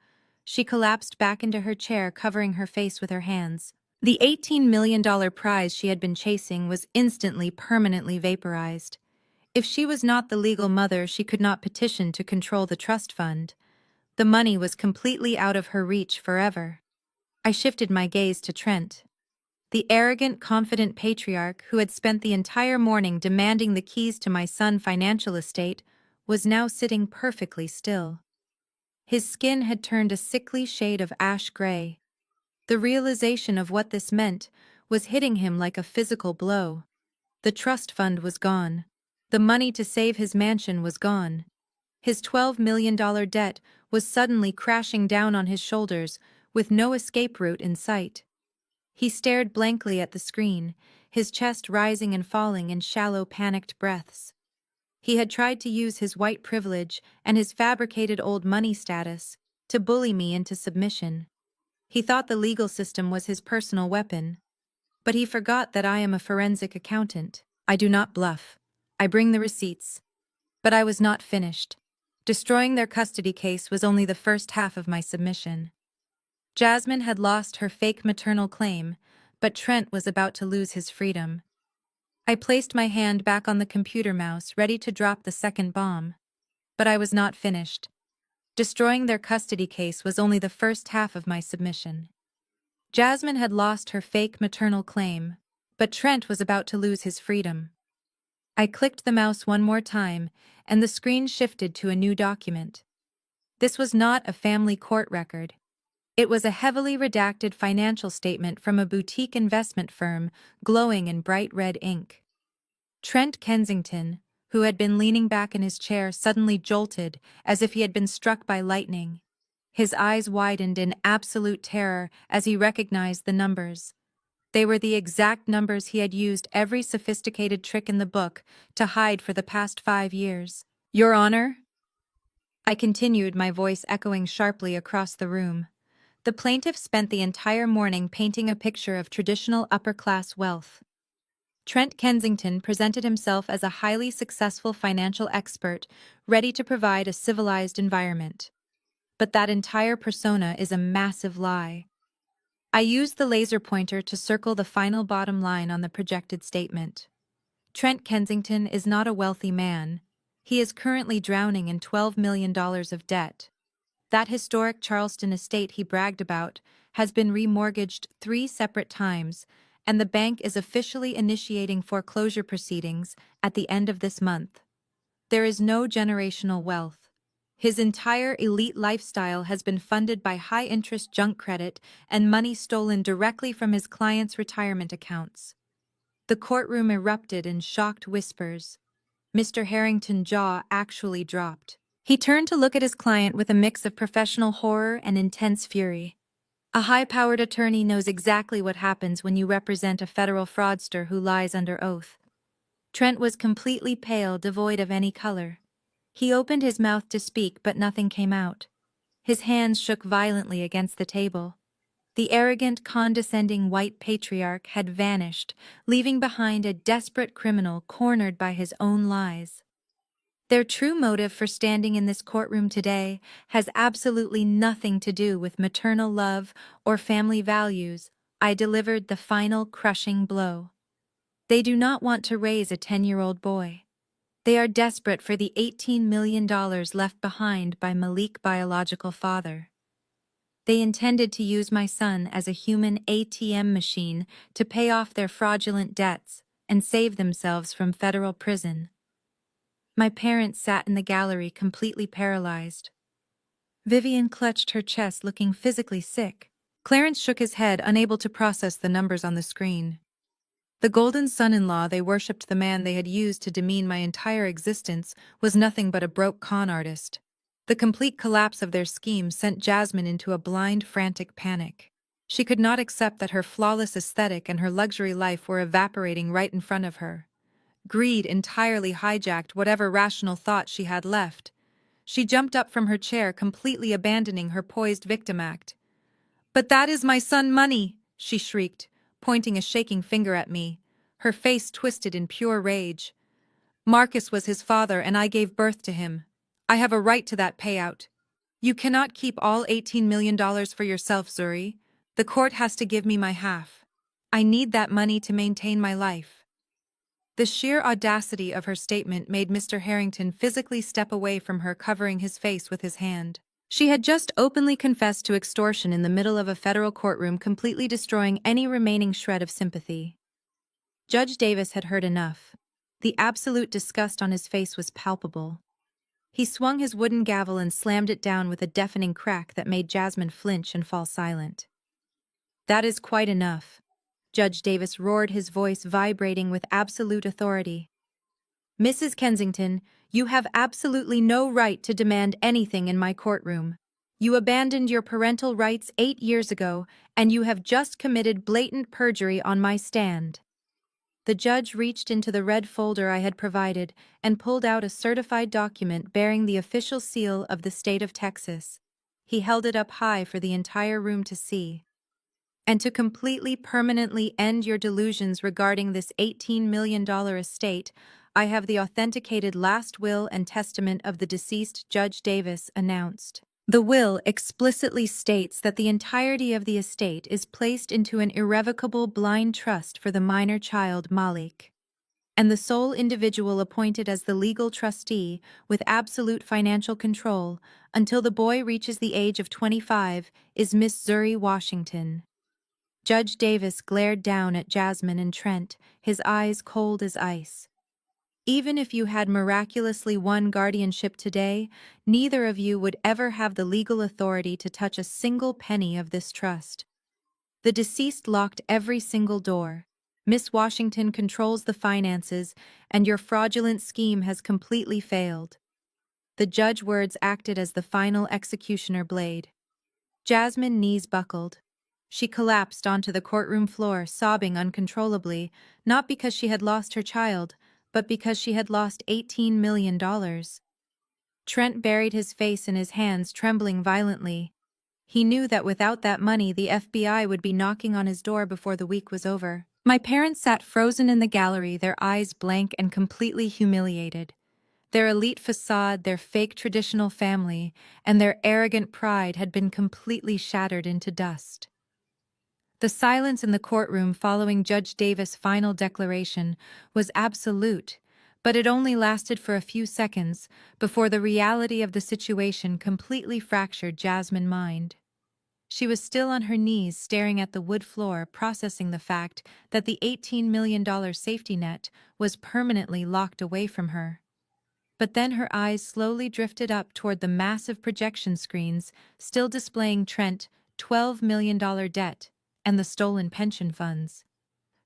She collapsed back into her chair, covering her face with her hands. The $18 million prize she had been chasing was instantly, permanently vaporized. If she was not the legal mother, she could not petition to control the trust fund. The money was completely out of her reach forever. I shifted my gaze to Trent. The arrogant, confident patriarch who had spent the entire morning demanding the keys to my son's financial estate was now sitting perfectly still. His skin had turned a sickly shade of ash gray. The realization of what this meant was hitting him like a physical blow. The trust fund was gone. The money to save his mansion was gone. His $12 million debt was suddenly crashing down on his shoulders, with no escape route in sight. He stared blankly at the screen, his chest rising and falling in shallow, panicked breaths. He had tried to use his white privilege and his fabricated old money status to bully me into submission. He thought the legal system was his personal weapon. But he forgot that I am a forensic accountant. I do not bluff. I bring the receipts. But I was not finished. Destroying their custody case was only the first half of my submission. Jasmine had lost her fake maternal claim, but Trent was about to lose his freedom. I placed my hand back on the computer mouse, ready to drop the second bomb. But I was not finished. Destroying their custody case was only the first half of my submission. Jasmine had lost her fake maternal claim, but Trent was about to lose his freedom. I clicked the mouse one more time, and the screen shifted to a new document. This was not a family court record. It was a heavily redacted financial statement from a boutique investment firm, glowing in bright red ink. Trent Kensington, who had been leaning back in his chair, suddenly jolted as if he had been struck by lightning. His eyes widened in absolute terror as he recognized the numbers. They were the exact numbers he had used every sophisticated trick in the book to hide for the past 5 years. "Your Honor?" I continued, my voice echoing sharply across the room. The plaintiff spent the entire morning painting a picture of traditional upper-class wealth. Trent Kensington presented himself as a highly successful financial expert, ready to provide a civilized environment. But that entire persona is a massive lie. I used the laser pointer to circle the final bottom line on the projected statement. Trent Kensington is not a wealthy man. He is currently drowning in $12 million of debt. That historic Charleston estate he bragged about has been remortgaged 3 separate times, and the bank is officially initiating foreclosure proceedings at the end of this month. There is no generational wealth. His entire elite lifestyle has been funded by high-interest junk credit and money stolen directly from his clients' retirement accounts. The courtroom erupted in shocked whispers. Mr. Harrington's jaw actually dropped. He turned to look at his client with a mix of professional horror and intense fury. A high-powered attorney knows exactly what happens when you represent a federal fraudster who lies under oath. Trent was completely pale, devoid of any color. He opened his mouth to speak, but nothing came out. His hands shook violently against the table. The arrogant, condescending white patriarch had vanished, leaving behind a desperate criminal cornered by his own lies. Their true motive for standing in this courtroom today has absolutely nothing to do with maternal love or family values. I delivered the final crushing blow. They do not want to raise a 10-year-old boy. They are desperate for the $18 million left behind by Malik's biological father. They intended to use my son as a human ATM machine to pay off their fraudulent debts and save themselves from federal prison. My parents sat in the gallery completely paralyzed. Vivian clutched her chest, looking physically sick. Clarence shook his head, unable to process the numbers on the screen. The golden son-in-law they worshipped, the man they had used to demean my entire existence, was nothing but a broke con artist. The complete collapse of their scheme sent Jasmine into a blind, frantic panic. She could not accept that her flawless aesthetic and her luxury life were evaporating right in front of her. Greed entirely hijacked whatever rational thought she had left. She jumped up from her chair, completely abandoning her poised victim act. "But that is my son money!" she shrieked, pointing a shaking finger at me, her face twisted in pure rage. "Marcus was his father and I gave birth to him. I have a right to that payout. You cannot keep all $18 million for yourself, Zuri. The court has to give me my half. I need that money to maintain my life." The sheer audacity of her statement made Mr. Harrington physically step away from her, covering his face with his hand. She had just openly confessed to extortion in the middle of a federal courtroom, completely destroying any remaining shred of sympathy. Judge Davis had heard enough. The absolute disgust on his face was palpable. He swung his wooden gavel and slammed it down with a deafening crack that made Jasmine flinch and fall silent. "That is quite enough," Judge Davis roared, his voice vibrating with absolute authority. "Mrs. Kensington, you have absolutely no right to demand anything in my courtroom. You abandoned your parental rights 8 years ago, and you have just committed blatant perjury on my stand." The judge reached into the red folder I had provided and pulled out a certified document bearing the official seal of the state of Texas. He held it up high for the entire room to see. "And to completely, permanently end your delusions regarding this $18 million estate, I have the authenticated last will and testament of the deceased," Judge Davis announced. The will explicitly states that the entirety of the estate is placed into an irrevocable blind trust for the minor child Malik, and the sole individual appointed as the legal trustee with absolute financial control until the boy reaches the age of 25 is Miss Zuri Washington. Judge Davis glared down at Jasmine and Trent, his eyes cold as ice. "Even if you had miraculously won guardianship today, neither of you would ever have the legal authority to touch a single penny of this trust. The deceased locked every single door. Miss Washington controls the finances, and your fraudulent scheme has completely failed." The judge's words acted as the final executioner blade. Jasmine's knees buckled. She collapsed onto the courtroom floor, sobbing uncontrollably, not because she had lost her child, but because she had lost $18 million. Trent buried his face in his hands, trembling violently. He knew that without that money, the FBI would be knocking on his door before the week was over. My parents sat frozen in the gallery, their eyes blank and completely humiliated. Their elite facade, their fake traditional family, and their arrogant pride had been completely shattered into dust. The silence in the courtroom following Judge Davis' final declaration was absolute, but it only lasted for a few seconds before the reality of the situation completely fractured Jasmine's mind. She was still on her knees, staring at the wood floor, processing the fact that the $18 million safety net was permanently locked away from her. But then her eyes slowly drifted up toward the massive projection screens still displaying Trent's $12 million debt and the stolen pension funds.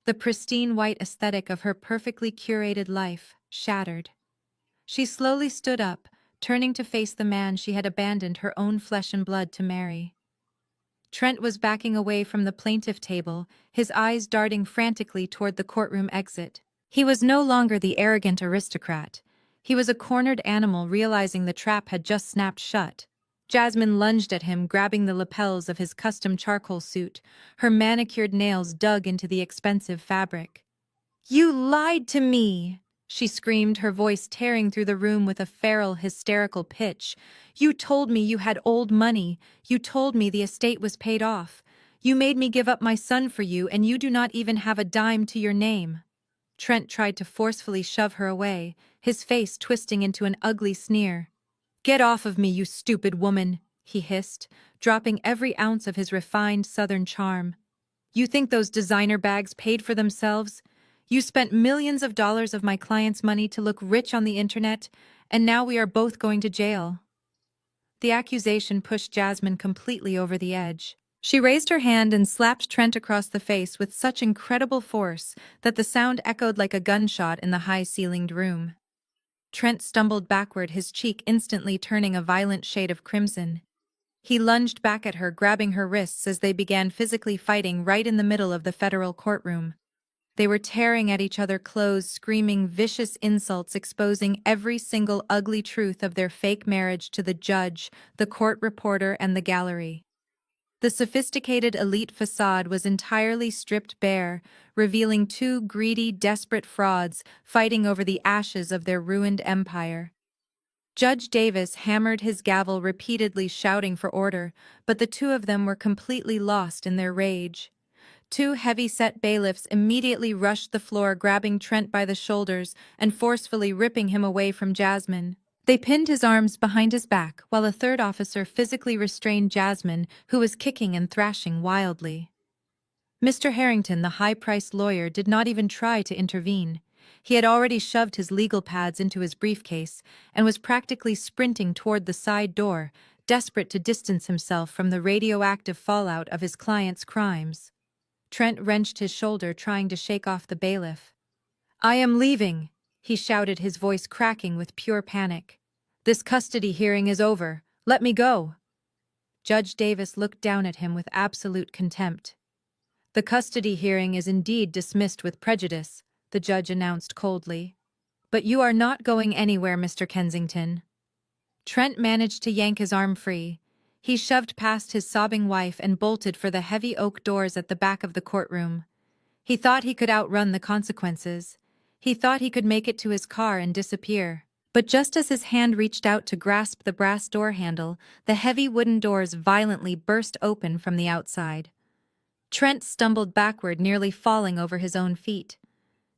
The pristine white aesthetic of her perfectly curated life shattered. She slowly stood up, turning to face the man she had abandoned her own flesh and blood to marry. Trent was backing away from the plaintiff table, his eyes darting frantically toward the courtroom exit. He was no longer the arrogant aristocrat. He was a cornered animal realizing the trap had just snapped shut. Jasmine lunged at him, grabbing the lapels of his custom charcoal suit, her manicured nails dug into the expensive fabric. "You lied to me!" she screamed, her voice tearing through the room with a feral, hysterical pitch. "You told me you had old money. You told me the estate was paid off. You made me give up my son for you, and you do not even have a dime to your name." Trent tried to forcefully shove her away, his face twisting into an ugly sneer. "Get off of me, you stupid woman," he hissed, dropping every ounce of his refined southern charm. "You think those designer bags paid for themselves? You spent millions of dollars of my clients' money to look rich on the internet, and now we are both going to jail." The accusation pushed Jasmine completely over the edge. She raised her hand and slapped Trent across the face with such incredible force that the sound echoed like a gunshot in the high-ceilinged room. Trent stumbled backward, his cheek instantly turning a violent shade of crimson. He lunged back at her, grabbing her wrists as they began physically fighting right in the middle of the federal courtroom. They were tearing at each other's clothes, screaming vicious insults, exposing every single ugly truth of their fake marriage to the judge, the court reporter, and the gallery. The sophisticated elite facade was entirely stripped bare, revealing two greedy, desperate frauds fighting over the ashes of their ruined empire. Judge Davis hammered his gavel repeatedly, shouting for order, but the two of them were completely lost in their rage. Two heavy-set bailiffs immediately rushed the floor, grabbing Trent by the shoulders and forcefully ripping him away from Jasmine. They pinned his arms behind his back, while a third officer physically restrained Jasmine, who was kicking and thrashing wildly. Mr. Harrington, the high-priced lawyer, did not even try to intervene. He had already shoved his legal pads into his briefcase and was practically sprinting toward the side door, desperate to distance himself from the radioactive fallout of his client's crimes. Trent wrenched his shoulder, trying to shake off the bailiff. "I am leaving," he shouted, his voice cracking with pure panic. "This custody hearing is over. Let me go." Judge Davis looked down at him with absolute contempt. "The custody hearing is indeed dismissed with prejudice," the judge announced coldly. "But you are not going anywhere, Mr. Kensington." Trent managed to yank his arm free. He shoved past his sobbing wife and bolted for the heavy oak doors at the back of the courtroom. He thought he could outrun the consequences. He thought he could make it to his car and disappear. But just as his hand reached out to grasp the brass door handle, the heavy wooden doors violently burst open from the outside. Trent stumbled backward, nearly falling over his own feet.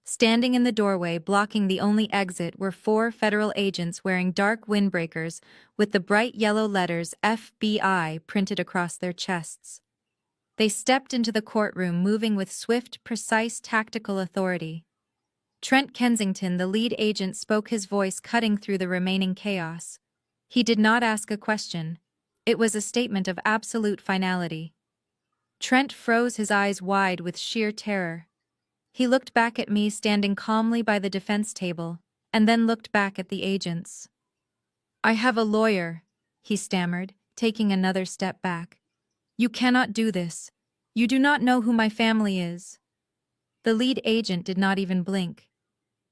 Standing in the doorway, blocking the only exit, were four federal agents wearing dark windbreakers with the bright yellow letters FBI printed across their chests. They stepped into the courtroom, moving with swift, precise, tactical authority. Trent Kensington, the lead agent, spoke, his voice cutting through the remaining chaos. He did not ask a question. It was a statement of absolute finality. Trent froze, his eyes wide with sheer terror. He looked back at me, standing calmly by the defense table, and then looked back at the agents. "I have a lawyer," he stammered, taking another step back. "You cannot do this. You do not know who my family is." The lead agent did not even blink.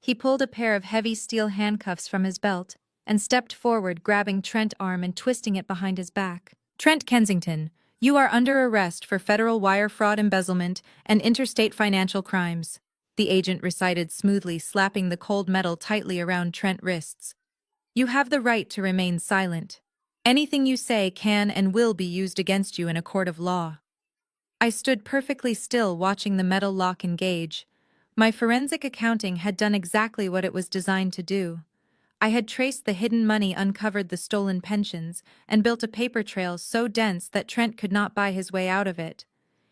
He pulled a pair of heavy steel handcuffs from his belt and stepped forward, grabbing Trent's arm and twisting it behind his back. "Trent Kensington, you are under arrest for federal wire fraud, embezzlement, and interstate financial crimes," the agent recited smoothly, slapping the cold metal tightly around Trent's wrists. "You have the right to remain silent. Anything you say can and will be used against you in a court of law." I stood perfectly still, watching the metal lock engage. My forensic accounting had done exactly what it was designed to do. I had traced the hidden money, uncovered the stolen pensions, and built a paper trail so dense that Trent could not buy his way out of it.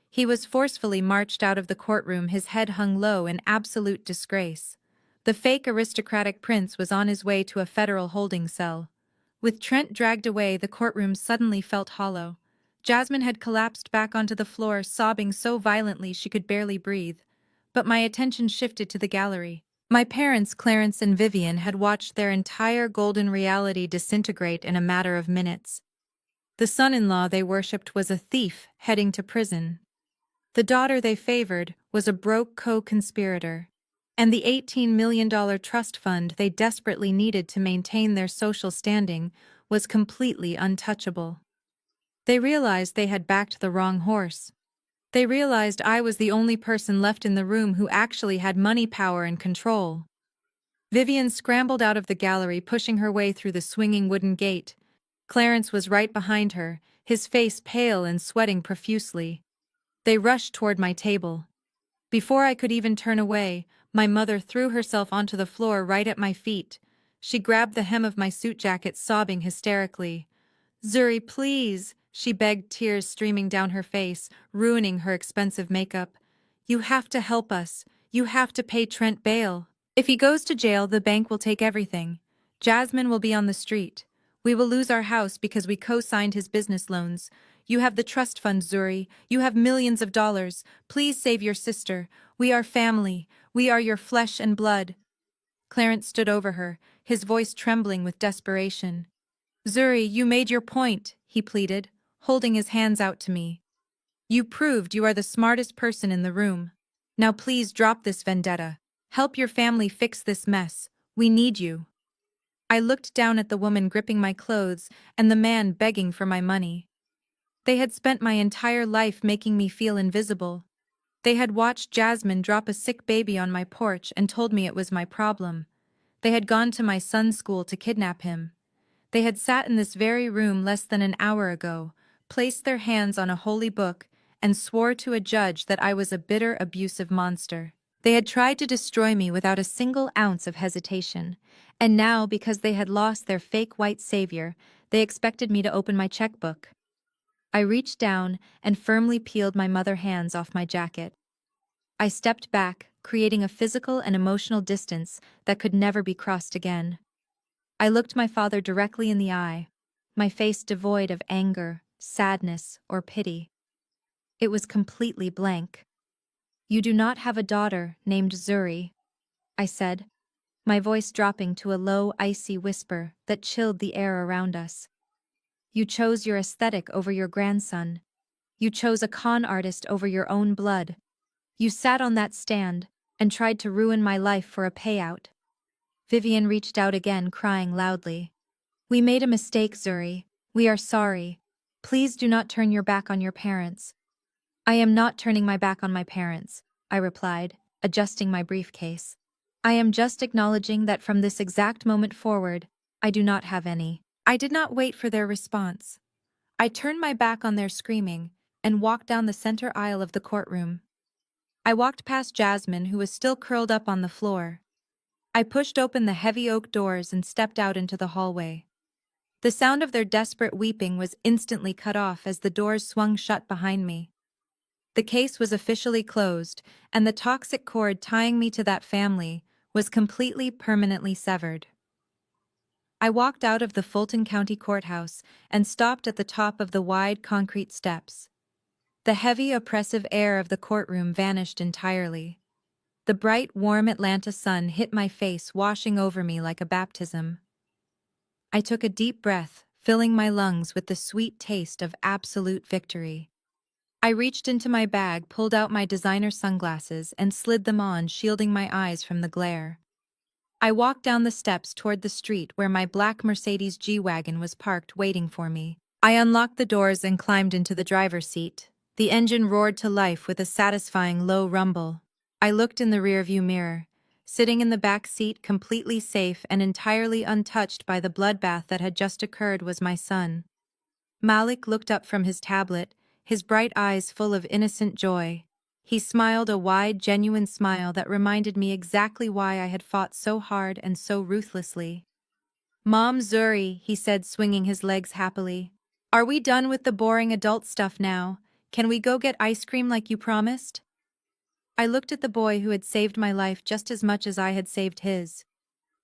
He was forcefully marched out of the courtroom, his head hung low in absolute disgrace. The fake aristocratic prince was on his way to a federal holding cell. With Trent dragged away, the courtroom suddenly felt hollow. Jasmine had collapsed back onto the floor, sobbing so violently she could barely breathe. But my attention shifted to the gallery. My parents, Clarence and Vivian, had watched their entire golden reality disintegrate in a matter of minutes. The son-in-law they worshipped was a thief heading to prison. The daughter they favored was a broke co-conspirator. And the $18 million trust fund they desperately needed to maintain their social standing was completely untouchable. They realized they had backed the wrong horse. They realized I was the only person left in the room who actually had money, power, and control. Vivian scrambled out of the gallery, pushing her way through the swinging wooden gate. Clarence was right behind her, his face pale and sweating profusely. They rushed toward my table. Before I could even turn away, my mother threw herself onto the floor right at my feet. She grabbed the hem of my suit jacket, sobbing hysterically. "Zuri, please," she begged, tears streaming down her face, ruining her expensive makeup. "You have to help us. You have to pay Trent bail. If he goes to jail, the bank will take everything. Jasmine will be on the street. We will lose our house because we co-signed his business loans. You have the trust fund, Zuri. You have millions of dollars. Please save your sister. We are family. We are your flesh and blood." Clarence stood over her, his voice trembling with desperation. "Zuri, you made your point," he pleaded, holding his hands out to me. "You proved you are the smartest person in the room. Now please drop this vendetta. Help your family fix this mess. We need you." I looked down at the woman gripping my clothes and the man begging for my money. They had spent my entire life making me feel invisible. They had watched Jasmine drop a sick baby on my porch and told me it was my problem. They had gone to my son's school to kidnap him. They had sat in this very room less than an hour ago, placed their hands on a holy book, and swore to a judge that I was a bitter, abusive monster. They had tried to destroy me without a single ounce of hesitation, and now, because they had lost their fake white savior, they expected me to open my checkbook. I reached down and firmly peeled my mother's hands off my jacket. I stepped back, creating a physical and emotional distance that could never be crossed again. I looked my father directly in the eye, my face devoid of anger, sadness, or pity. It was completely blank. "You do not have a daughter named Zuri," I said, my voice dropping to a low, icy whisper that chilled the air around us. "You chose your aesthetic over your grandson. You chose a con artist over your own blood. You sat on that stand and tried to ruin my life for a payout." Vivian reached out again, crying loudly. "We made a mistake, Zuri. We are sorry. Please do not turn your back on your parents." "I am not turning my back on my parents," I replied, adjusting my briefcase. "I am just acknowledging that from this exact moment forward, I do not have any." I did not wait for their response. I turned my back on their screaming and walked down the center aisle of the courtroom. I walked past Jasmine, who was still curled up on the floor. I pushed open the heavy oak doors and stepped out into the hallway. The sound of their desperate weeping was instantly cut off as the doors swung shut behind me. The case was officially closed, and the toxic cord tying me to that family was completely, permanently severed. I walked out of the Fulton County Courthouse and stopped at the top of the wide concrete steps. The heavy, oppressive air of the courtroom vanished entirely. The bright, warm Atlanta sun hit my face, washing over me like a baptism. I took a deep breath, filling my lungs with the sweet taste of absolute victory. I reached into my bag, pulled out my designer sunglasses, and slid them on, shielding my eyes from the glare. I walked down the steps toward the street where my black Mercedes G-Wagon was parked waiting for me. I unlocked the doors and climbed into the driver's seat. The engine roared to life with a satisfying low rumble. I looked in the rearview mirror. Sitting in the back seat, completely safe and entirely untouched by the bloodbath that had just occurred, was my son. Malik looked up from his tablet, his bright eyes full of innocent joy. He smiled, a wide, genuine smile that reminded me exactly why I had fought so hard and so ruthlessly. "Mom, Zuri," he said, swinging his legs happily. "Are we done with the boring adult stuff now? Can we go get ice cream like you promised?" I looked at the boy who had saved my life just as much as I had saved his.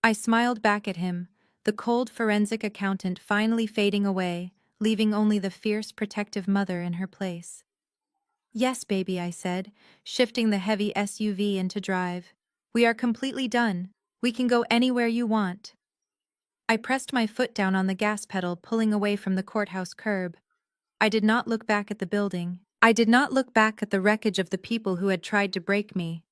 I smiled back at him, the cold forensic accountant finally fading away, leaving only the fierce, protective mother in her place. "Yes, baby," I said, shifting the heavy SUV into drive. "We are completely done. We can go anywhere you want." I pressed my foot down on the gas pedal, pulling away from the courthouse curb. I did not look back at the building. I did not look back at the wreckage of the people who had tried to break me.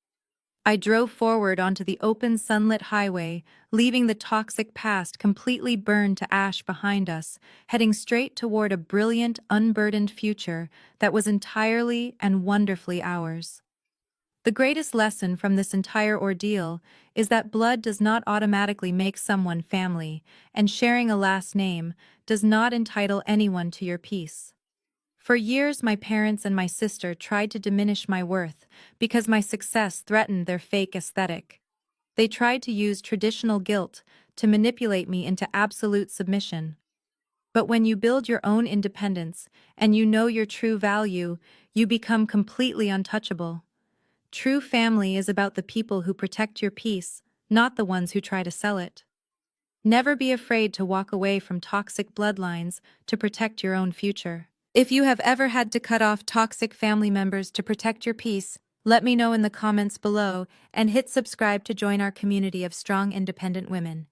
I drove forward onto the open sunlit highway, leaving the toxic past completely burned to ash behind us, heading straight toward a brilliant, unburdened future that was entirely and wonderfully ours. The greatest lesson from this entire ordeal is that blood does not automatically make someone family, and sharing a last name does not entitle anyone to your peace. For years, my parents and my sister tried to diminish my worth because my success threatened their fake aesthetic. They tried to use traditional guilt to manipulate me into absolute submission. But when you build your own independence and you know your true value, you become completely untouchable. True family is about the people who protect your peace, not the ones who try to sell it. Never be afraid to walk away from toxic bloodlines to protect your own future. If you have ever had to cut off toxic family members to protect your peace, let me know in the comments below and hit subscribe to join our community of strong independent women.